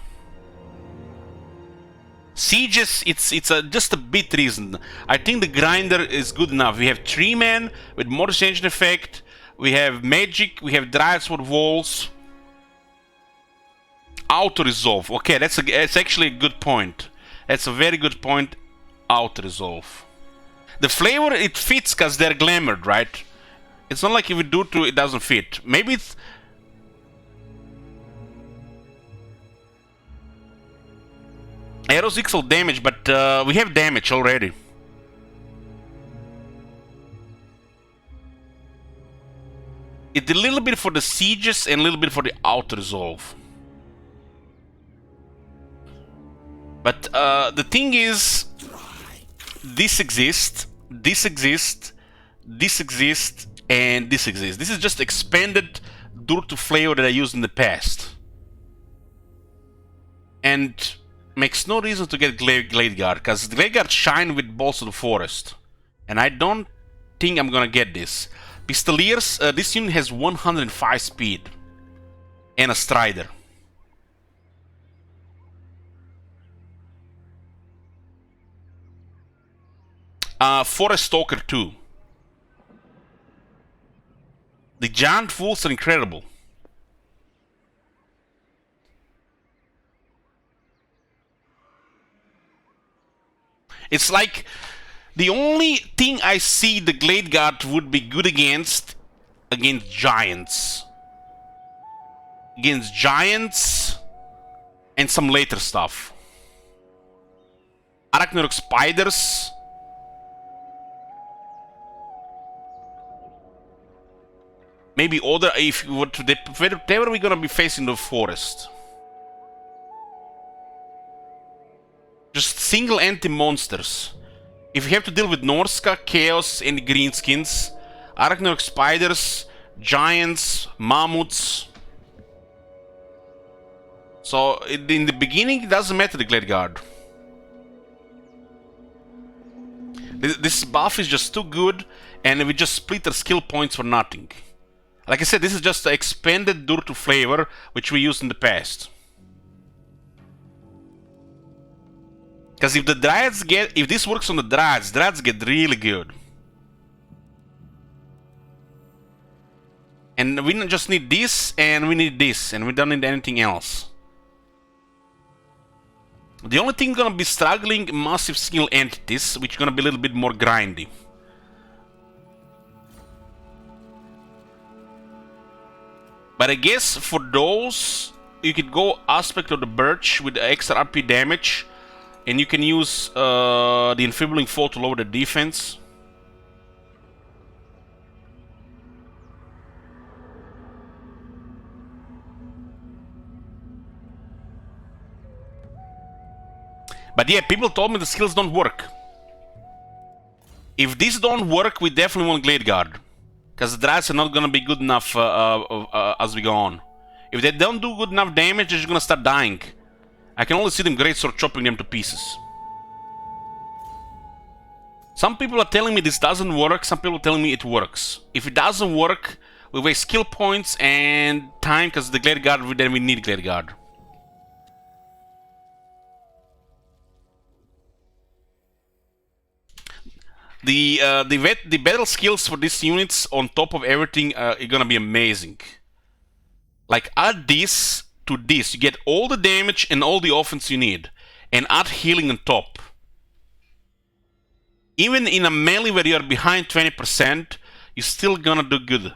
Sieges, it's just a bit reason. I think the Grinder is good enough. We have 3 men with Mortis Engine effect. We have magic, we have Dryads for walls. Auto-resolve. Okay, that's actually a good point. That's a very good point. Auto-resolve. The flavor, it fits because they're glamored, right? It's not like if we do 2, it doesn't fit. Maybe it's... Arrows equal damage, but we have damage already. It's a little bit for the sieges and a little bit for the auto-resolve. But the thing is, this exists, this exists, this exists, and this exists. This is just expanded due to flavor that I used in the past. And makes no reason to get Glade Guard, because Glade Guard shine with Balls of the Forest. And I don't think I'm gonna get this. Pistoliers, this unit has 105 speed. And a Strider. Forest Stalker 2. The Giant Wolves are incredible. It's like the only thing I see the Glade Guard would be good against giants. Against giants and some later stuff. Arachnarok spiders. Maybe other, if you were to, whatever we're gonna be facing the forest. Just single anti-monsters. If you have to deal with Norska, Chaos, and Greenskins, Arachnarok spiders, giants, mammoths. So in the beginning, it doesn't matter the Glade Guard. This buff is just too good, and we just split our skill points for nothing. Like I said, this is just an expanded Durtu flavor, which we used in the past. Because if the Dryads get... If this works on the Dryads, Dryads get really good. And we just need this, and we need this, and we don't need anything else. The only thing gonna be struggling, massive skill entities, which gonna be a little bit more grindy. But I guess for those, you could go Aspect of the Birch with extra RP damage, and you can use the Enfeebling Foe to lower the defense. But yeah, people told me the skills don't work. If these don't work, we definitely want Glade Guard. Because the Dryads are not gonna be good enough as we go on. If they don't do good enough damage, they're just gonna start dying. I can only see them greatsword chopping them to pieces. Some people are telling me this doesn't work, some people are telling me it works. If it doesn't work, we waste skill points and time, because the Glade Guard, then we need Glade Guard. The battle skills for these units on top of everything are gonna be amazing. Like, add this to this, you get all the damage and all the offense you need, and add healing on top. Even in a melee where you're behind 20%, you're still gonna do good.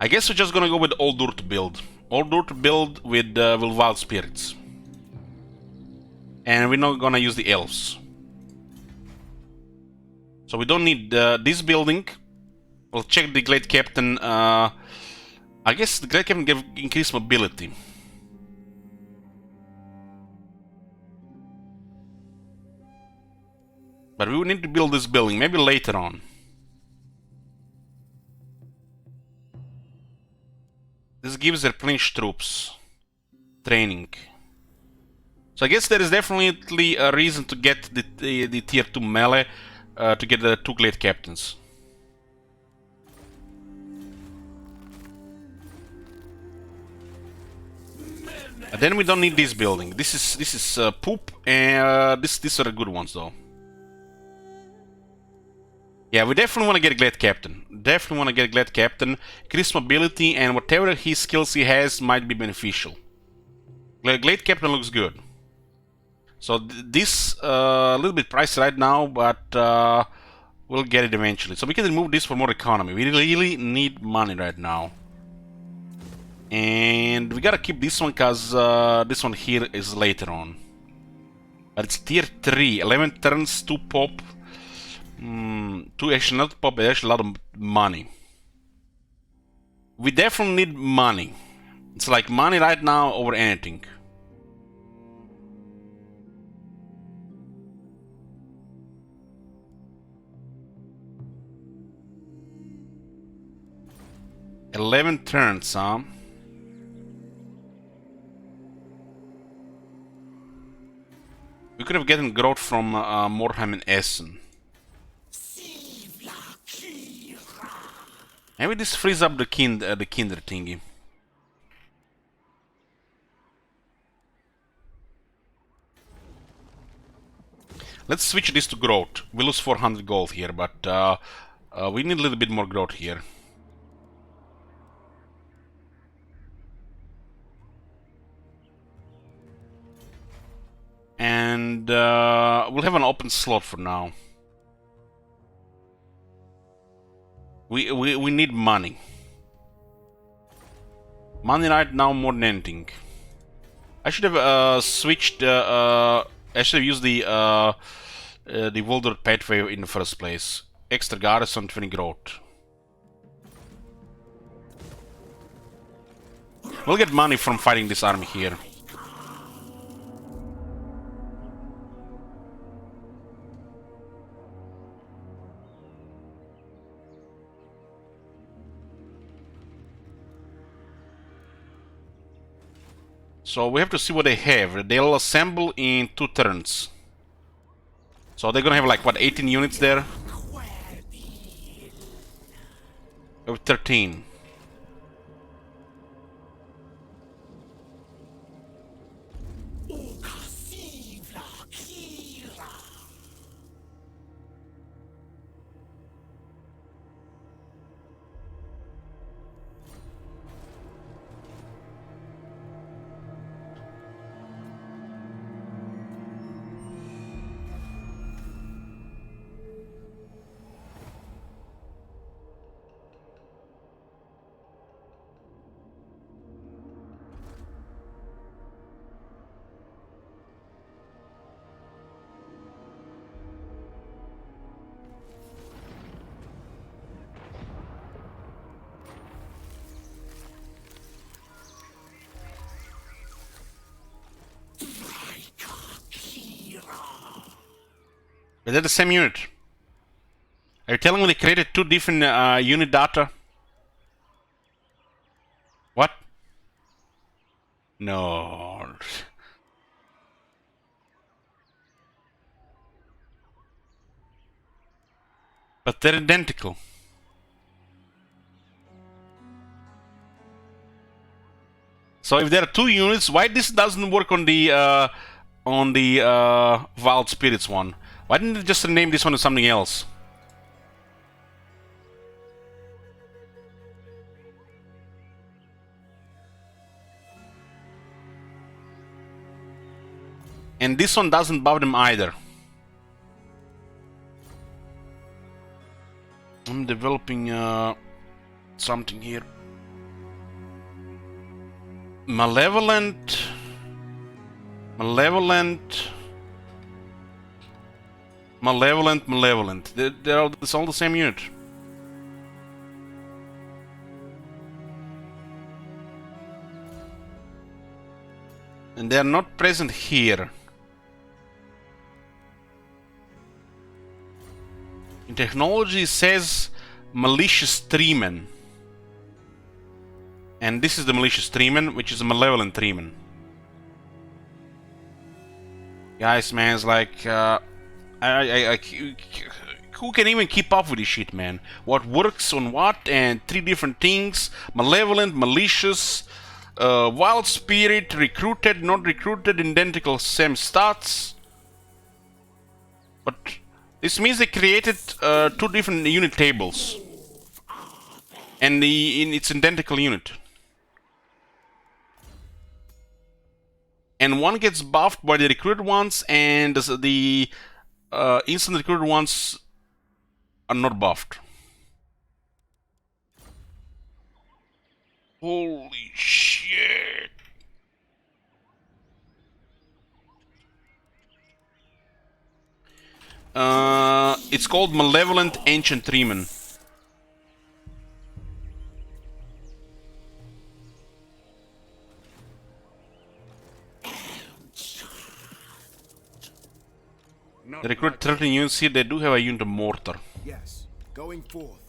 I guess we're just gonna go with Old Dirt build. Old Dirt build with Wild Spirits. And we're not gonna use the elves. So we don't need this building. We'll check the Glade Captain. I guess the Glade Captain give increased mobility. But we will need to build this building, maybe later on. This gives replenished troops. Training. So I guess there is definitely a reason to get the tier 2 melee to get the 2 Glade Captains. And then we don't need this building. This is poop, and these are the good ones though. Yeah, we definitely want to get a Glade Captain. Definitely want to get a Glade Captain. Increase mobility, and whatever his skills he has might be beneficial. Glade Captain looks good. So this a little bit pricey right now, but we'll get it eventually. So we can remove this for more economy. We really need money right now. And we gotta keep this one because this one here is later on. But it's tier 3, 11 turns, 2 pop. 2 actually not pop, but actually a lot of money. We definitely need money. It's like money right now over anything. $11 turns, huh? We could have gotten growth from Morheim and Essen. Maybe this frees up the Kinder thingy. Let's switch this to growth. We lose 400 gold here, but we need a little bit more growth here. And we'll have an open slot for now. We need money. Money right now more than anything. I should have switched. I should have used the Wildwood pathway in the first place. Extra garrison, 20 growth. We'll get money from fighting this army here. So we have to see what they have. They'll assemble in 2 turns. So they're gonna have like what, 18 units there? We have 13. Is that the same unit? Are you telling me they created 2 different unit data? What? No. But they're identical. So if there are 2 units, why this doesn't work on the Wild Spirits one? Why didn't they just rename this one to something else? And this one doesn't bother them either. I'm developing something here. Malevolent. Malevolent. Malevolent, Malevolent. It's all the same unit. And they are not present here. In technology it says malicious treeman. And this is the malicious treeman, which is a malevolent treeman. Guys, man, it's like who can even keep up with this shit, man? What works on what, and 3 different things: malevolent, malicious, wild spirit, recruited, not recruited, identical, same stats. But this means they created 2 different unit tables, and it's identical unit. And one gets buffed by the recruited ones, and the instant recruited ones are not buffed. Holy shit! It's called Malevolent Ancient Treeman. They recruit 13 units here. They do have a unit of mortar. Yes, going forth.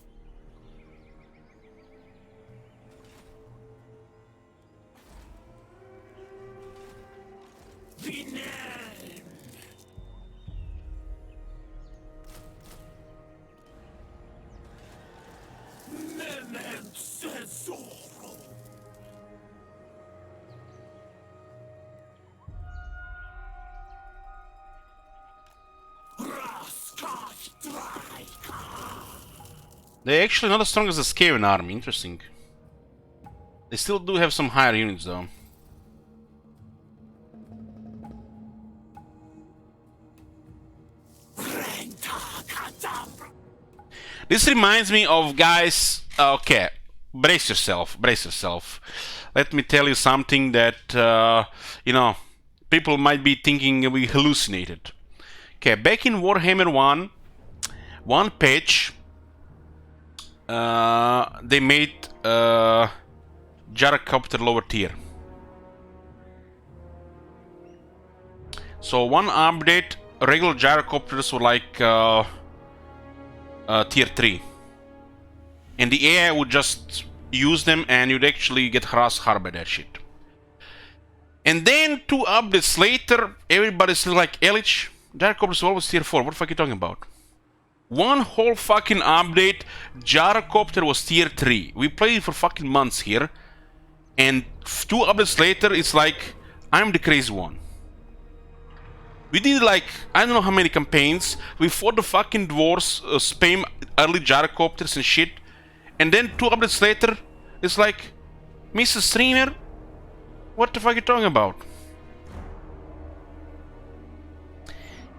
They're actually not as strong as the Skaven army. Interesting. They still do have some higher units though. This reminds me of, guys, okay, brace yourself, brace yourself. Let me tell you something that, you know, people might be thinking we hallucinated. Okay, back in Warhammer 1, one patch, they made gyrocopter lower tier. So one update, regular gyrocopters were like tier 3, and the AI would just use them, and you'd actually get harassed hard by that shit. And then 2 updates later, everybody's still like, Elich, gyrocopters were always tier 4. What the fuck are you talking about? One whole fucking update, gyrocopter was tier 3. We played it for fucking months here, and 2 updates later, it's like, I'm the crazy one. We did like, I don't know how many campaigns. We fought the fucking dwarves, spam early gyrocopters and shit. And then 2 updates later, it's like, Mr. Streamer, what the fuck are you talking about?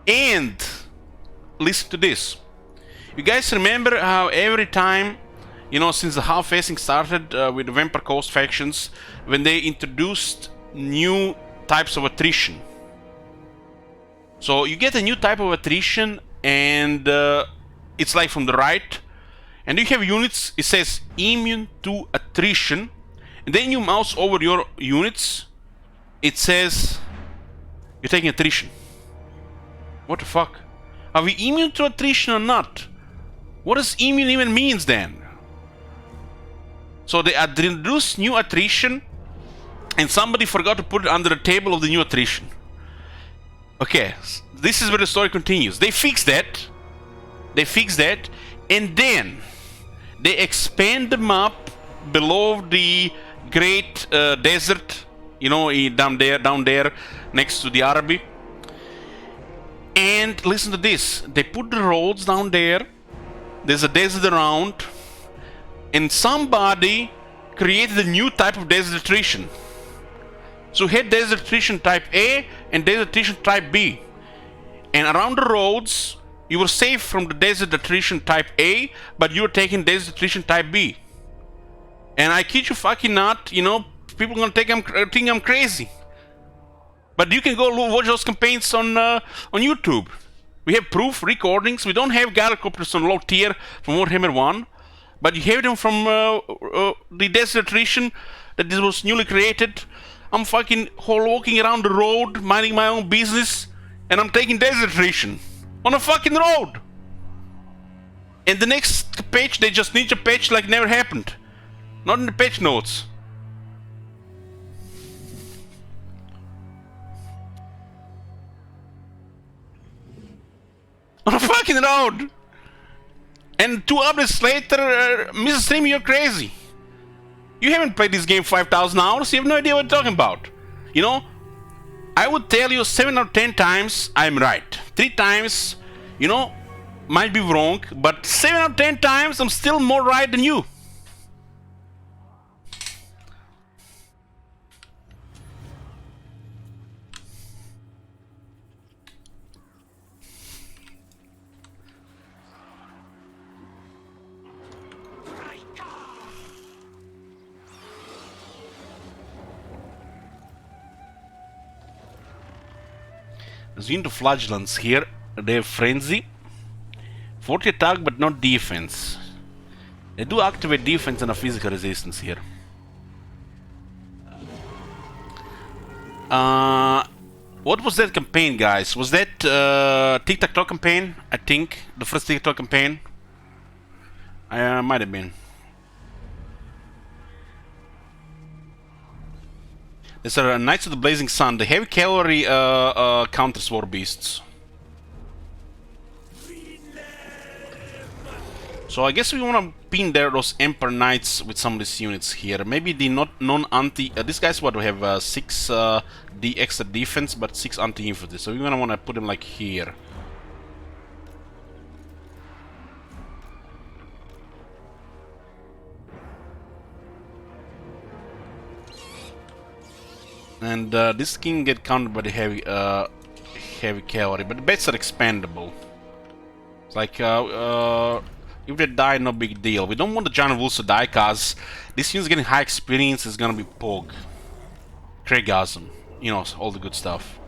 And listen to this. You guys remember how every time, you know, since the half-facing started with the Vampire Coast factions, when they introduced new types of attrition. So you get a new type of attrition, and it's like from the right, and you have units, it says immune to attrition, and then you mouse over your units, it says you're taking attrition. What the fuck? Are we immune to attrition or not? What does immune even means then? So they introduced new attrition, and somebody forgot to put it under the table of the new attrition. Okay, this is where the story continues. They fixed that. They fixed that, and then they expand the map below the Great Desert. You know, down there, next to the Arabi. And listen to this. They put the roads down there. There's a desert around, and somebody created a new type of desert attrition. So you had desert attrition type A and desert attrition type B. And around the roads, you were safe from the desert attrition type A, but you were taking desert attrition type B. And I kid you fucking not, you know, people are gonna think I'm crazy. But you can go watch those campaigns on YouTube. We have proof recordings. We don't have gyrocopters on low tier from Warhammer 1, but you have them from the Desert Edition that this was newly created. I'm fucking walking around the road, minding my own business, and I'm taking Desert Edition on a fucking road. And the next patch, they just ninja patch like never happened. Not in the patch notes. On a fucking road! And 2 updates later, Mrs. Stream, you're crazy. You haven't played this game 5,000 hours, you have no idea what you're talking about. You know, I would tell you 7 or 10 times I'm right. 3 times, you know, might be wrong, but 7 or 10 times I'm still more right than you. Zoom to Flagellants here. They have Frenzy. 40 attack but not defense. They do activate defense and a physical resistance here. What was that campaign, guys? Was that Tic-Tac-Toe campaign? I think. The first Tic-Tac-Toe campaign? Might have been. These are Knights of the Blazing Sun. The heavy cavalry counters war beasts. So I guess we want to pin there those Emperor Knights with some of these units here. Maybe the non-anti... these guys what we have 6 extra defense but 6 anti-infantry. So we're gonna want to put them like here. And this can get countered by the heavy cavalry, but the bets are expandable. It's like if they die, no big deal. We don't want the giant wolves to die, cause this unit's getting high experience. Is gonna be Pog, Craigasm, you know, all the good stuff.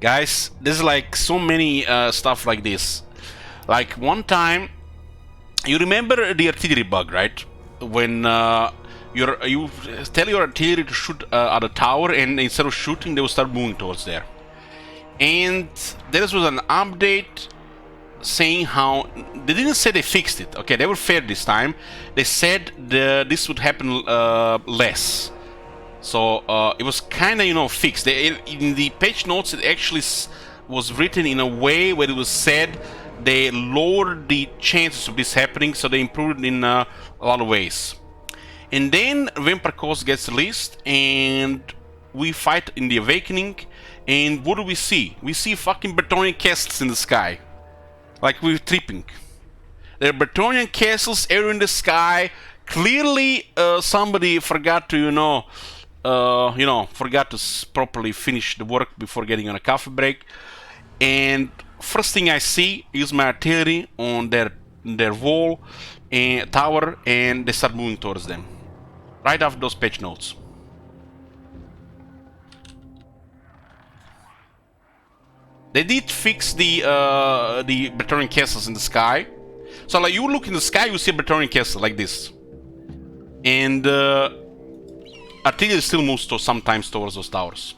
Guys, there's like so many stuff like this. Like one time, you remember the artillery bug, right? When you tell your artillery to shoot at a tower, and instead of shooting, they will start moving towards there. And there was an update saying how they didn't say they fixed it. Okay, they were fair this time. They said this would happen less. So it was kind of, you know, fixed. In the patch notes, it actually was written in a way where it was said they lowered the chances of this happening, so they improved it in a lot of ways. And then Vampire Coast gets released, and we fight in the Awakening, and what do we see? We see fucking Bretonnian castles in the sky. Like we're tripping. There are Bretonnian castles everywhere in the sky. Clearly somebody forgot to, forgot to properly finish the work before getting on a coffee break. And first thing I see is my artillery on their wall and tower, and they start moving towards them. Right after those patch notes. They did fix the Bretonnian castles in the sky. So like you look in the sky, you see a Bretonnian castle like this. And artillery still moves sometimes towards those towers.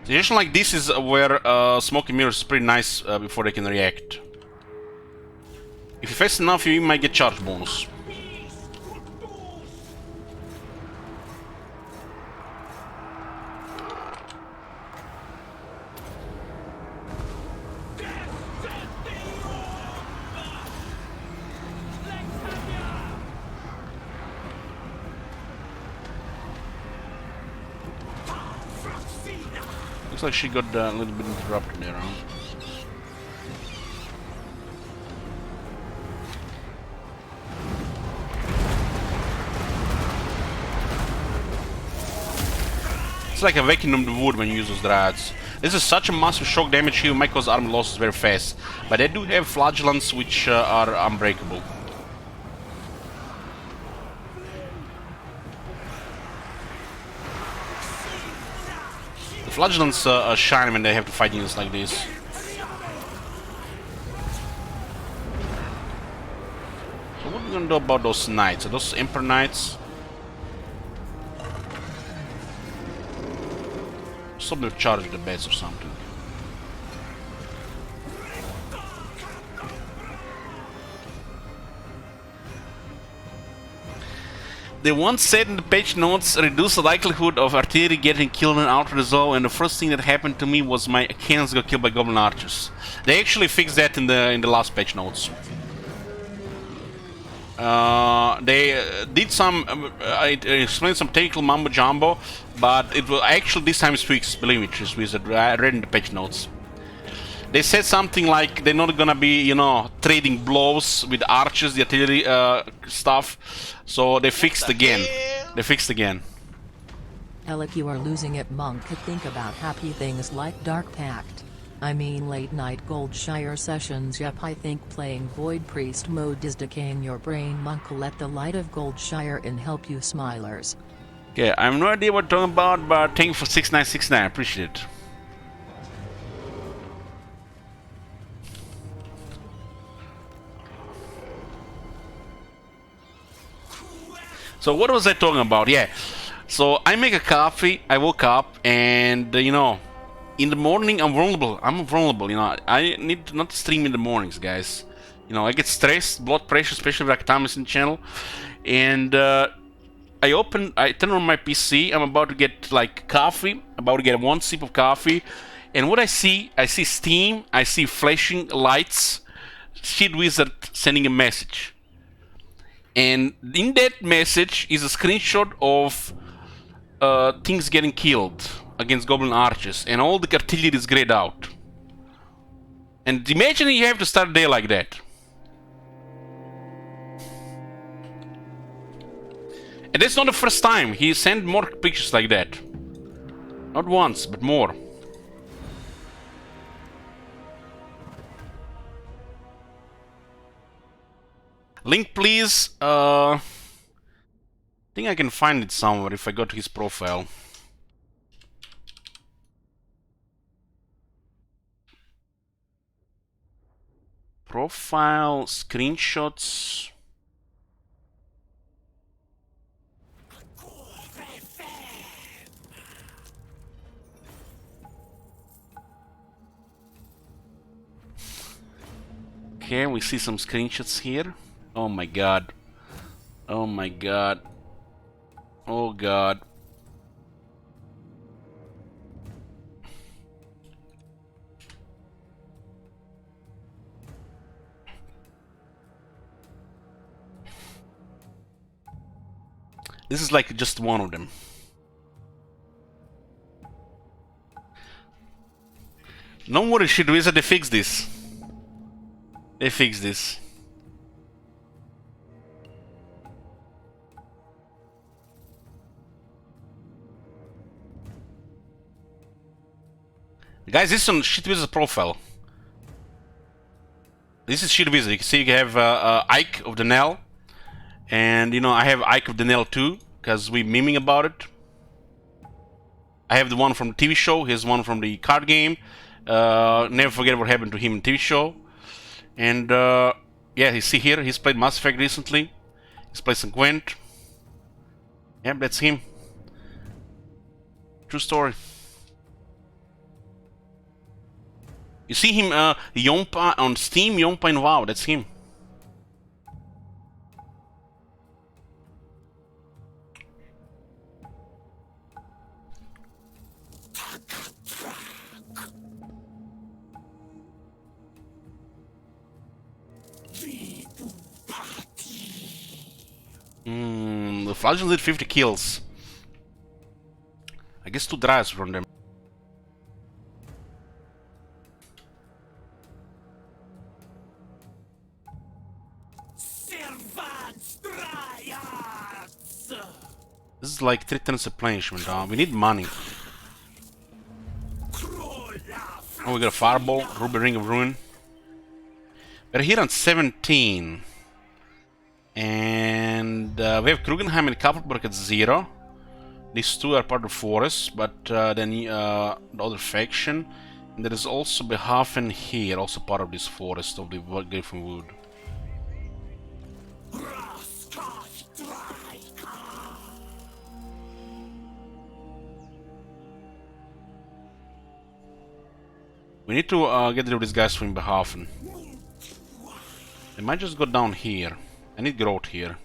Situation like this is where smoke and mirrors is pretty nice before they can react. If you're fast enough, you might get charge bonus. Looks like she got a little bit interrupted there, huh? It's like awakening the wood when you use those dryads. This is such a massive shock damage here, might cause armor losses very fast. But they do have flagellants which are unbreakable. The flagellants shine when they have to fight units like this. So what are we gonna do about those knights? Are those Emperor Knights? Somebody charge the beds or something. They once said in the patch notes, reduce the likelihood of artillery getting killed in outer resolve, and the first thing that happened to me was my cannons got killed by goblin archers. They actually fixed that in the last patch notes. They did some, I explained some technical mumbo jumbo, but it was actually this time it's fixed, believe me, Triss Wizard. I read in the patch notes. They said something like they're not gonna be, you know, trading blows with archers, the artillery stuff. So they fixed again. They fixed again. Alec, you are losing it, monk. Think about happy things like Dark Pact. I mean late night Goldshire sessions. Yep, I think playing Void Priest mode is decaying your brain, monk. Let the light of Goldshire in help you, smilers. Okay, I have no idea what you're talking about, but thank you for 6969, I appreciate it. So what was I talking about? Yeah, so I make a coffee, I woke up, and you know, in the morning I'm vulnerable, you know, I need to not stream in the mornings, guys. You know, I get stressed, blood pressure, especially with Actamis channel, and I turn on my PC, I'm about to get like coffee, about to get one sip of coffee, and what I see Steam, I see flashing lights, Shit Wizard sending a message. And in that message is a screenshot of things getting killed against goblin archers, and all the artillery is grayed out. And imagine you have to start a day like that. And that's not the first time. He sent more pictures like that. Not once, but more. Link, please. I think I can find it somewhere if I go to his profile. Profile, screenshots. Okay, we see some screenshots here. Oh my god. Oh my god. Oh god. This is like just one of them. No worry, Shit Wizard, they fixed this. They fixed this. Guys, this is on Shit Wizard's profile. This is Shit Wizard. You can see you have Ike of the Nell. And, you know, I have Ike of the Nell too, because we're memeing about it. I have the one from the TV show. Here's one from the card game. Never forget what happened to him in the TV show. And, yeah, you see here, he's played Mass Effect recently. He's played some Gwent. Yep, that's him. True story. You see him, Yompa on Steam, Yompa in WoW, that's him. The Flagellants did 50 kills. I guess 2 drives from them. This is like 3 turns replenishment. We need money. Oh, we got a Fireball, Ruby Ring of Ruin. We're here on 17. And we have Krugenheim and Kappelberg at 0. These two are part of the forest, but then the other faction. And there is also Behafen here, also part of this forest of the Griffin Wood. We need to get rid of these guys from Behafen. They might just go down here. I need growth here.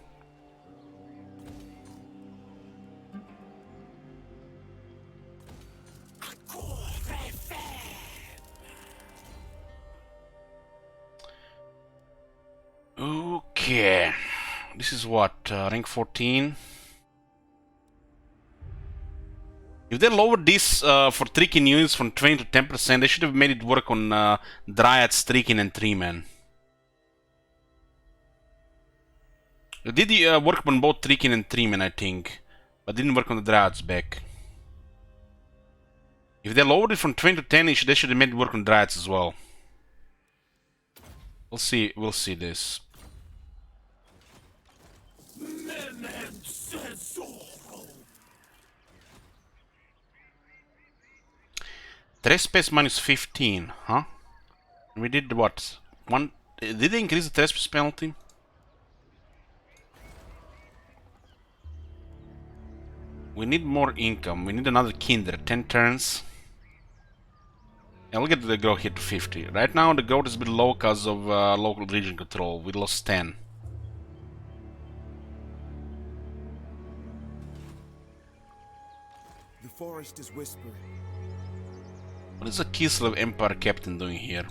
Okay. This is what? Rank 14. If they lowered this for tricking units from 20 to 10%, they should have made it work on Dryads, Tricking, and 3-man. It did work on both Tricking and 3-man, I think, but didn't work on the Dryads back. If they lowered it from 20 to 10, they should have made it work on Dryads as well. We'll see this. Trespass minus 15, huh? We did what? Did they increase the trespass penalty? We need more income. We need another kinder. 10 turns. Yeah, we'll get the growth here to 50. Right now the growth is a bit low because of local region control. We lost 10. The forest is whispering. What is the Kislev Empire Captain doing here?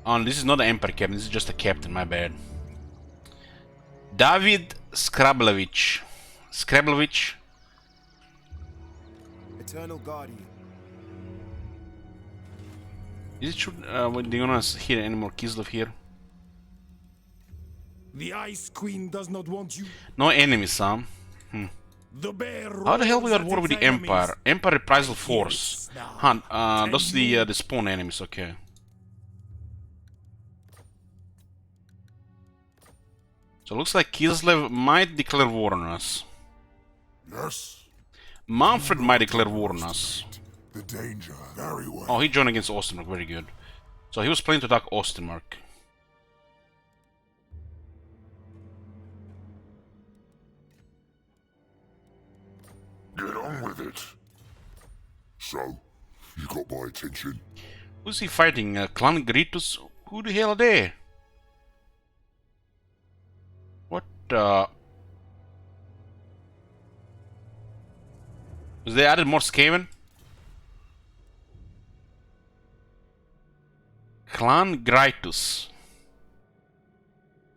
Oh, this is not the Empire Captain, this is just a Captain, my bad. David Skrablovich. Eternal Guardian. Is it true? Do you want to hear any more Kislev here? The Ice Queen does not want you. No enemies, huh? The bear How the hell we got rolls war at with its the Empire? enemies. Empire Reprisal Force. Now, Huh, those are the spawn enemies, okay. So it looks like Kislev might declare war on us. Yes. Manfred might declare war on us. The danger. Very well. Oh, he joined against Ostermark, very good. So he was planning to attack Ostermark. Get on with it. So, you got my attention. Who's he fighting? Clan Gritus? Who the hell are they? What Was they added more Skaven? Clan Gritus.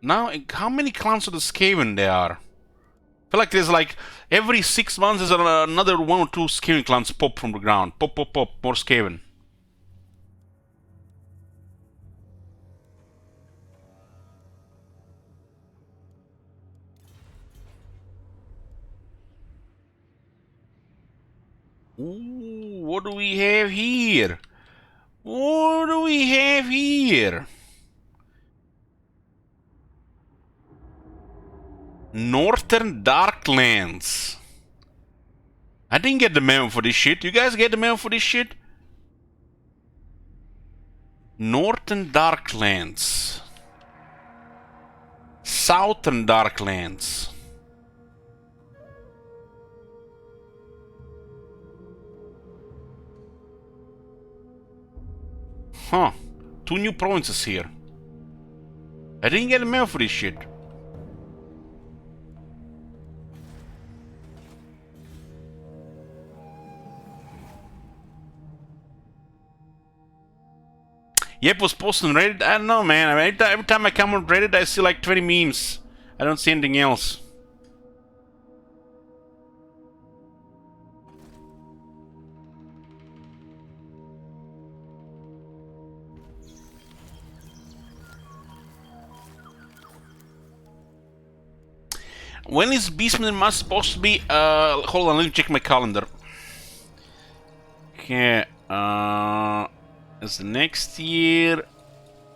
Now, how many clans of the Skaven there are? I feel like there's like every 6 months there's another 1 or 2 Skaven clans pop from the ground. Pop, more Skaven. Ooh, what do we have here? What do we have here? Northern Darklands. I didn't get the memo for this shit. You guys get the memo for this shit? Northern Darklands. Southern Darklands. Huh. 2 new provinces here. I didn't get a memo for this shit. Yep, was posted on Reddit. I don't know, man. I mean, every time I come on Reddit, I see like 20 memes. I don't see anything else. When is Beastman Mass supposed to be? Hold on, let me check my calendar. Okay. It's next year,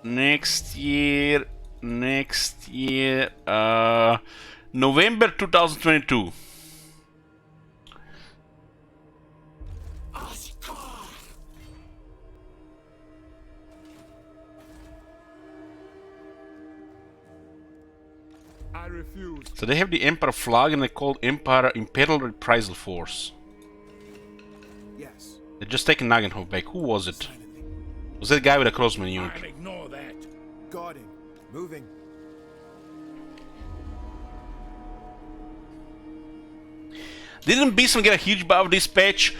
next year, next year. November 2022. I refuse. So they have the Emperor flag and they called Empire Imperial Reprisal Force. Yes. They're just taking Nagenhof back. Who was it? Was that the guy with a crossman unit? I'll ignore that. Guarding. Moving. Didn't Beastman get a huge buff this patch?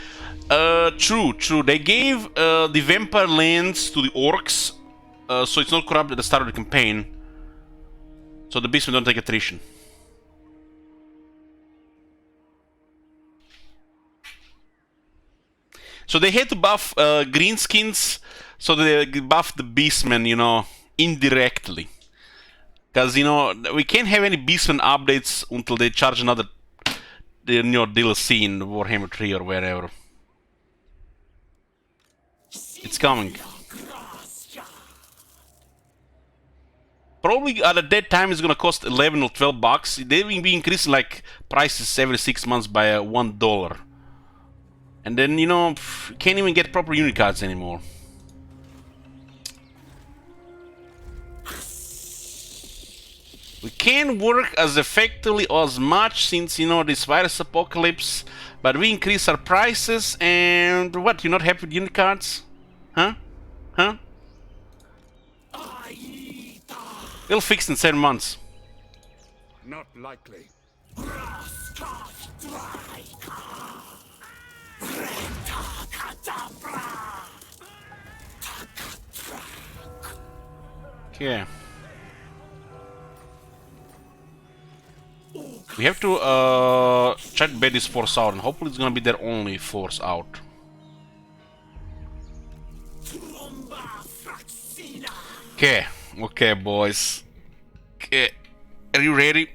True. They gave the Vampire lands to the Orcs, so it's not corrupt at the start of the campaign. So the Beastmen don't take attrition. So they had to buff greenskins, so they buffed the Beastmen, you know, indirectly. Because, you know, we can't have any Beastmen updates until they charge another DLC in Warhammer 3 or wherever. It's coming. Probably at that time it's gonna cost 11 or 12 bucks. They will be increasing like prices every 6 months by $1. And then, you know, you can't even get proper unit cards anymore. We can't work as effectively or as much since, you know, this virus apocalypse, but we increase our prices and what, you're not happy with unit cards? Huh? Huh? It'll fix in 7 months. Not likely. Okay. We have to check Betty's force out, and hopefully it's gonna be their only force out. Okay, okay, boys. Okay, are you ready?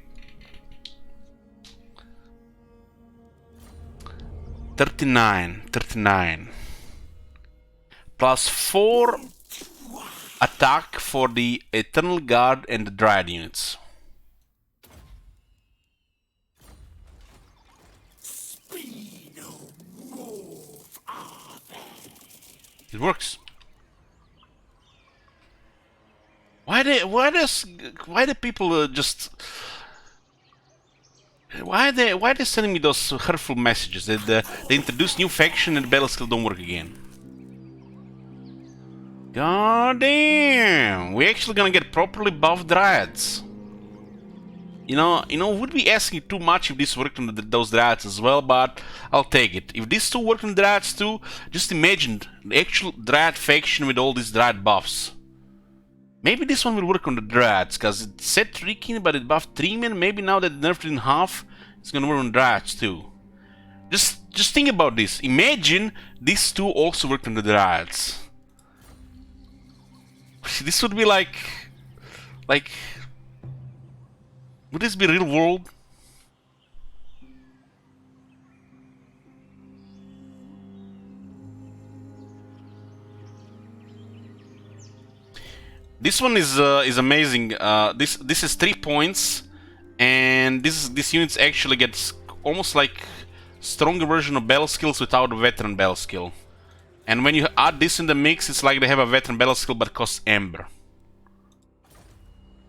39. Plus 4 attack for the Eternal Guard and the Dryad units. It works. Why do people just why they sending me those hurtful messages that they introduce new faction and the battle skill don't work again? God damn, we actually gonna get properly buffed Dryads. You know, would be asking too much if this worked on those Dryads as well, but I'll take it. If this two worked on Dryads too, just imagine the actual Dryad faction with all these Dryad buffs. Maybe this one will work on the Dryads, because it said Trikin, but it buffed 3 men. Maybe now that it nerfed it in half, it's gonna work on Dryads too. Just think about this. Imagine these two also worked on the Dryads. This would be like... Would this be real world? This one is amazing. This is 3 points, and this unit actually gets almost like stronger version of battle skills without a veteran battle skill. And when you add this in the mix, it's like they have a veteran battle skill but costs Ember.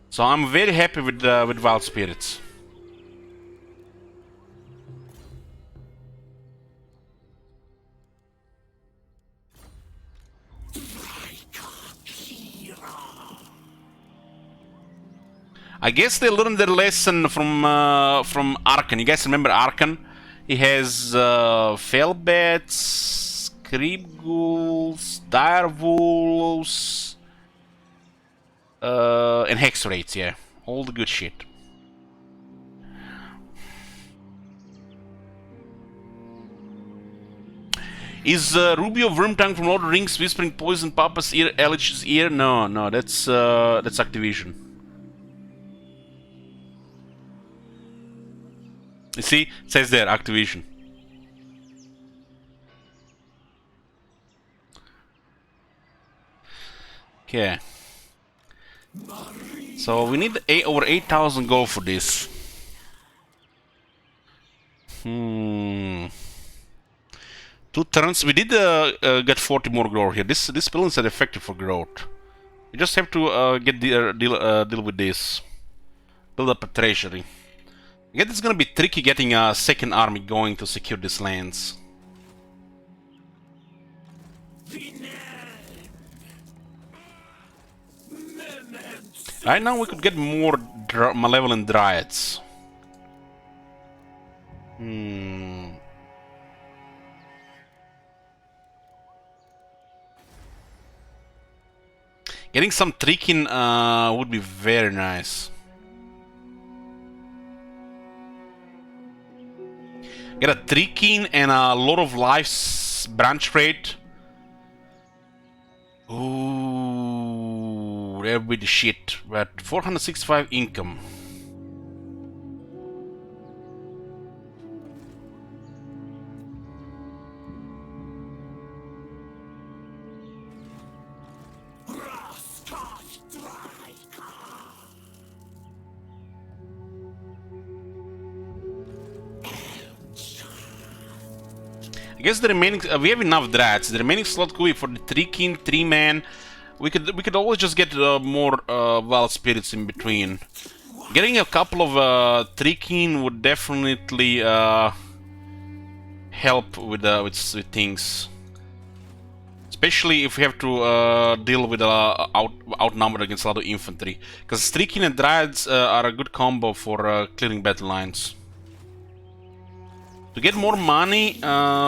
So I'm very happy with Wild Spirits. I guess they learned their lesson from Arkan. You guys remember Arkan? He has Felbats, Creep Ghouls, Direwolves, and Hex Rates, yeah. All the good shit. Is Ruby of Wormtongue from Lord of the Rings whispering poison Papa's ear, Elich's ear? No, that's Activision. You see, it says there, Activision. Okay. So we need over 8,000 gold for this. 2 turns. We did get 40 more growth here. This building is effective for growth. You just have to deal with this. Build up a treasury. I guess it's gonna be tricky getting a second army going to secure these lands. Right now we could get more malevolent dryads. Getting some tricking would be very nice. Get a tricking and a lot of lives branch rate. Ooh, that would be the shit. But 465 income. I guess the remaining we have enough drats. The remaining slot could be for the 3 king, 3 man. We could always just get more wild spirits in between. Getting a couple of 3 king would definitely help with things. Especially if we have to deal with outnumbered against a lot of infantry. Because 3 king and dryads are a good combo for clearing battle lines. To get more money,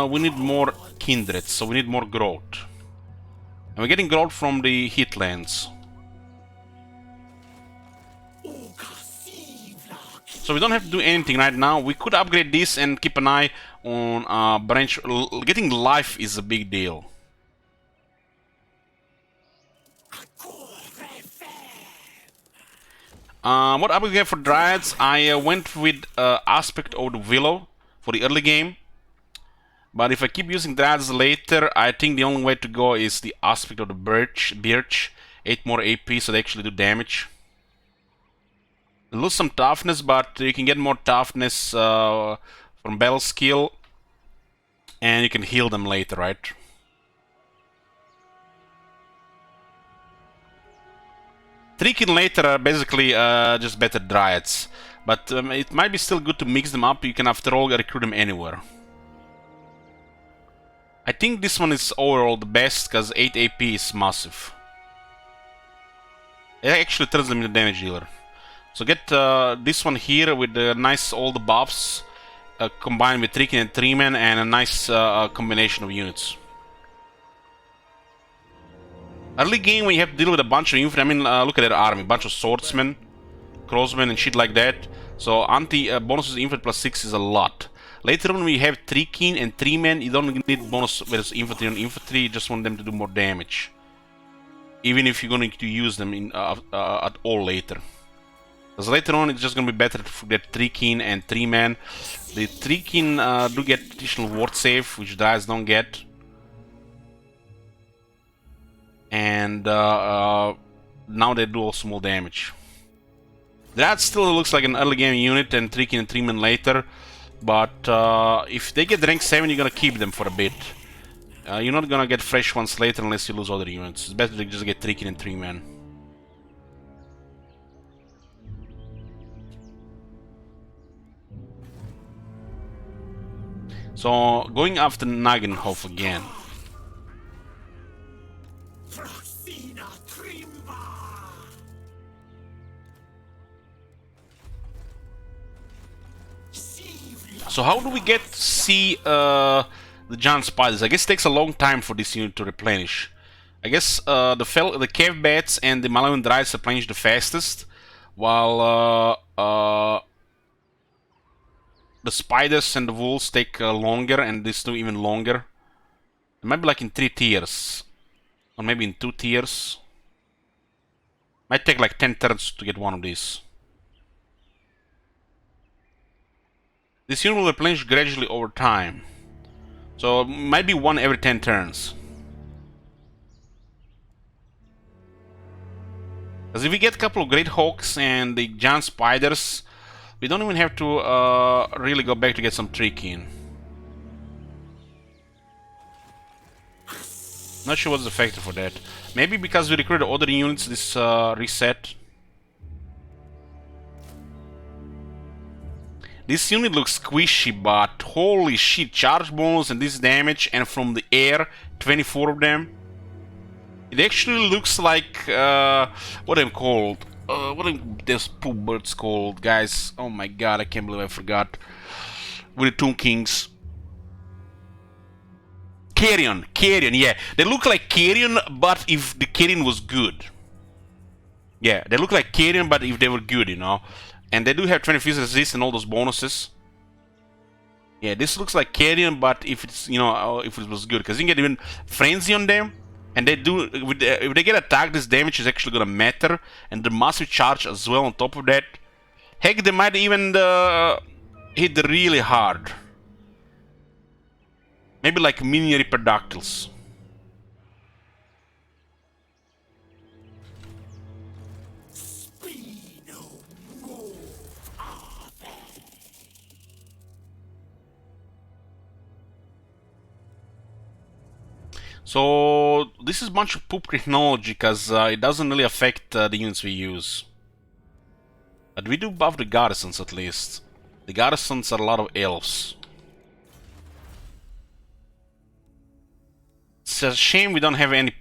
we need more kindreds, so we need more growth. And we're getting growth from the hitlands. So we don't have to do anything right now. We could upgrade this and keep an eye on branch. Getting life is a big deal. What upgrade we have for dryads? I went with aspect of the willow for the early game, but if I keep using dryads later, I think the only way to go is the aspect of the birch. 8 more AP, so they actually do damage. They lose some toughness, but you can get more toughness from battle skill, and you can heal them later, right? Tricking later are basically just better dryads. But it might be still good to mix them up. You can, after all, recruit them anywhere. I think this one is overall the best, because 8 AP is massive. It actually turns them into damage dealer. So get this one here with the nice old buffs, combined with Tricking and 3-man, and a nice combination of units. Early game, when you have to deal with a bunch of infantry, I mean, look at that army, bunch of swordsmen, crossmen and shit like that. So bonuses infantry plus 6 is a lot. Later on we have 3 king and 3 men. You don't need bonus with infantry on infantry, you just want them to do more damage. Even if you're going to use them in, at all later. Because later on it's just going to be better to get 3 king and 3 men. The 3 king do get additional ward save, which guys don't get. And now they do also more damage. That still looks like an early game unit, and 3 king and 3 men later. But if they get rank 7, you're gonna keep them for a bit. You're not gonna get fresh ones later unless you lose other units. It's better to just get 3 king and 3 men. So going after Nagenhof again. So how do we get to see the giant spiders? I guess it takes a long time for this unit to replenish. I guess the cave bats and the malevolent dryads replenish the fastest, while the spiders and the wolves take longer, and these two even longer. It might be like in 3 tiers, or maybe in 2 tiers. Might take like 10 turns to get one of these. This unit will replenish gradually over time. So it might be one every 10 turns. Because if we get a couple of Great Hawks and the Giant Spiders, we don't even have to really go back to get some trick in. Not sure what's the factor for that. Maybe because we recruited other units this reset. This unit looks squishy, but holy shit, charge bonus and this damage, and from the air, 24 of them. It actually looks like, what I'm called? What are those poop birds called, guys? Oh my god, I can't believe I forgot. With the Tomb Kings. Carrion, yeah. They look like Carrion, but if the Carrion was good. Yeah, they look like Carrion, but if they were good, you know. And they do have 20 physical resist and all those bonuses. Yeah, this looks like Carrion, but if it's, you know, if it was good. Because you can get even Frenzy on them. And they do, if they get attacked, this damage is actually gonna matter. And the massive charge as well on top of that. Heck, they might even hit really hard. Maybe like mini Ripperdactyls. So this is a bunch of poop technology because it doesn't really affect the units we use. But we do buff the garrisons at least. The garrisons are a lot of elves. It's a shame we don't have any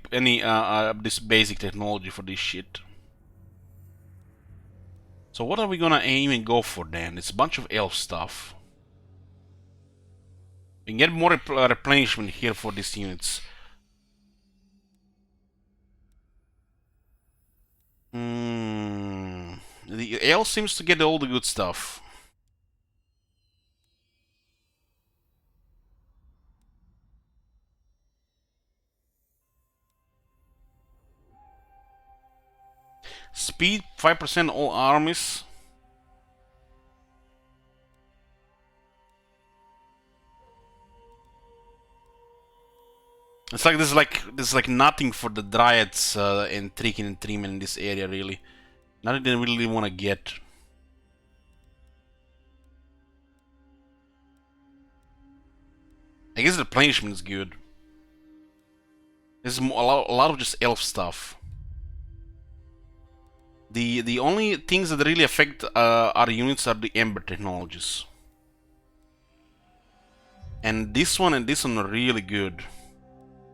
this basic technology for this shit. So what are we gonna even go for then? It's a bunch of elf stuff. We can get more replenishment here for these units. The elf seems to get all the good stuff. Speed 5% all armies. It's like there's like nothing for the dryads and Trikin and Treeman in this area really. Nothing they really want to get. I guess the replenishment is good. There's a lot of just elf stuff. The only things that really affect our units are the Ember technologies. And this one are really good.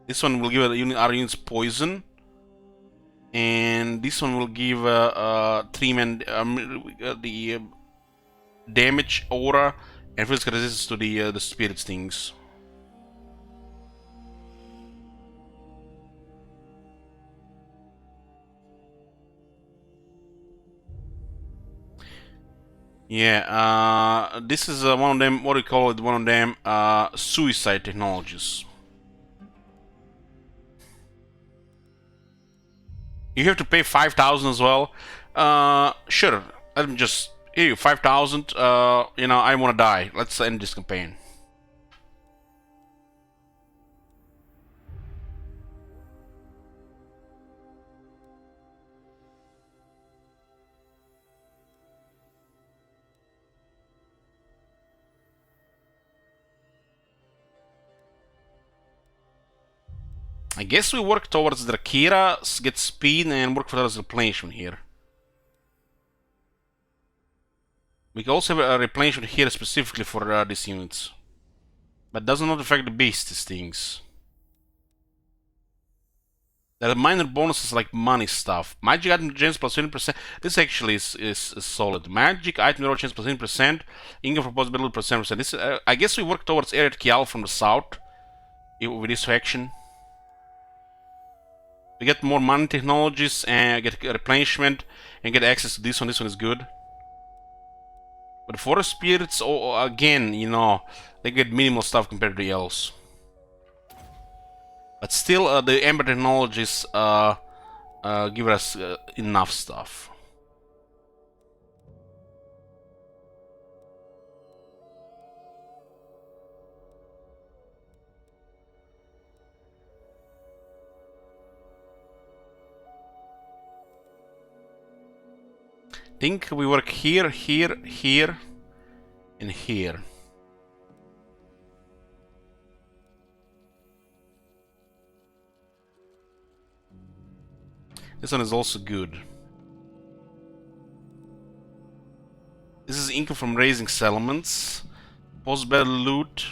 This one will give our units poison. And this one will give Treeman the damage, aura, and physical resistance to the spirit stings. Yeah, this is one of them, what do you call it, one of them suicide technologies. You have to pay 5,000 as well. Sure, let me just, here you 5,000, you know, I want to die. Let's end this campaign. I guess we work towards Drakira, get speed, and work for the replenishment here. We can also have a replenishment here specifically for these units. But does not affect the beast, these things. There are minor bonuses like money stuff. Magic item chance plus 20%. This actually is solid. Magic item roll chance plus 20%. Income for possibility plus 10%. This, I guess we work towards Eret Kial from the south with this faction. We get more money technologies and get replenishment and get access to this one. This one is good. But forest spirits, again, you know, they get minimal stuff compared to the elves. But still, the Ember technologies give us enough stuff. think we work here, here, here, and here. This one is also good. This is income from raising settlements. Post-battle loot.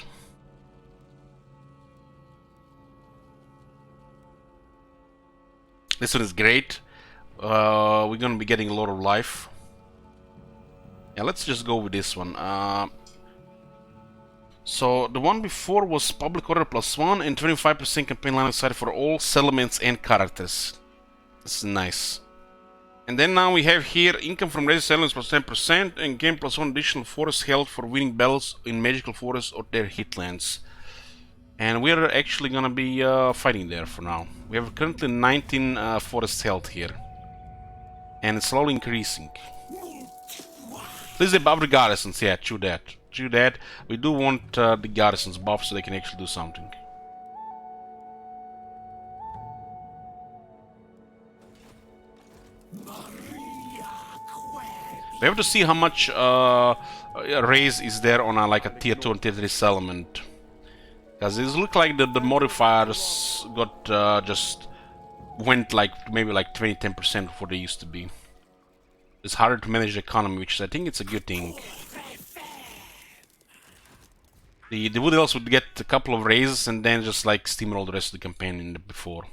This one is great. We're gonna be getting a lot of life. Yeah, let's just go with this one. So the one before was public order +1 and 25% campaign line of sight for all settlements and characters. This is nice. And then now we have here income from raised settlements +10% and gain +1 additional forest health for winning battles in magical forests or their hitlands. And we're actually gonna be fighting there for now. We have currently 19 forest health here. And it's slowly increasing. This is above the garrisons, yeah, true that. True that. We do want the garrisons buff so they can actually do something. We have to see how much raise is there on like a tier 2 and tier 3 settlement. Because it looks like the modifiers got just went like maybe like 20-10% of what they used to be. It's harder to manage the economy, which I think it's a good thing. The Wood Elves would get a couple of raises and then just like steamroll the rest of the campaign in the before.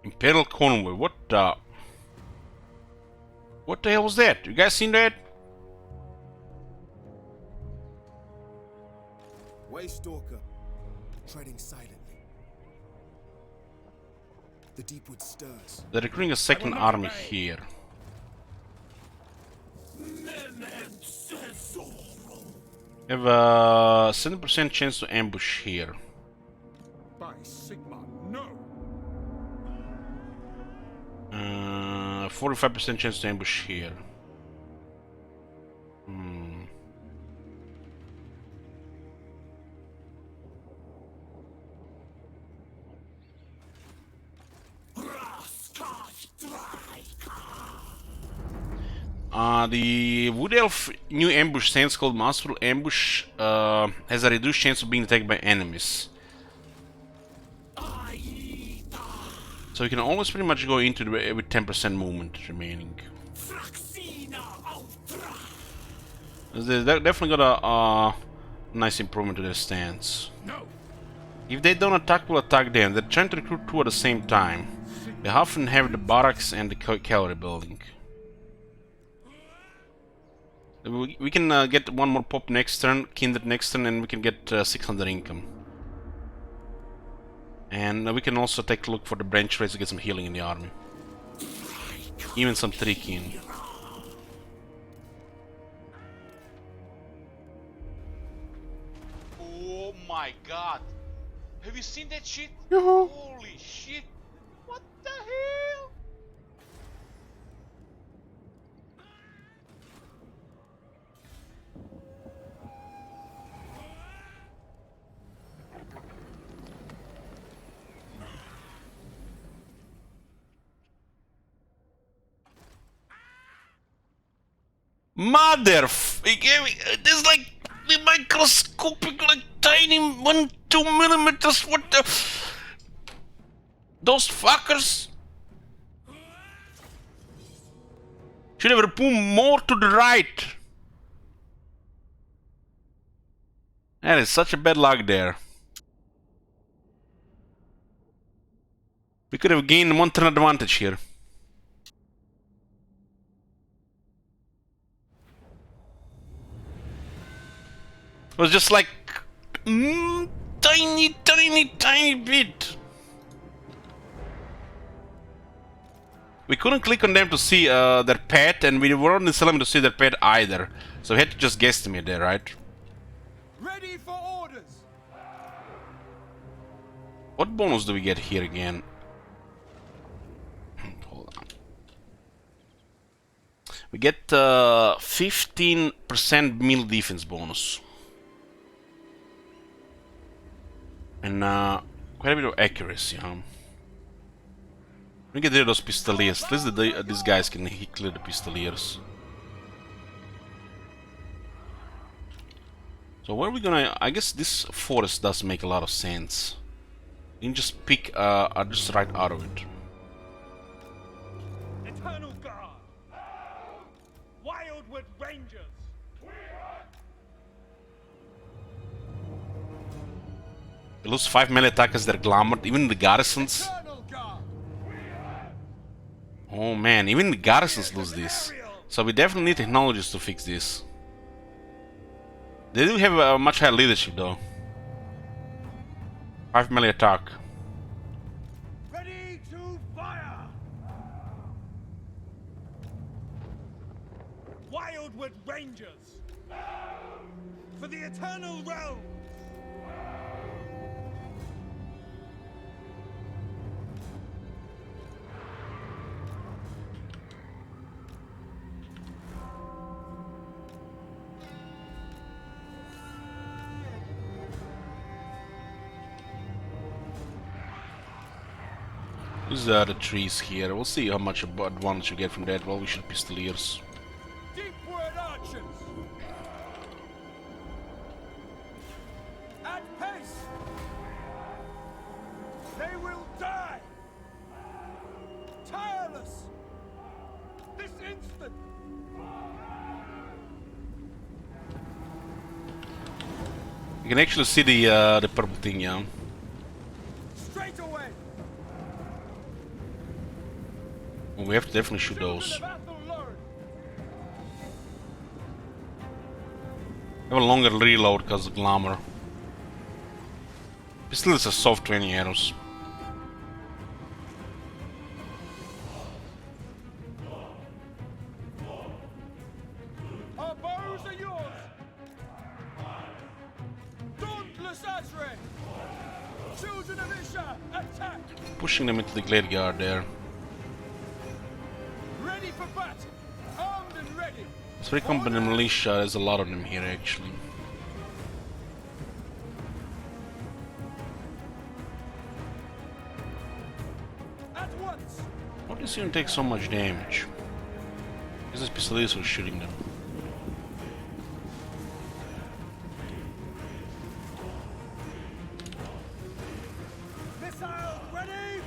Imperial Convoy, what the hell was that? You guys seen that? Waystalker, treading silently. The Deepwood stirs. They're recruiting a second army here. We have a 7% chance to ambush here. By Sigma, no! 45% chance to ambush here. The Wood Elf new ambush stance called Masterful Ambush has a reduced chance of being attacked by enemies. So you can always pretty much go into it with 10% movement remaining. They definitely got a nice improvement to their stance. If they don't attack, we'll attack them. They're trying to recruit two at the same time. They often have the barracks and the cavalry building. We can get one more pop next turn, kindred next turn, and we can get 600 income. And we can also take a look for the branch race to get some healing in the army. Even some tricking. Oh my god! Have you seen that shit? Yoo-hoo. Holy shit! What the hell? There's like the microscopic, like tiny 1-2 millimeters. What the? Those fuckers should have pulled more to the right. That is such a bad luck there. We could have gained one turn advantage here. It was just like tiny bit. We couldn't click on them to see their pet, and we weren't telling them to see their pet either. So we had to just guesstimate there, right? Ready for orders. What bonus do we get here again? Hold on. We get 15% melee defense bonus. And quite a bit of accuracy, huh? We get rid of those pistoliers. At least these guys can clear the pistoliers. So where are we gonna... I guess this forest does make a lot of sense. You can just pick just right out of it. Eternal Guard! Wildwood Rangers! They lose 5 melee attack as they're glamored, even the garrisons. Eternal Guard! Oh man, even the garrisons lose this. So we definitely need technologies to fix this. They do have a much higher leadership though. 5 melee attack. Ready to fire! Wildwood Rangers! For the Eternal Realms! These are the trees here. We'll see how much advantage you get from that. Well, we should pistoliers. Deepward archers! At pace! They will die! Tireless! This instant! You can actually see the purple thing, yeah. Straight away! Well, we have to definitely shoot those. Children of Athelloren! Have a longer reload because of glamour. Pistol is a soft 20 arrows. Our bows are yours! Dauntless Azrael! Children of Isha, attack! Pushing them into the glade guard there. Ready for battle! Armed and ready! It's very competent militia. There's a lot of them here actually. At once! Why does he even take so much damage? Because this pistoliers were shooting them. Missile ready!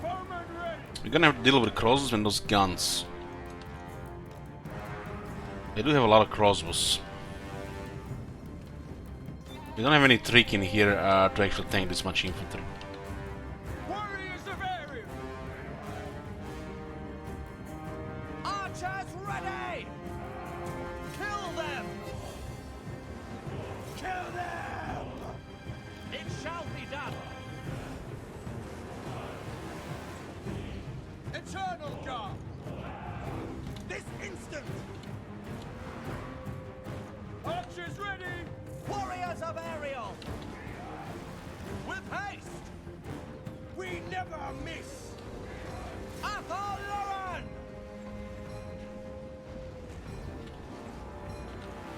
Bowman ready! We're gonna have to deal with crossbows and those guns. They do have a lot of crossbows. We don't have any trick in here to actually tank this much infantry. Warriors of Ariel! Archers ready! Kill them! Kill them! It shall be done! Eternal Guard! This instant! Archers ready! Warriors of Ariel! With haste! We never miss! Athelloren!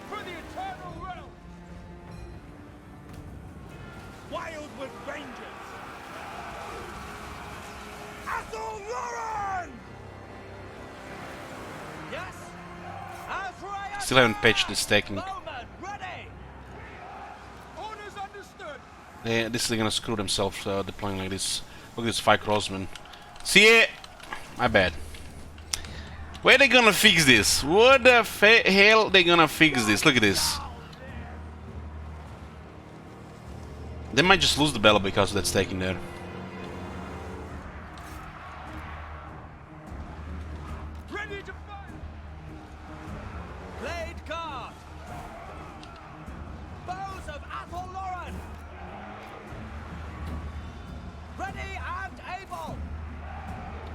For the Eternal Realm! Wildwood Rangers! Athelloren! Yes? Azrael! Still haven't patched this stacking. Bowman, ready! Orders understood! This is gonna screw themselves deploying like this. Look at this 5 crossmen. See it? My bad. Where they gonna fix this? What the hell they gonna fix this? Look at this. They might just lose the battle because of that stacking there. Ready to fight! Blade guard! Bows of Athelloren! Ready and able!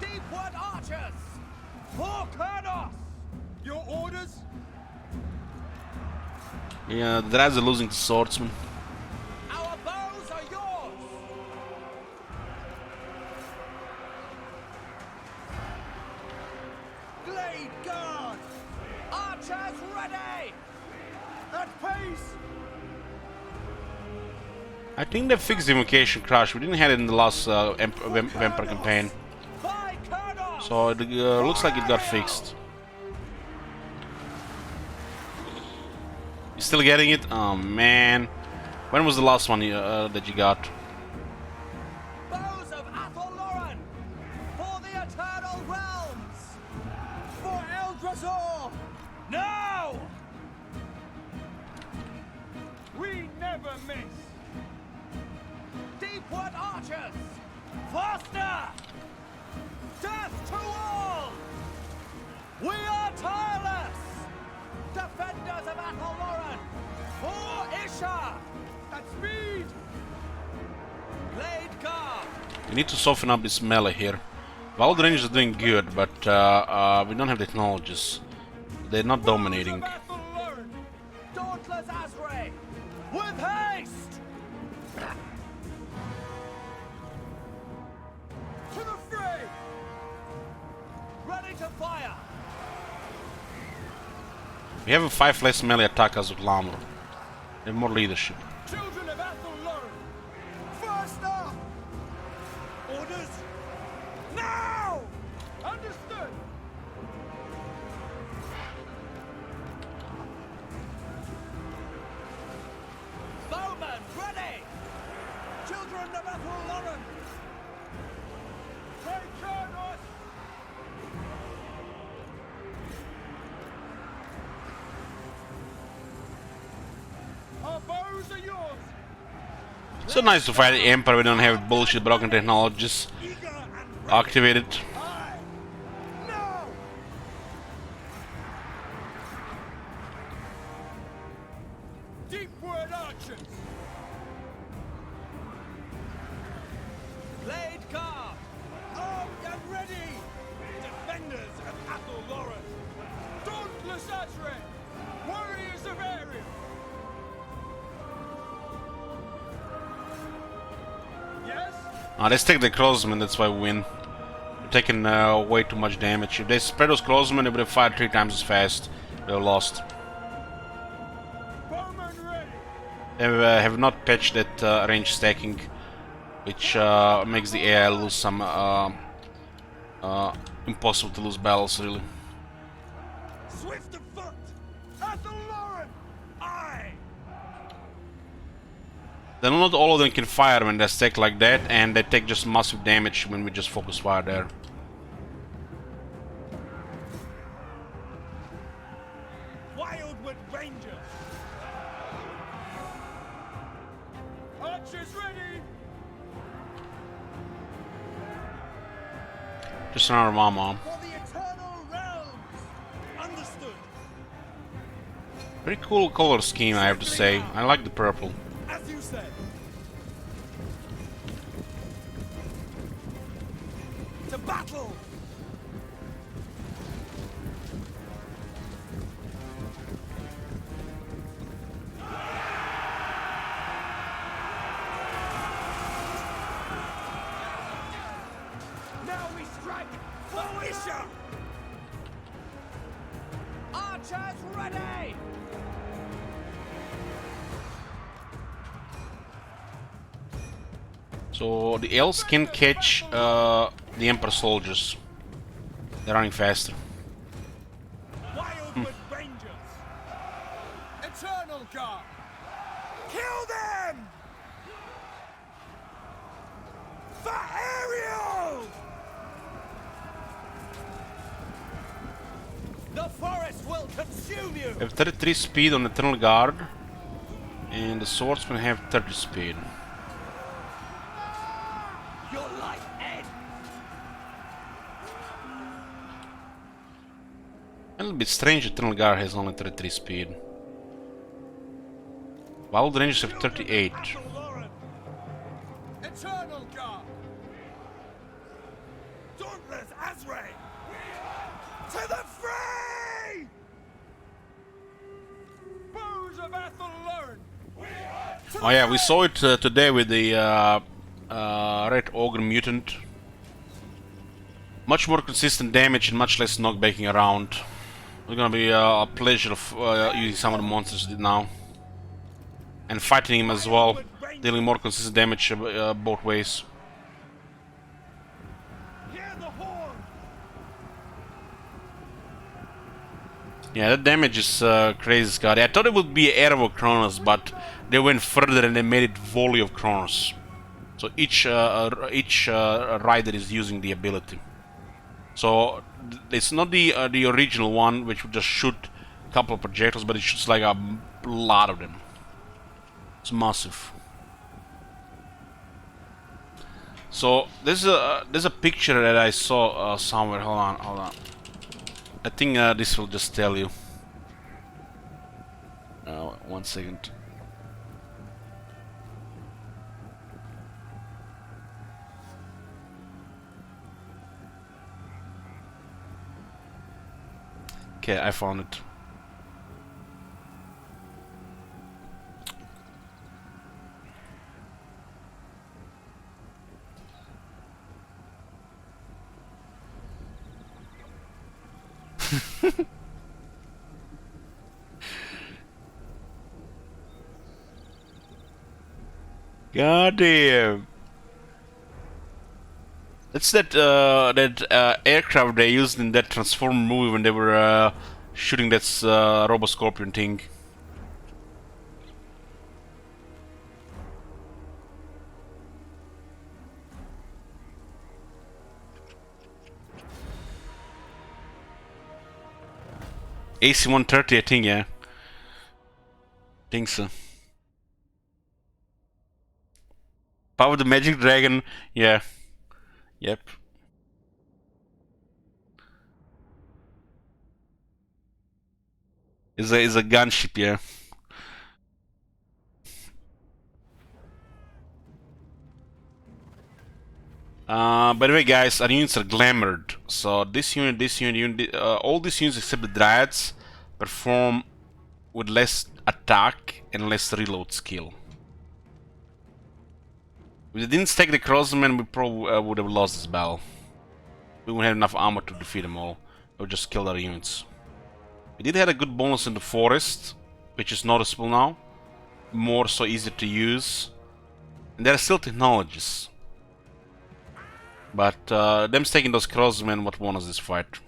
Deepward archers! For Kurnos! Your orders? Yeah, the Drads are losing to swordsmen. Our bows are yours! I think they fixed the invocation crash. We didn't have it in the last Vampire campaign. So it looks like it got fixed. You still getting it? Oh man. When was the last one that you got? Foes of Athel-Loren! For the Eternal Realms! For Eldrasor! Now! We never miss! Deepwood archers! Faster! Death to all! We are tireless! Defenders of Athel-Loren! For Isha! At speed! Blade guard! We need to soften up this melee here. Wild Rangers are doing good, but we don't have technologies. They're not dominating. Dauntless Azray! With haste! To the fray! Ready to fire! We have a 5 less melee attackers with Lamur. They have more leadership. Children of Athel-Loren! First up! Orders! Now! Understood! Bowman, ready! Children of Athel-Loren! Take us! Our bows are yours! So nice to fight the Emperor. We don't have bullshit broken technologies activated. Now! Deepwood archers! Blade guard! Armed and ready! Defenders of Athel-Loren! Dauntless Azray! Warriors of Ariel! Yes? Let's take the crossmen, that's why we win. We're taking way too much damage. If they spread those crossmen, they would have fired 3 times as fast. We have lost. Bowman ready! They have not patched that range stacking, which makes the AI lose some impossible to lose battles, really. Swift of foot! Athel-Loren! Aye! Then not all of them can fire when they stack like that, and they take just massive damage when we just focus fire there. Wildwood Rangers! Archers ready! Just another mama. For the Eternal Realms! Understood! Pretty cool color scheme, I have to say. I like the purple. As you said! To battle! Now we strike for Isha! Archers ready! So the elves can catch the Emperor soldiers. They're running faster. Wildwood Rangers! Eternal Guard! Kill them! For Ariel! The forest will consume you! We have 33 speed on Eternal Guard, and the swordsmen have 30 speed. Your life ends! A little bit strange, Eternal Guard has only 33 speed. Wild Rangers have 38. Athel-Loren! Eternal Guard! Dauntless Azray! To the fray! Bows of Athel-Loren! Oh yeah, we saw it today with the Red Ogre Mutant. Much more consistent damage and much less knockbacking around. It's gonna be a pleasure of using some of the monsters now. and fighting him as well, dealing more consistent damage both ways. Hear the horn! Yeah, that damage is crazy, Scotty. I thought it would be Arrow of Kronos, but they went further and they made it Volley of Kronos. So each rider is using the ability. So it's not the original one, which would just shoot a couple of projectiles, but it shoots like a lot of them. It's massive. So there's a picture that I saw somewhere. Hold on. I think this will just tell you. 1 second. Okay, I found it. God damn. That's that aircraft they used in that Transformer movie when they were shooting that Robo-Scorpion thing. AC-130, I think, yeah. Think so. Power the Magic Dragon, yeah. Yep. Is a gunship, yeah. By the way, guys, our units are glamored. So this unit, all these units except the Dryads perform with less attack and less reload skill. If they didn't stack the Crossmen, we probably would have lost this battle. We wouldn't have enough armor to defeat them all. We would just kill our units. We did have a good bonus in the forest, which is noticeable now. More so easy to use. And there are still technologies. But them taking those crossmen what won us this fight.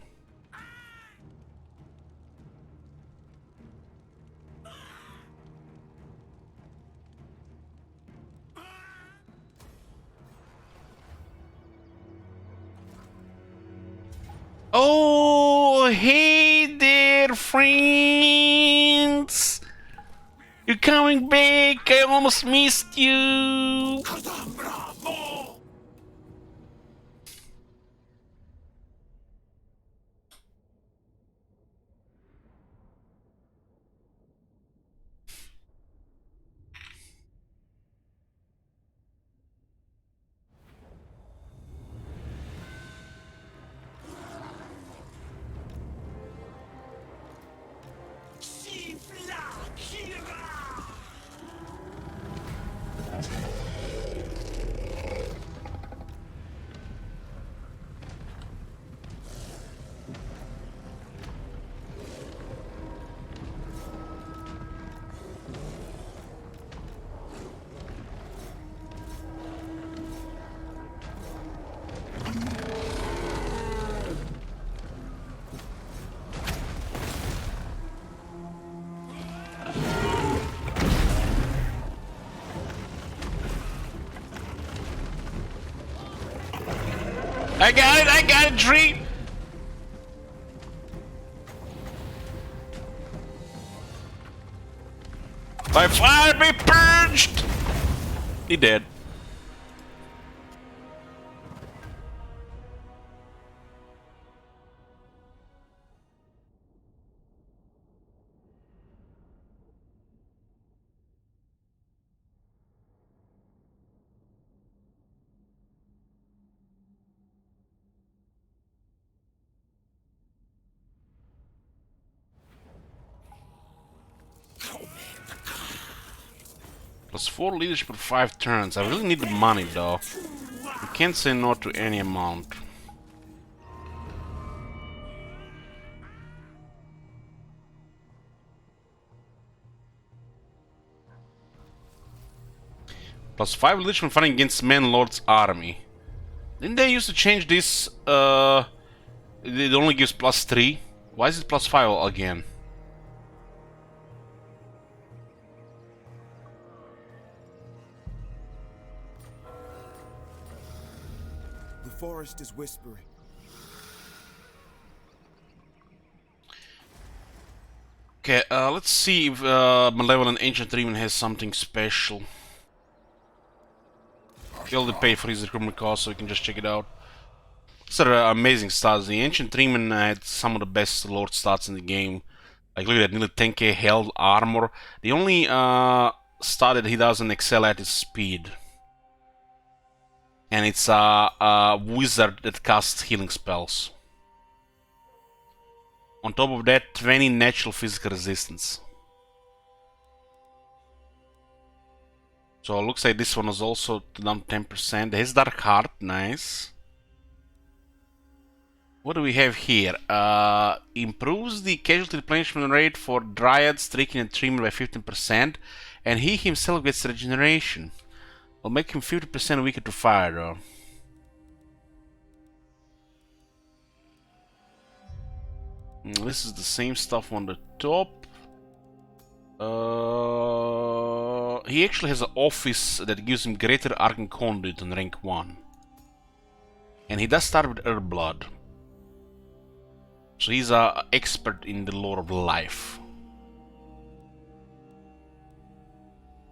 Oh, hey there, friends! You're coming back! I almost missed you! I got it, Tree! By fire be purged! He dead. +4 leadership for 5 turns. I really need the money though. You can't say no to any amount. Plus 5 leadership when fighting against Man Lord's army. Didn't they used to change this? It only gives plus 3. Why is it plus 5 again? The forest is whispering. Okay, let's see if Malevolent Ancient Dream has something special. He already paid for his recruitment cost, so we can just check it out. These are amazing stats. The Ancient Dream had some of the best Lord stats in the game. Like, look at that, nearly 10k health, armor. The only stat that he doesn't excel at is speed. And it's a wizard that casts healing spells. On top of that, 20 natural physical resistance. So it looks like this one was also down 10%. His Dark Heart, nice. What do we have here? Improves the casualty replenishment rate for Dryads, Stricken, and Trimmer by 15%. And he himself gets regeneration. Will make him 50% weaker to fire though. This is the same stuff on the top. He actually has an office that gives him greater Arcane Conduit on rank 1. And he does start with Earthblood. So he's an expert in the lore of life.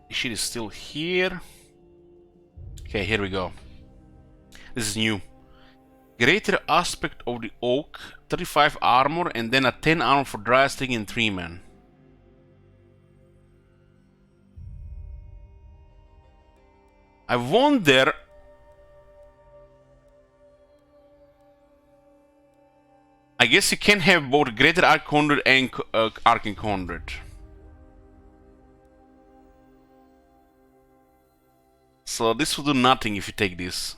The shit is still here. Okay, here we go. This is new. Greater aspect of the oak, 35 armor, and then a 10 armor for Dryas and 3 men. I wonder. I guess you can have both Greater Arcane Conduit and Arcane Conduit. So this will do nothing if you take this.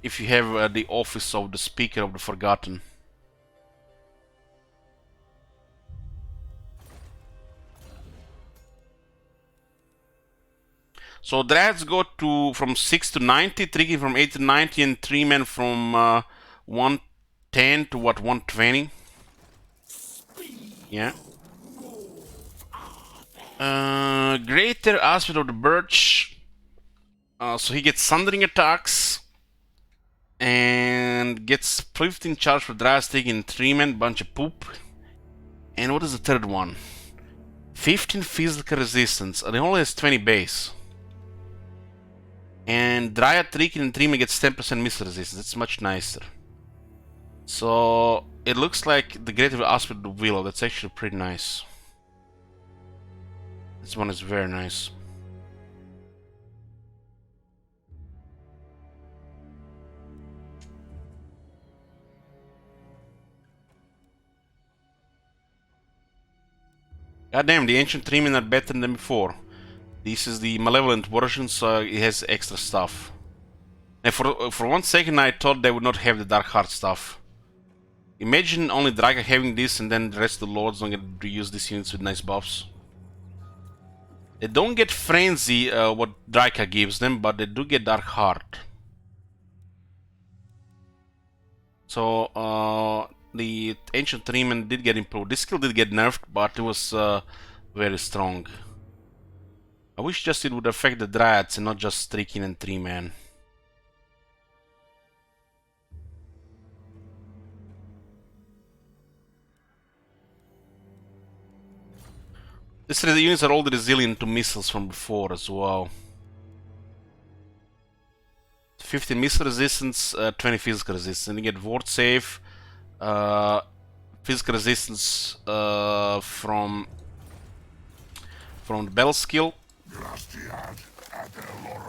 If you have the office of the Speaker of the Forgotten. So Dryads go from 6 to 90, Tricky from 8 to 90, and 3 men from 110 to what, 120? Yeah. Greater aspect of the Birch. So he gets Sundering attacks. And gets 15 charge for Dryads taking 3 men, bunch of poop. And what is the third one? 15 physical resistance. And he only has 20 base. And Dryad, Tricky, and 3 men gets 10% missile resistance. It's much nicer. So it looks like the greater aspect of the Willow. That's actually pretty nice. This one is very nice. Goddamn, the Ancient Treemen are better than before. This is the Malevolent version, so it has extra stuff. And for 1 second I thought they would not have the Dark Heart stuff. Imagine only Draga having this and then the rest of the Lords don't get to use these units with nice buffs. They don't get Frenzy, what Draga gives them, but they do get Dark Heart. So, the Ancient Treeman did get improved. This skill did get nerfed, but it was very strong. I wish just it would affect the Dryads and not just Stricken and 3 men. These units are all resilient to missiles from before as well. 15 missile resistance, 20 physical resistance, and you get ward save. Physical resistance from the bell skill.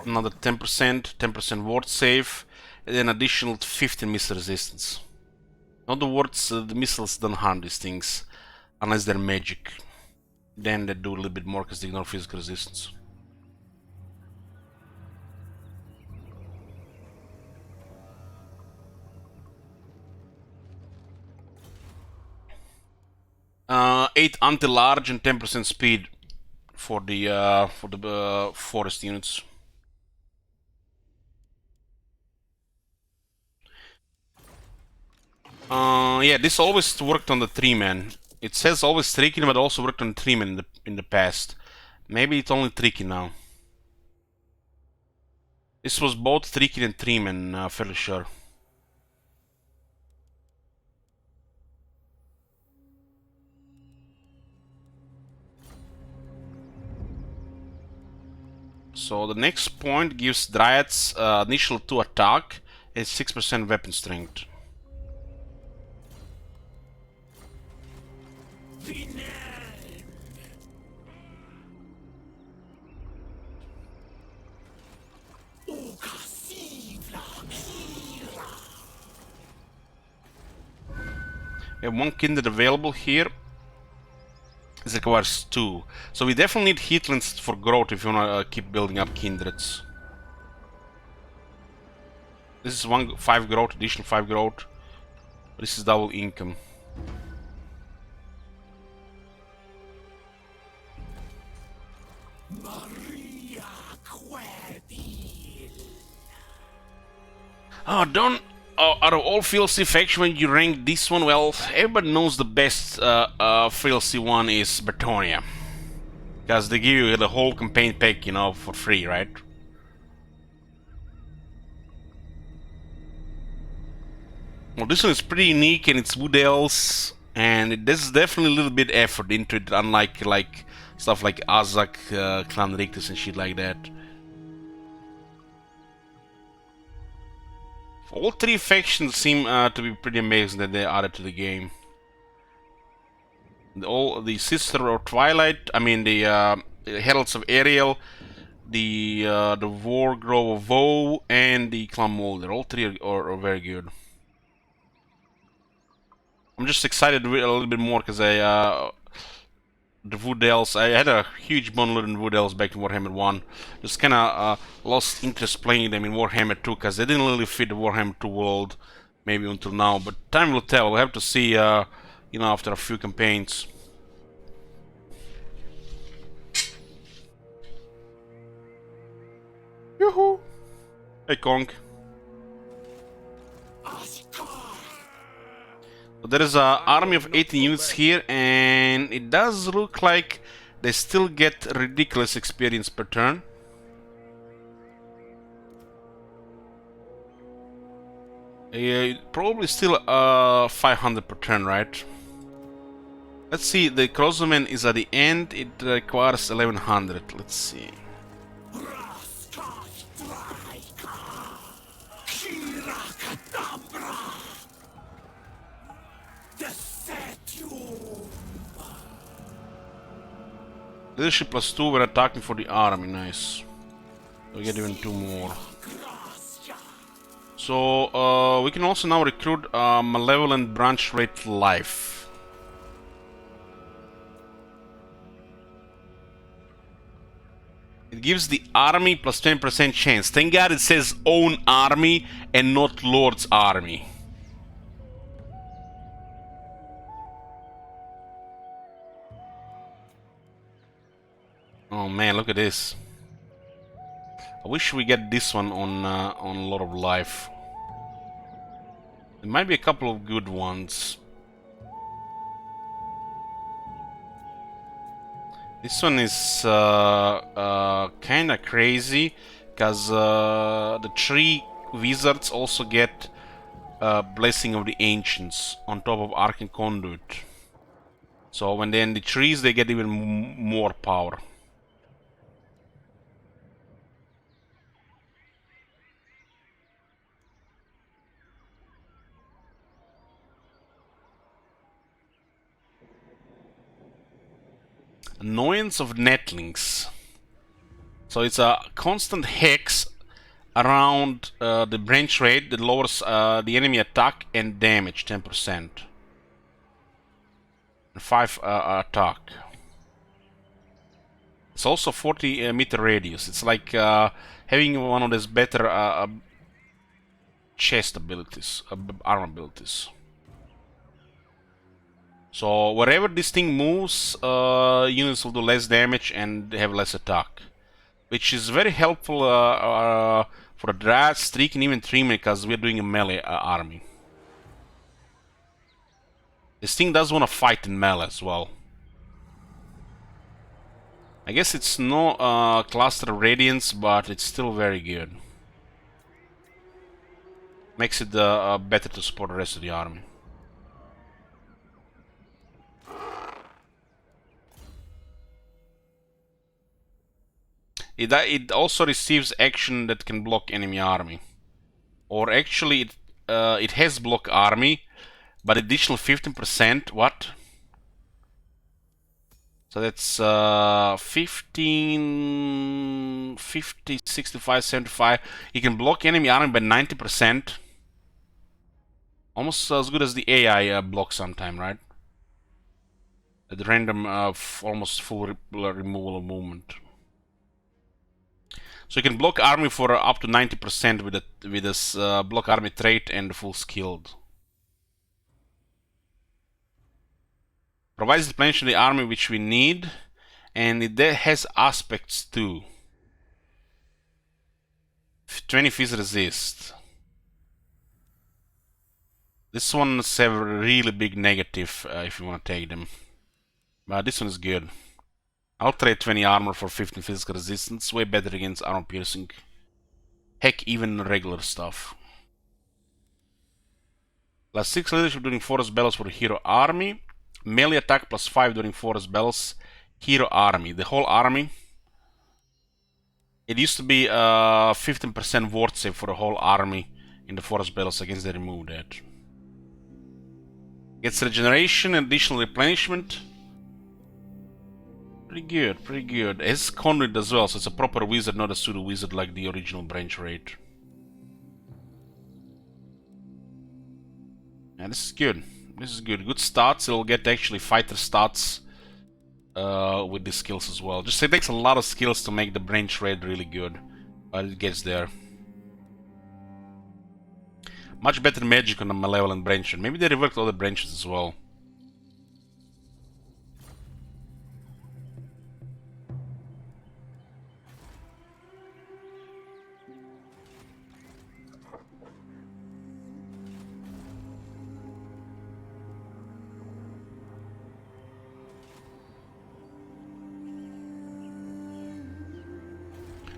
Another 10% ward save, and then additional 15 missile resistance. In other words, the missiles don't harm these things unless they're magic. Then they do a little bit more because they ignore physical resistance. Uh, 8 anti-large and 10% speed. for the forest units. Yeah, this always worked on the 3-man. It says always tricky, but also worked on 3-man in the past. Maybe it's only tricky now. This was both tricky and 3-man, fairly sure. So the next point gives Dryads initial 2 attack and 6% weapon strength. We have 1 kindred available here. It requires 2. So we definitely need heatlands for growth if you wanna keep building up kindreds. This is 5 growth, additional 5 growth. This is double income. Oh, don't. Out of all VLC factions, when you rank this one, well, everybody knows the best VLC one is Bretonia. Because they give you the whole campaign pack, you know, for free, right? Well, this one is pretty unique and it's wood elves, and there's definitely a little bit effort into it, unlike like stuff like Azak, Clan Rictus and shit like that. All 3 factions seem to be pretty amazing that they added to the game. The Sister of Twilight, I mean the Heralds of Ariel, the Wargrove of Woe, and the Clan Molder. All 3 are very good. I'm just excited a little bit more because the Wood Elves, I had a huge bundle in Wood Elves back in Warhammer 1. Just kinda lost interest playing them in Warhammer 2 because they didn't really fit the Warhammer 2 world, maybe until now. But time will tell. We'll have to see, you know, after a few campaigns. Yoo-hoo! Hey, Kong. So there is an army of 18 units here, and it does look like they still get ridiculous experience per turn. Probably still 500 per turn, right? Let's see, the Crossbowman is at the end, it requires 1100. Let's see. Leadership +2 when attacking for the army, nice. We get even 2 more. So we can also now recruit Malevolent Branch Rate Life. It gives the army plus 10% chance. Thank God it says own army and not Lord's army. Oh man, look at this. I wish we get this one on Lord of Life. There might be a couple of good ones. This one is kinda crazy, because the 3 wizards also get Blessing of the Ancients on top of Arcane Conduit. So when they're in the trees, they get even more power. Annoyance of Netlings. So it's a constant hex around the branch rate that lowers the enemy attack and damage 10%. And 5 attack. It's also 40 meter radius. It's like having one of those better chest abilities, armor abilities. So wherever this thing moves, units will do less damage and have less attack, which is very helpful for a Drat, Streak, and even Treeman because we're doing a melee army. This thing does want to fight in melee as well. I guess it's no cluster of radiance, but it's still very good. Makes it better to support the rest of the army. It also receives action that can block enemy army. Or actually, it has block army, but additional 15%, what? So that's 15, 50, 65, 75. You can block enemy army by 90%. Almost as good as the AI block sometime, right? At random, almost full removal of movement. So you can block army for up to 90% with this block army trait and full skilled. Provides replenishment of the army which we need, and it has aspects too. 20 phys resist. This one's have a really big negative if you want to take them. But this one is good. I'll trade 20 armor for 15 physical resistance, way better against armor piercing. Heck, even regular stuff. Plus 6 leadership during forest battles for hero army. Melee attack plus 5 during forest battles. Hero army. The whole army. It used to be 15% ward save for the whole army in the forest battles. I guess they removed that. Gets regeneration and additional replenishment. Pretty good, pretty good. It has conduit as well, so it's a proper wizard, not a pseudo wizard like the original branch raid. Yeah, this is good. This is good. Good stats. It'll get actually fighter stats with these skills as well. Just it takes a lot of skills to make the branch raid really good, but it gets there. Much better magic on the malevolent branch, and maybe they reworked other branches as well.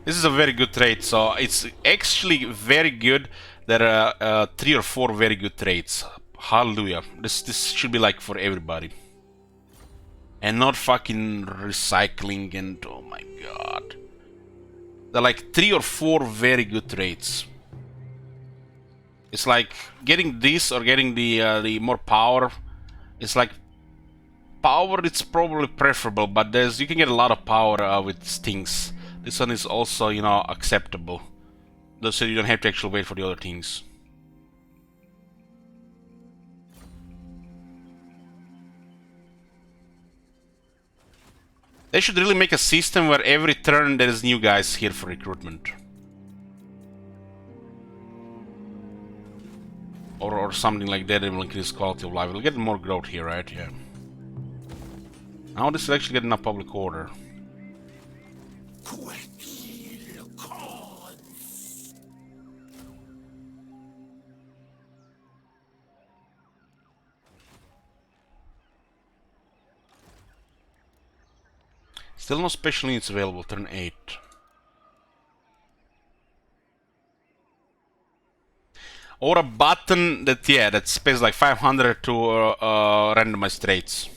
This is a very good trade, so it's actually very good. There are 3 or 4 very good trades. Hallelujah. This should be like for everybody. And not fucking recycling and oh my god. There are like 3 or 4 very good trades. It's like getting this or getting the more power. It's like power, it's probably preferable, but you can get a lot of power with things. This one is also, you know, acceptable. So you don't have to actually wait for the other things. They should really make a system where every turn there is new guys here for recruitment. Or something like that, it will increase quality of life. We'll get more growth here, right? Yeah. Now this will actually get enough public order. Still no special units available, turn 8. Or a button that, yeah, that spares like 500 to randomize traits.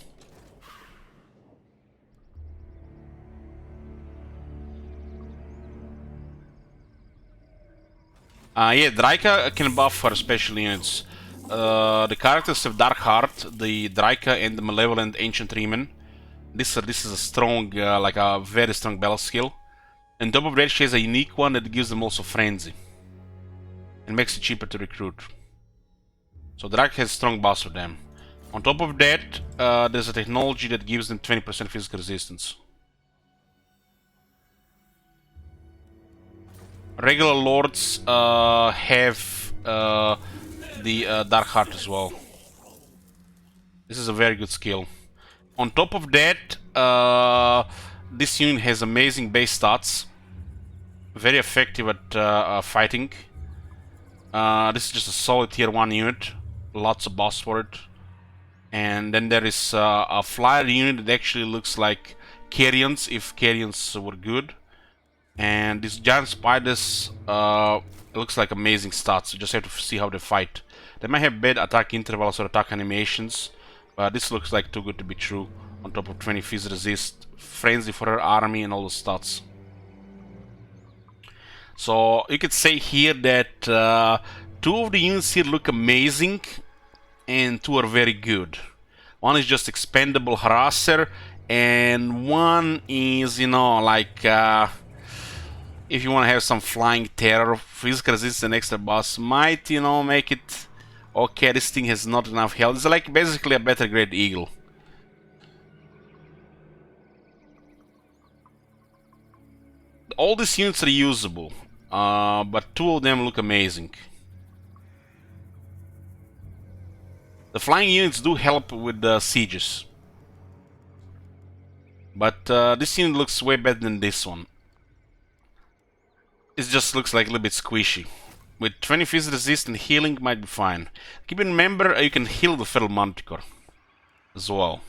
Yeah, Draika can buff her special units. The characters have Dark Heart, the Draika and the Malevolent Ancient Reman. This is a strong, like a very strong battle skill. On top of that, she has a unique one that gives them also Frenzy. And makes it cheaper to recruit. So Draika has strong buffs for them. On top of that, there's a technology that gives them 20% physical resistance. Regular lords have the Dark Heart as well. This is a very good skill. On top of that, this unit has amazing base stats. Very effective at fighting. This is just a solid tier 1 unit. Lots of boss for it. And then there is a flyer unit that actually looks like carrions, if carrions were good. And these giant spiders looks like amazing stats. You just have to see how they fight. They might have bad attack intervals or attack animations, but this looks like too good to be true. On top of 20 fizz resist, frenzy for her army, and all the stats. So you could say here that 2 of the units here look amazing, and 2 are very good. One is just expendable harasser, and one is, you know, like if you want to have some flying terror, physical resistance and extra boss might, you know, make it okay. This thing has not enough health. It's like basically a better grade eagle. All these units are usable, but 2 of them look amazing. The flying units do help with the sieges, but this unit looks way better than this one. It just looks like a little bit squishy. With 20 fizz resist and healing might be fine. Keep in remember you can heal the Feral Manticore as well.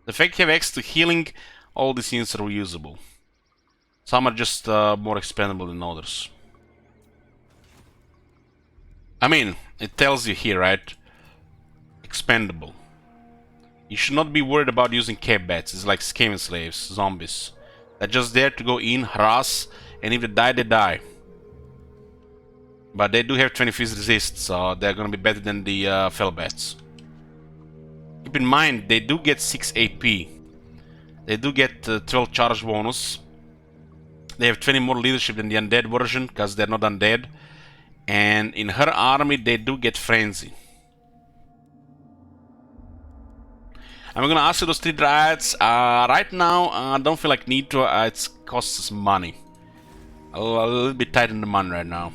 The fact you have extra healing, all these units are reusable. Some are just more expendable than others. I mean, it tells you here, right? Expendable. You should not be worried about using cave bats. It's like Skaven slaves, zombies. They're just there to go in, harass, and if they die, they die. But they do have 20 fizz resist, so they're gonna be better than the fell bats. Keep in mind, they do get 6 AP. They do get 12 charge bonus. They have 20 more leadership than the undead version, because they're not undead. And in her army, they do get frenzy. I'm gonna ask you those 3 dryads. Right now, I don't feel like need to. It costs us money. A little bit tight in the money right now.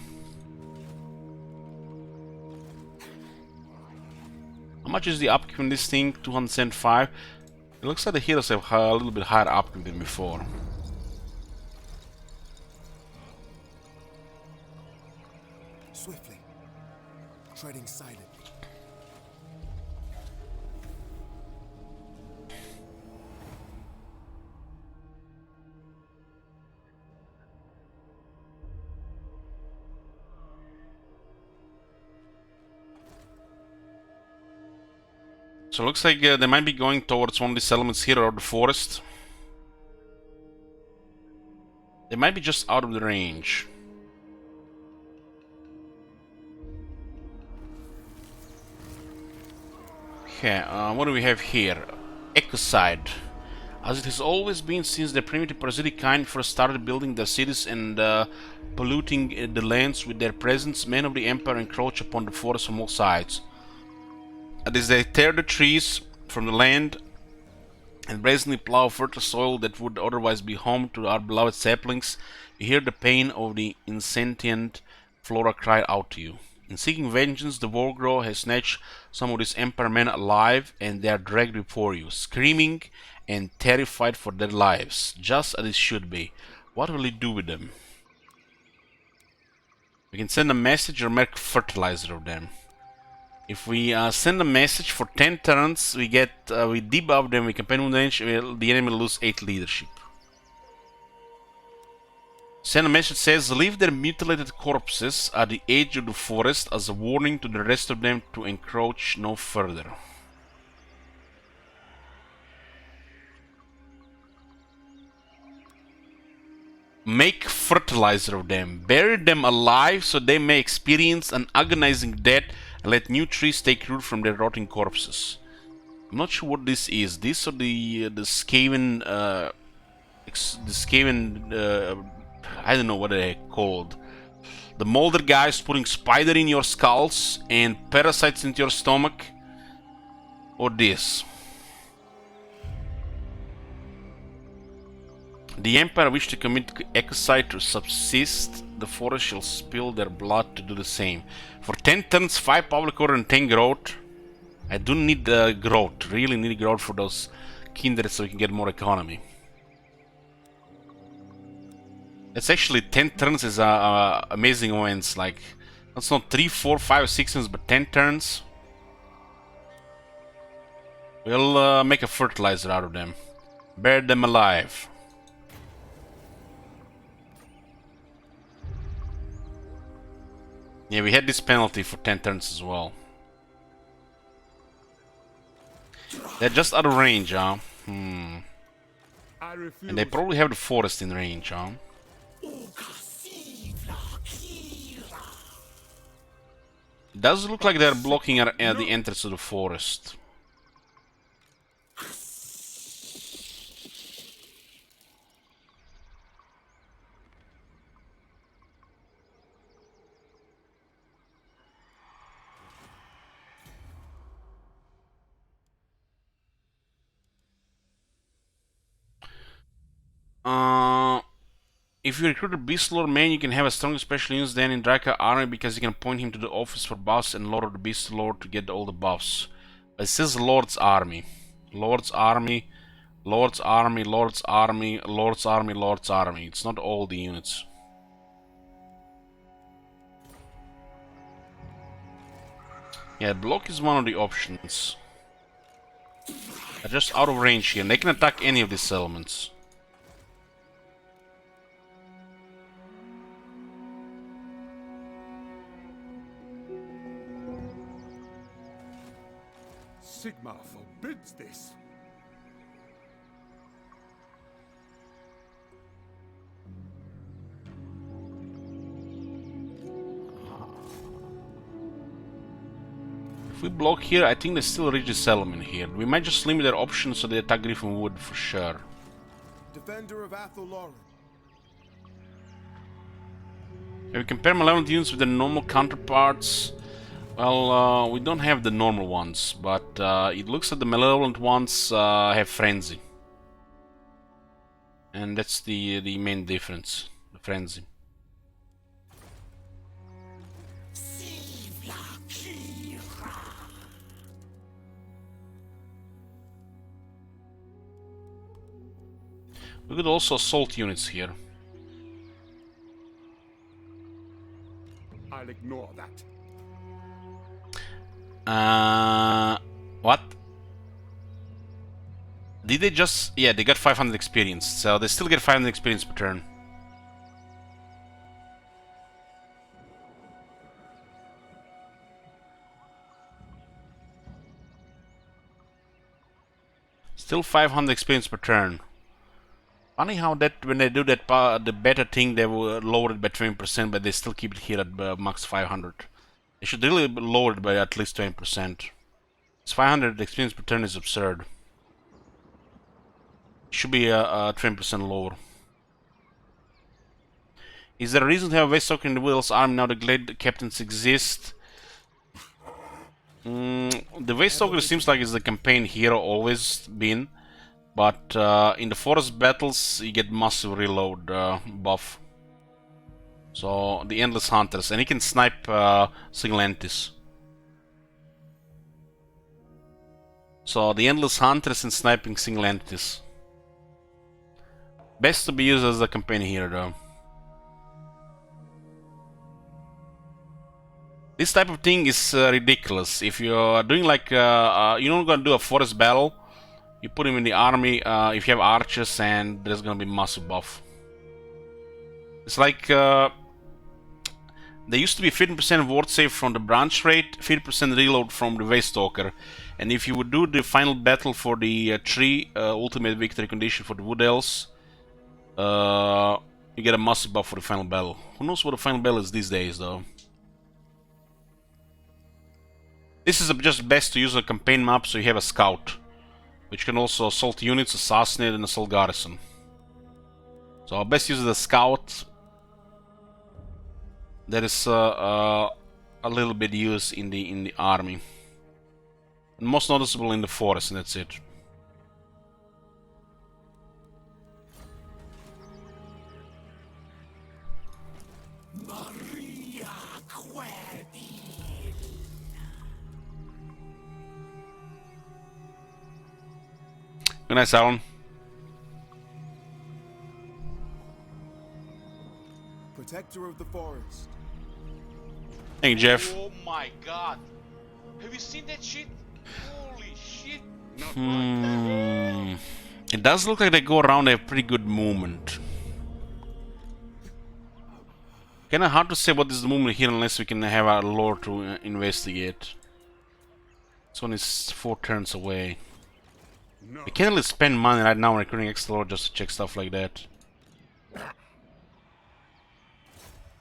How much is the upkeep in this thing? 275. It looks like the heroes have a little bit higher upkeep than before. Swiftly, treading silently. So it looks like they might be going towards one of the settlements here or the forest. They might be just out of the range. Okay, what do we have here? Ecocide. As it has always been since the primitive parasitic kind first started building their cities and polluting the lands with their presence, men of the Empire encroach upon the forest from all sides. As they tear the trees from the land and brazenly plow fertile soil that would otherwise be home to our beloved saplings, you hear the pain of the insentient flora cry out to you. In seeking vengeance, the Wargrove has snatched some of these Empire men alive, and they are dragged before you, screaming and terrified for their lives, just as it should be. What will you do with them? We can send a message or make fertilizer of them. If we send a message for 10 turns, we debuff them, we can pen range, the enemy will lose 8 leadership. Send a message says, leave their mutilated corpses at the edge of the forest as a warning to the rest of them to encroach no further. Make fertilizer of them. Bury them alive so they may experience an agonizing death and let new trees take root from their rotting corpses. I'm not sure what this is. These are the Skaven, I don't know what they're called. The molder guys putting spider in your skulls and parasites into your stomach. Or this. The Empire wish to commit ecocide to subsist. The forest shall spill their blood to do the same. For 10 turns, 5 public order and 10 growth. I do need growth, really need growth for those kindred so we can get more economy. It's actually 10 turns is amazing wins, like that's not 3, 4, 5, 6 turns, but 10 turns. We'll make a fertilizer out of them. Bury them alive. Yeah, we had this penalty for 10 turns as well. They're just out of range, huh? And they probably have the forest in range, huh? It does look like they're blocking the entrance to the forest. If you recruit a Beast Lord man, you can have a stronger special units than in Draka army because you can point him to the office for buffs and Lord of the Beast Lord to get all the buffs. But it says Lord's army. Lord's army, Lord's army, Lord's army, Lord's army, Lord's army. It's not all the units. Yeah, block is one of the options. They're just out of range here, and they can attack any of these settlements. Sigmar forbids this. If we block here, I think they still reach the settlement here. We might just limit their options so they attack Griffin Wood for sure. Defender of Athelloren. If we compare malevolent units with their normal counterparts, well, we don't have the normal ones, but it looks like the malevolent ones have frenzy. And that's the main difference, the frenzy. We could also assault units here. I'll ignore that. What? Did they just... Yeah, they got 500 experience, so they still get 500 experience per turn. Still 500 experience per turn. Funny how that when they do that the beta thing, they will lower it by 20%, but they still keep it here at max 500. They should really lower it by at least 20%. This 500 experience per turn is absurd. It should be 20% lower. Is there a reason to have Westtalker in the Wheels army now the Glade captains exist? The Westtalker seems like it's the campaign hero always been. But in the forest battles, you get massive reload buff. So the Endless Hunters, and he can snipe single entities. So the Endless Hunters and sniping single entities. Best to be used as a campaign hero though. This type of thing is ridiculous. If you're doing like, you're not gonna do a forest battle, you put him in the army if you have archers, and there's gonna be massive buff. It's like there used to be 15% ward save from the branch rate, 50% reload from the Wastestalker, and if you would do the final battle for the tree ultimate victory condition for the Wood Elves, you get a massive buff for the final battle. Who knows what the final battle is these days though? This is just best to use a campaign map so you have a scout, which can also assault units, assassinate, and assault garrison. So best use the scout. That is a little bit used in the army, and most noticeable in the forest, and that's it. Good night, Alan. Protector of the forest. Thank you, Jeff. Oh my god. Have you seen that shit? Holy shit. It does look like they go around a pretty good movement. Kinda hard to say what is the movement here unless we can have our lore to investigate. This one is 4 turns away. We can't really spend money right now on recruiting extra lore just to check stuff like that.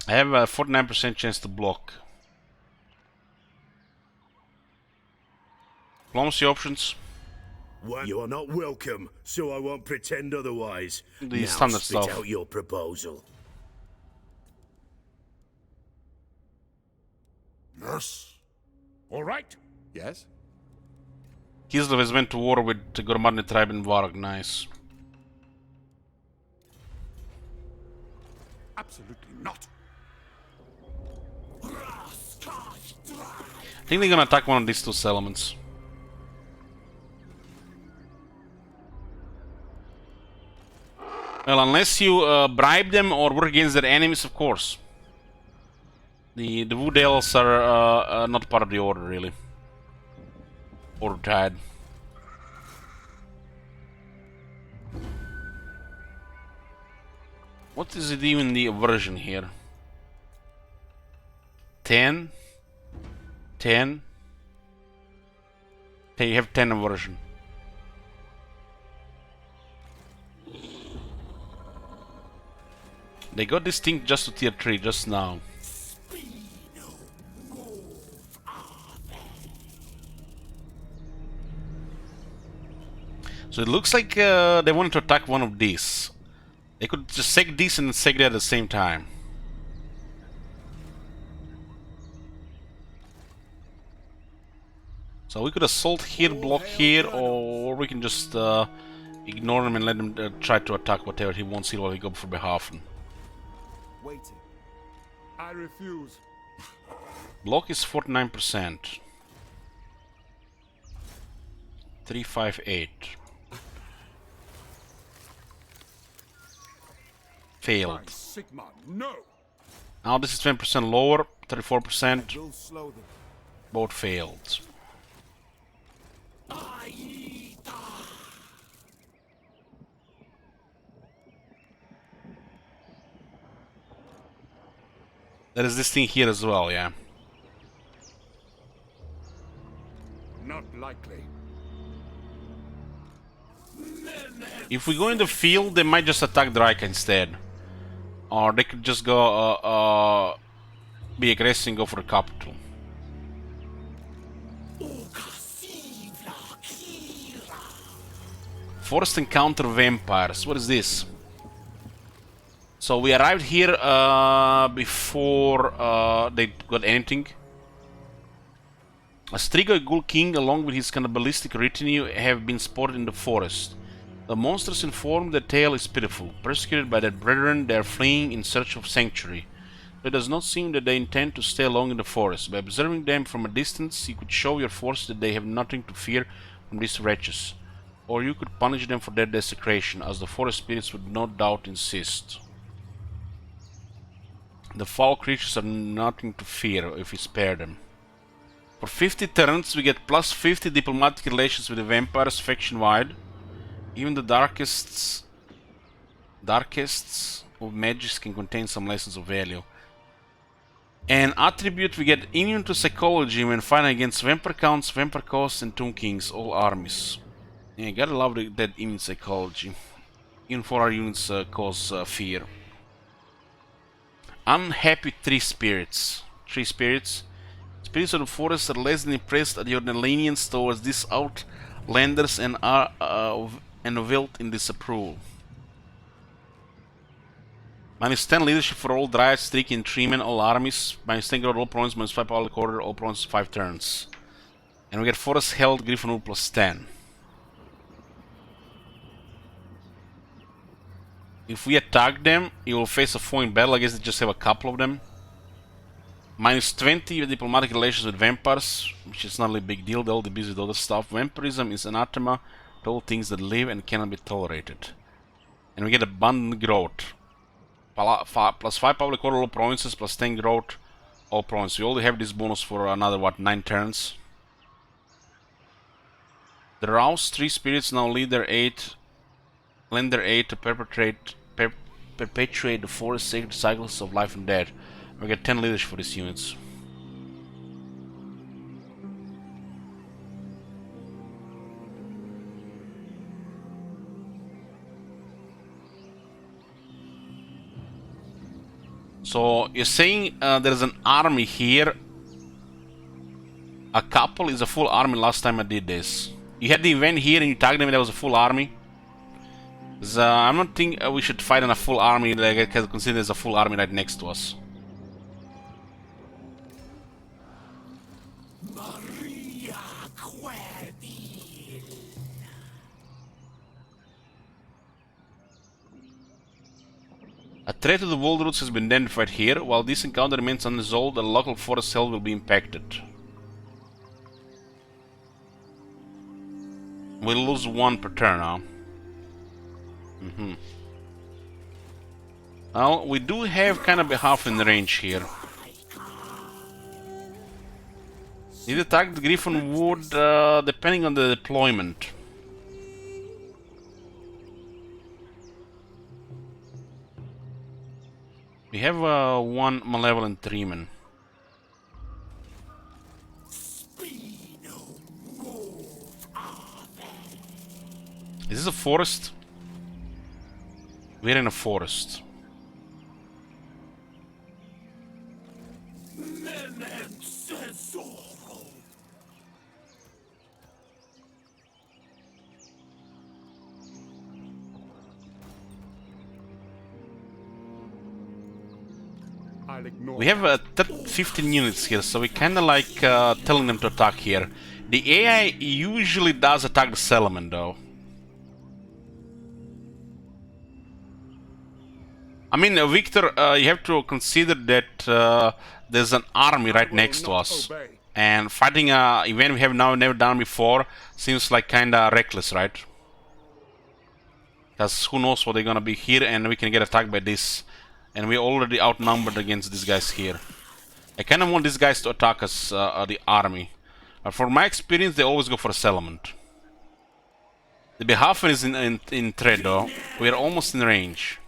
I have a 49% chance to block. Diplomacy options. You are not welcome, so I won't pretend otherwise. The now standard spit stuff. out your proposal. Yes. All right. Yes? Kislev has went to war with the Gormarni tribe in Varg. Nice. Absolutely not. I think they're gonna attack one of these 2 settlements. Well, unless you bribe them or work against their enemies, of course. The Wood Elves are not part of the order, really. Or tried. What is it even the aversion here? 10? 10? Okay, you have 10 aversion. They got this thing just to tier 3 just now. So it looks like they wanted to attack one of these. They could just seg these and seg that at the same time. So we could assault here, block here, or we can just ignore them and let them try to attack whatever he wants here while we go for Behafen. Waiting. I refuse. Block is 49%. 358. Failed. By Sigma, no! Now this is 20% lower, 34%. Will slow them. Both failed. There is this thing here as well, yeah. Not likely. If we go in the field, they might just attack Draika instead. Or they could just go be aggressive and go for the capital. Forced encounter vampires. What is this? So we arrived here before they got anything. A Strigoi Ghoul King along with his cannibalistic retinue have been spotted in the forest. The monsters inform their tale is pitiful. Persecuted by their brethren, they are fleeing in search of sanctuary. It does not seem that they intend to stay long in the forest. By observing them from a distance, you could show your force that they have nothing to fear from these wretches. Or you could punish them for their desecration, as the forest spirits would no doubt insist. The foul creatures are nothing to fear if we spare them. For 50 turns, we get plus 50 diplomatic relations with the vampires faction-wide. Even the darkest of magics can contain some lessons of value. An attribute, we get immune to psychology when fighting against vampire counts, vampire costs, and tomb kings, all armies. Yeah, gotta love that immune psychology. Even for our units cause fear. Unhappy 3 spirits. 3 spirits. Spirits of the forest are less than impressed at your lenience towards these outlanders and are enveloped in disapproval. Minus 10 leadership for all dryads, streaky and treemen, all armies. Minus 10 growth all opponents, minus 5 power quarter, all opponents 5 turns. And we get forest health, griffin rule plus 10. If we attack them, you will face a foe in battle. I guess they just have a couple of them. Minus 20 diplomatic relations with vampires, which is not really a big deal. They'll be busy with other stuff. Vampirism is anathema. All things that live and cannot be tolerated. And we get abundant growth. Plus 5 public order all provinces, plus 10 growth all provinces. We only have this bonus for another, what, 9 turns. The roused 3 spirits now lend their aid to perpetuate the 4 sacred cycles of life and death. We get 10 leadership for these units. So you're saying there's an army here. A couple is a full army last time I did this. You had the event here and you tagged them and there was a full army. I'm not think we should fight on a full army, like I can consider there's a full army right next to us. A threat to the world roots has been identified here. While this encounter remains unresolved, the local forest health will be impacted. We'll lose 1 per turn now. Well, we do have kind of half in range here. Need to attack the Griffin Wood depending on the deployment. We have 1 malevolent treeman. Is this a forest? We're in a forest. We have 15 units here, so we kinda like telling them to attack here. The AI usually does attack the settlement though. I mean, Victor, you have to consider that there's an army right next to us. And fighting an event we have never done before seems like kinda reckless, right? Because who knows what they're gonna be here and we can get attacked by this. And we're already outnumbered against these guys here. I kind of want these guys to attack us, the army. But for my experience, they always go for a settlement. The Behafen is in threat though. We're almost in range.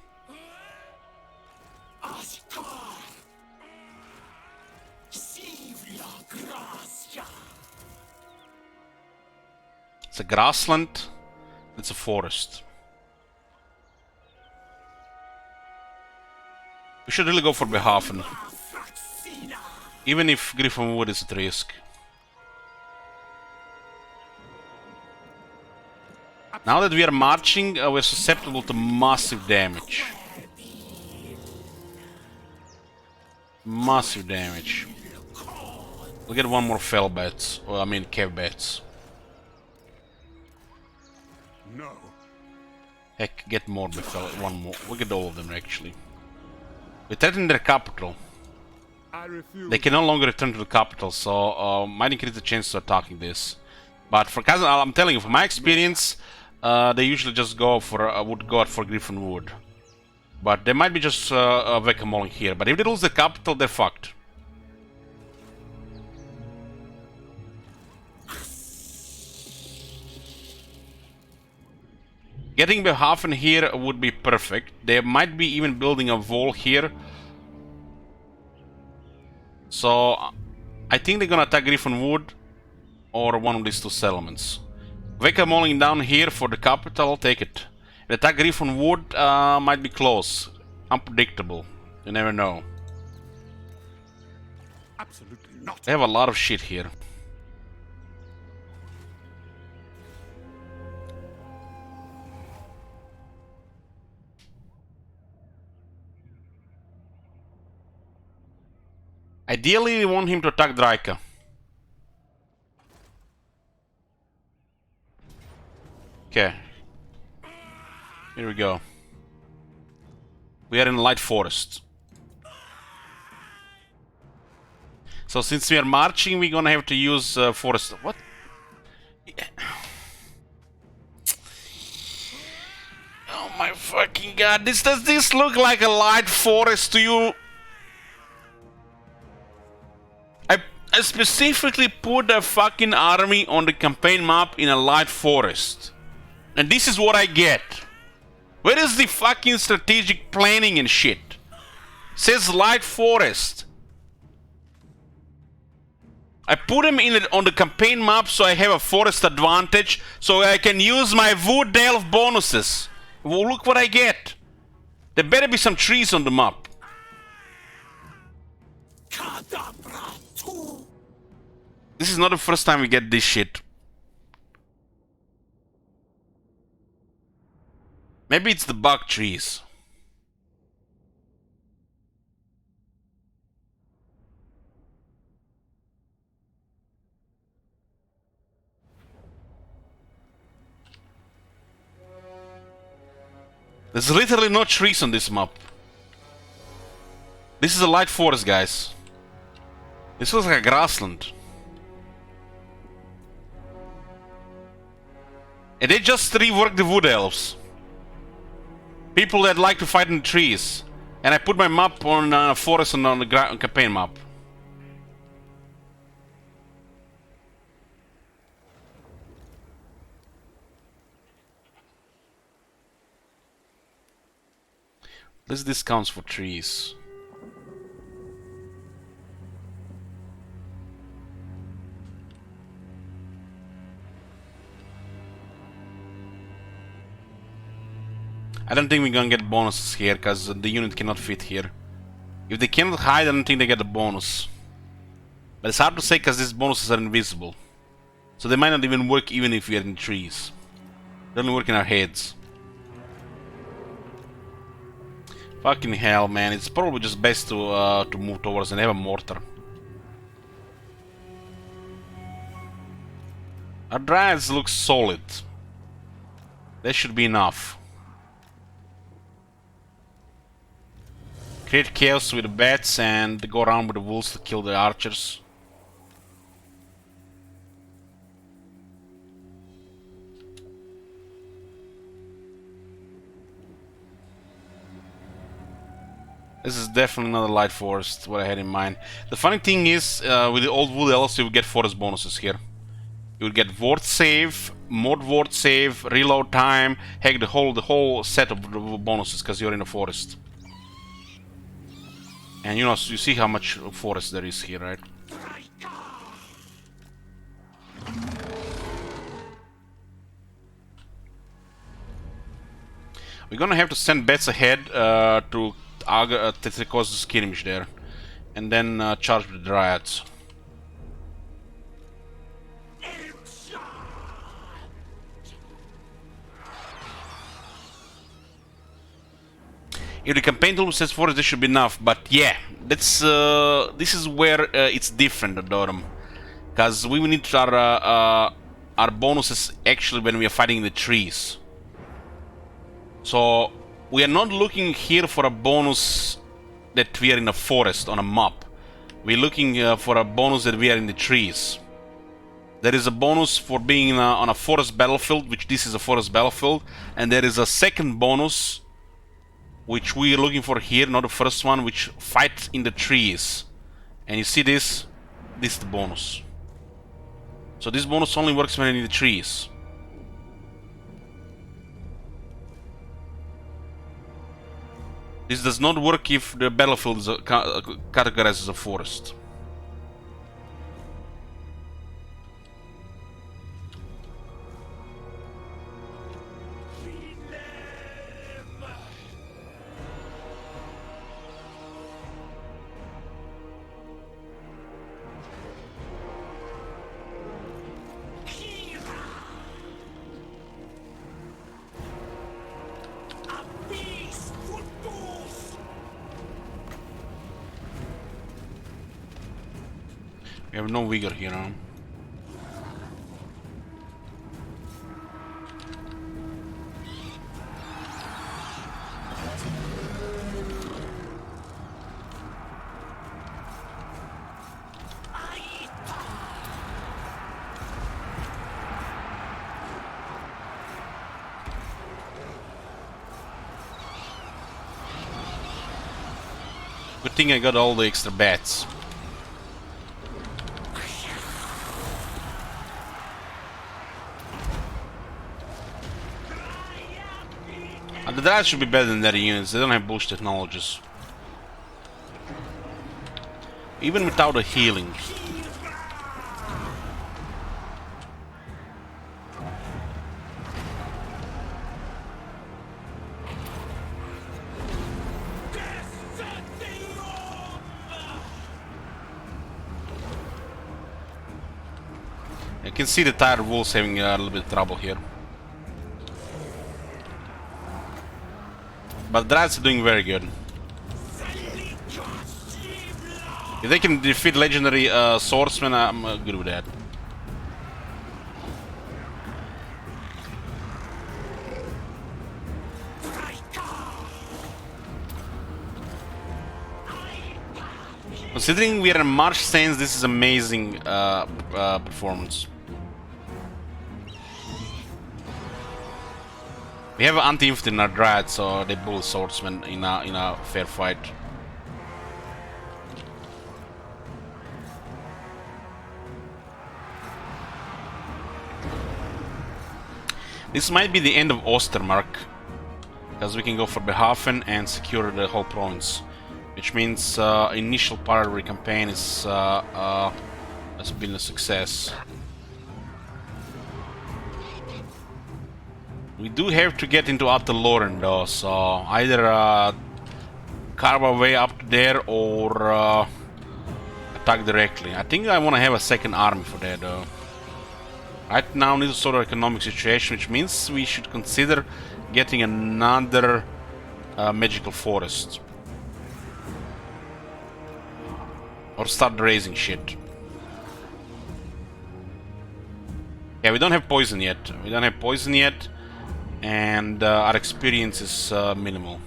It's a grassland. It's a forest. We should really go for Behafen. Even if Griffin Wood is at risk. Now that we are marching, we're susceptible to massive damage. Massive damage. We'll get 1 more fell bats. Well, I mean cave bats. No. Heck, get more befell. 1 more. We'll get all of them actually. We threaten their capital. They can no longer return to the capital, so might increase the chance of attacking this. But for Kazan, I'm telling you, from my experience, they usually just go for would go out for Griffin Wood. But they might be just whack-a-moling here. But if they lose the capital, they're fucked. Getting Behafen here would be perfect. They might be even building a wall here. So I think they're gonna attack Griffin Wood or one of these 2 settlements. Whack-a-moling down here for the capital, I'll take it. If they attack Griffin Wood, might be close. Unpredictable. You never know. Absolutely not. They have a lot of shit here. Ideally, we want him to attack Draika. Okay. Here we go. We are in light forest. So since we are marching, we're gonna have to use forest. What? fucking god, does this look like a light forest to you? I specifically put a fucking army on the campaign map in a light forest. And this is what I get. Where is the fucking strategic planning and shit? Says light forest. I put them on the campaign map so I have a forest advantage, so I can use my wood delve bonuses. Well, look what I get. There better be some trees on the map. This is not the first time we get this shit. Maybe it's the bug trees. There's literally no trees on this map. This is a light forest, guys. This looks like a grassland. And they just reworked the wood elves. People that like to fight in the trees. And I put my map on a forest and on the campaign map. Less discounts for trees. I don't think we're gonna get bonuses here, because the unit cannot fit here. If they cannot hide, I don't think they get a bonus. But it's hard to say because these bonuses are invisible. So they might not even work even if we are in trees. They only work in our heads. Fucking hell, man. It's probably just best to move towards and have a mortar. Our dryads look solid. That should be enough. Create chaos with the bats and go around with the wolves to kill the archers. This is definitely not a light forest, what I had in mind. The funny thing is, with the old wood elves, you will get forest bonuses here. You will get ward save, mod ward save, reload time, heck, the whole set of bonuses because you're in a forest. And you know, you see how much forest there is here, right? We're gonna have to send bats ahead to cause the skirmish there, and then charge the dryads. If the campaign tool says forest, this should be enough. But yeah, that's this is where it's different, Dorum, because we need our bonuses actually when we are fighting the trees. So we are not looking here for a bonus that we are in a forest on a map. We're looking for a bonus that we are in the trees. There is a bonus for being on a forest battlefield, which this is a forest battlefield, and there is a second bonus which we are looking for here, not the first one, which fight in the trees. And you see this is the bonus. So this bonus only works when in the trees. This does not work if the battlefield is categorized as a forest. We have no vigor here, huh? Good thing I got all the extra bats. The Dryads should be better than their units, they don't have bullshit technologies. Even without a healing. You can see the tired wolves having a little bit of trouble here. But Dryads are doing very good. If they can defeat legendary swordsmen, I'm good with that. Considering we are in March stance, this is amazing performance. We have an anti-infantry in our Dryad, so they bull swordsmen in a fair fight. This might be the end of Ostermark, because we can go for Behafen and secure the whole province, which means initial part of the campaign is has been a success. We do have to get into Ataloren though, so either carve our way up there or attack directly. I think I want to have a second army for that though. Right now we need to sort of economic situation, which means we should consider getting another magical forest. Or start raising shit. Yeah, we don't have poison yet. And our experience is minimal.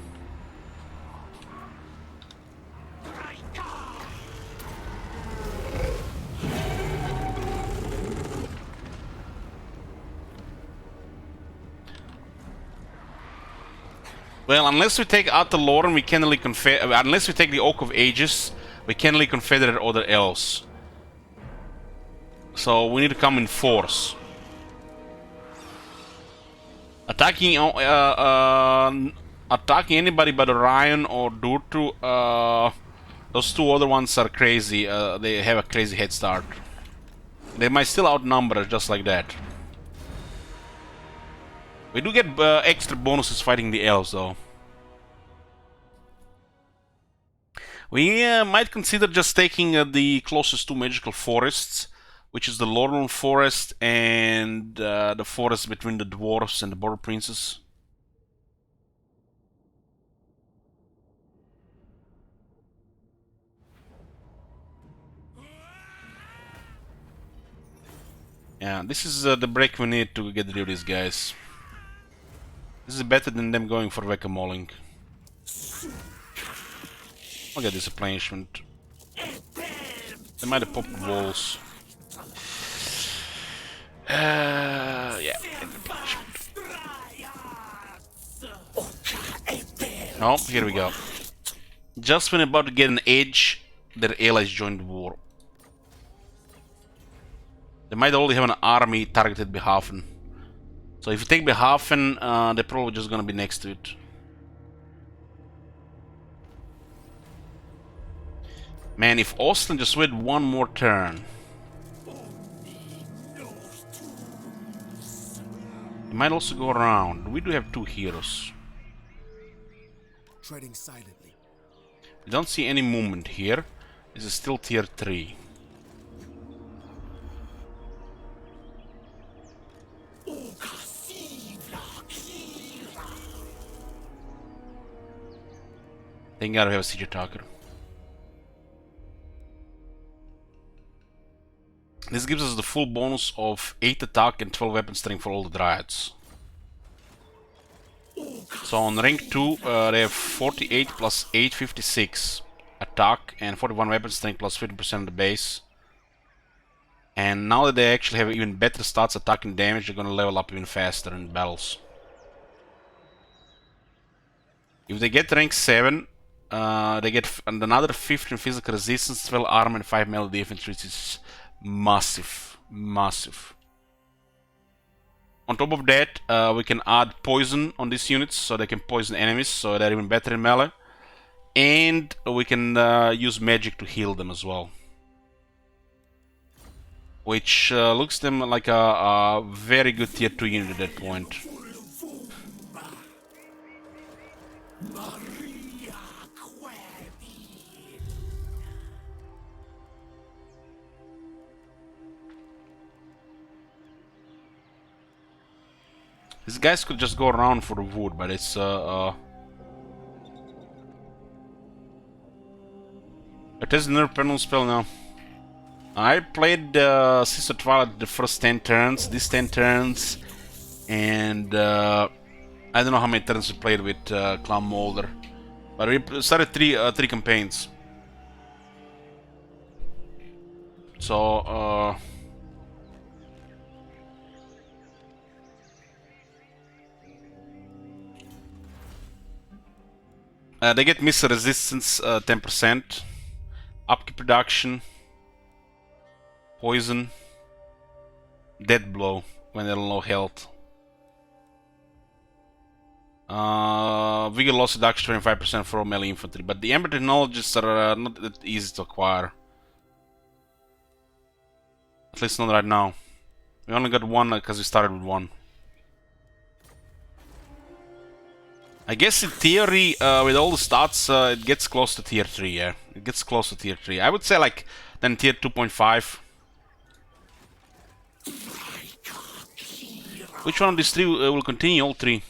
Well, unless we take Ataloren, we can't really unless we take the Oak of Ages, we can't really confederate other elves. So we need to come in force. Attacking anybody but Orion or Durtu, those two other ones are crazy. They have a crazy head start. They might still outnumber us just like that. We do get extra bonuses fighting the elves though. We might consider just taking the closest two magical forests, which is the Laurel Forest and the forest between the dwarves and the border princes. Yeah, this is the break we need to get rid of these guys. This is better than them going for Whack-a-Moling. I'll get this replenishment. They might have popped walls. Yeah. Oh, here we go. Just when about to get an edge, their allies joined the war. They might only have an army targeted Behafen. So if you take Behafen, they're probably just gonna be next to it. Man, if Austin just wait one more turn. He might also go around. We do have two heroes. Treading silently. We don't see any movement here. This is still tier 3. Thank God we have a siege attacker. This gives us the full bonus of 8 attack and 12 weapon strength for all the Dryads. So on rank 2, they have 48 plus 8, 56 attack and 41 weapon strength plus 50% of the base. And now that they actually have even better stats, attack and damage, they're gonna level up even faster in battles. If they get rank 7, They get another 15 physical resistance, 12 armor, and 5 melee defense, which is massive, massive. On top of that, we can add poison on these units, so they can poison enemies, so they're even better in melee. And we can use magic to heal them as well, which looks them like a very good tier 2 unit at that point. These guys could just go around for the wood, but it's it is another penal spell now. I played Sister Twilight the first 10 turns, these 10 turns, and I don't know how many turns we played with Clan Molder, but we started three campaigns. So they get missile resistance 10%, upkeep production, poison, death blow when they're low health, vigor loss reduction 25% for all melee infantry. But the Ember technologies are not that easy to acquire. At least not right now. We only got one because we started with one. I guess in theory, with all the stats, it gets close to tier 3, yeah. It gets close to tier 3. I would say like then tier 2.5. Which one of these three will continue? All three.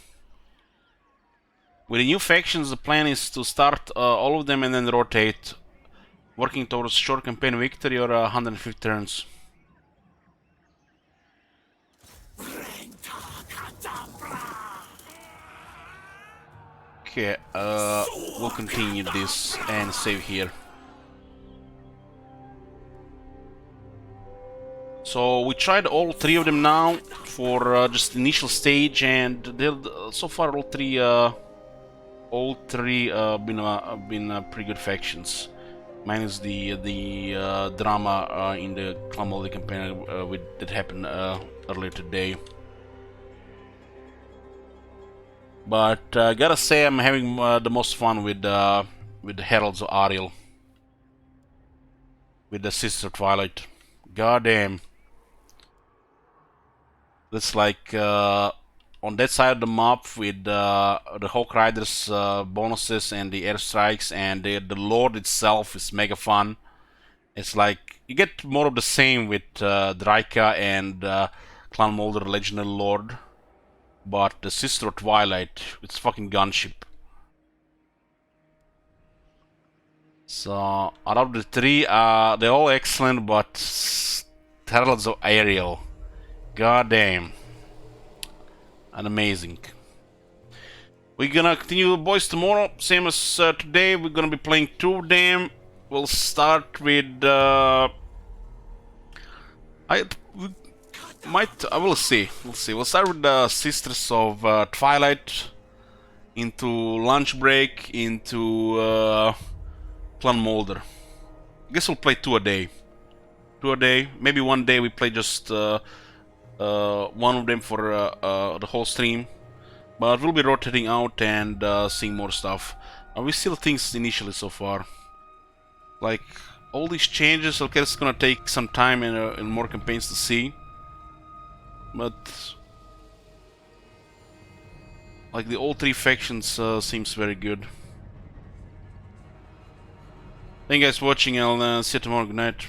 With the new factions, the plan is to start all of them and then rotate, working towards short campaign victory or 150 turns. Okay, we'll continue this and save here. So we tried all three of them now for just initial stage, and so far all three been pretty good factions, minus the drama in the Clan Molder campaign that happened earlier today. But I gotta say, I'm having the most fun with the Heralds of Ariel, with the Sister Twilight. Goddamn. That's like on that side of the map with the Hawk Riders bonuses and the airstrikes, and the Lord itself is mega fun. It's like you get more of the same with Draika and Clan Molder Legendary Lord, but the Sister of Twilight, it's fucking gunship. So out of the three, they're all excellent, but Heralds of Ariel, goddamn, and amazing. We're gonna continue, boys, tomorrow, same as today. We're gonna be playing two of them. We'll start with we'll see. We'll start with the Sisters of Twilight, into lunch break, into Clan Molder. I guess we'll play two a day. Maybe one day we play just one of them for the whole stream. But we'll be rotating out and seeing more stuff. We still think initially so far. Like, all these changes, okay, it's gonna take some time in more campaigns to see. But like the all three factions seems very good. Thank you guys for watching. I'll see you tomorrow. Good night.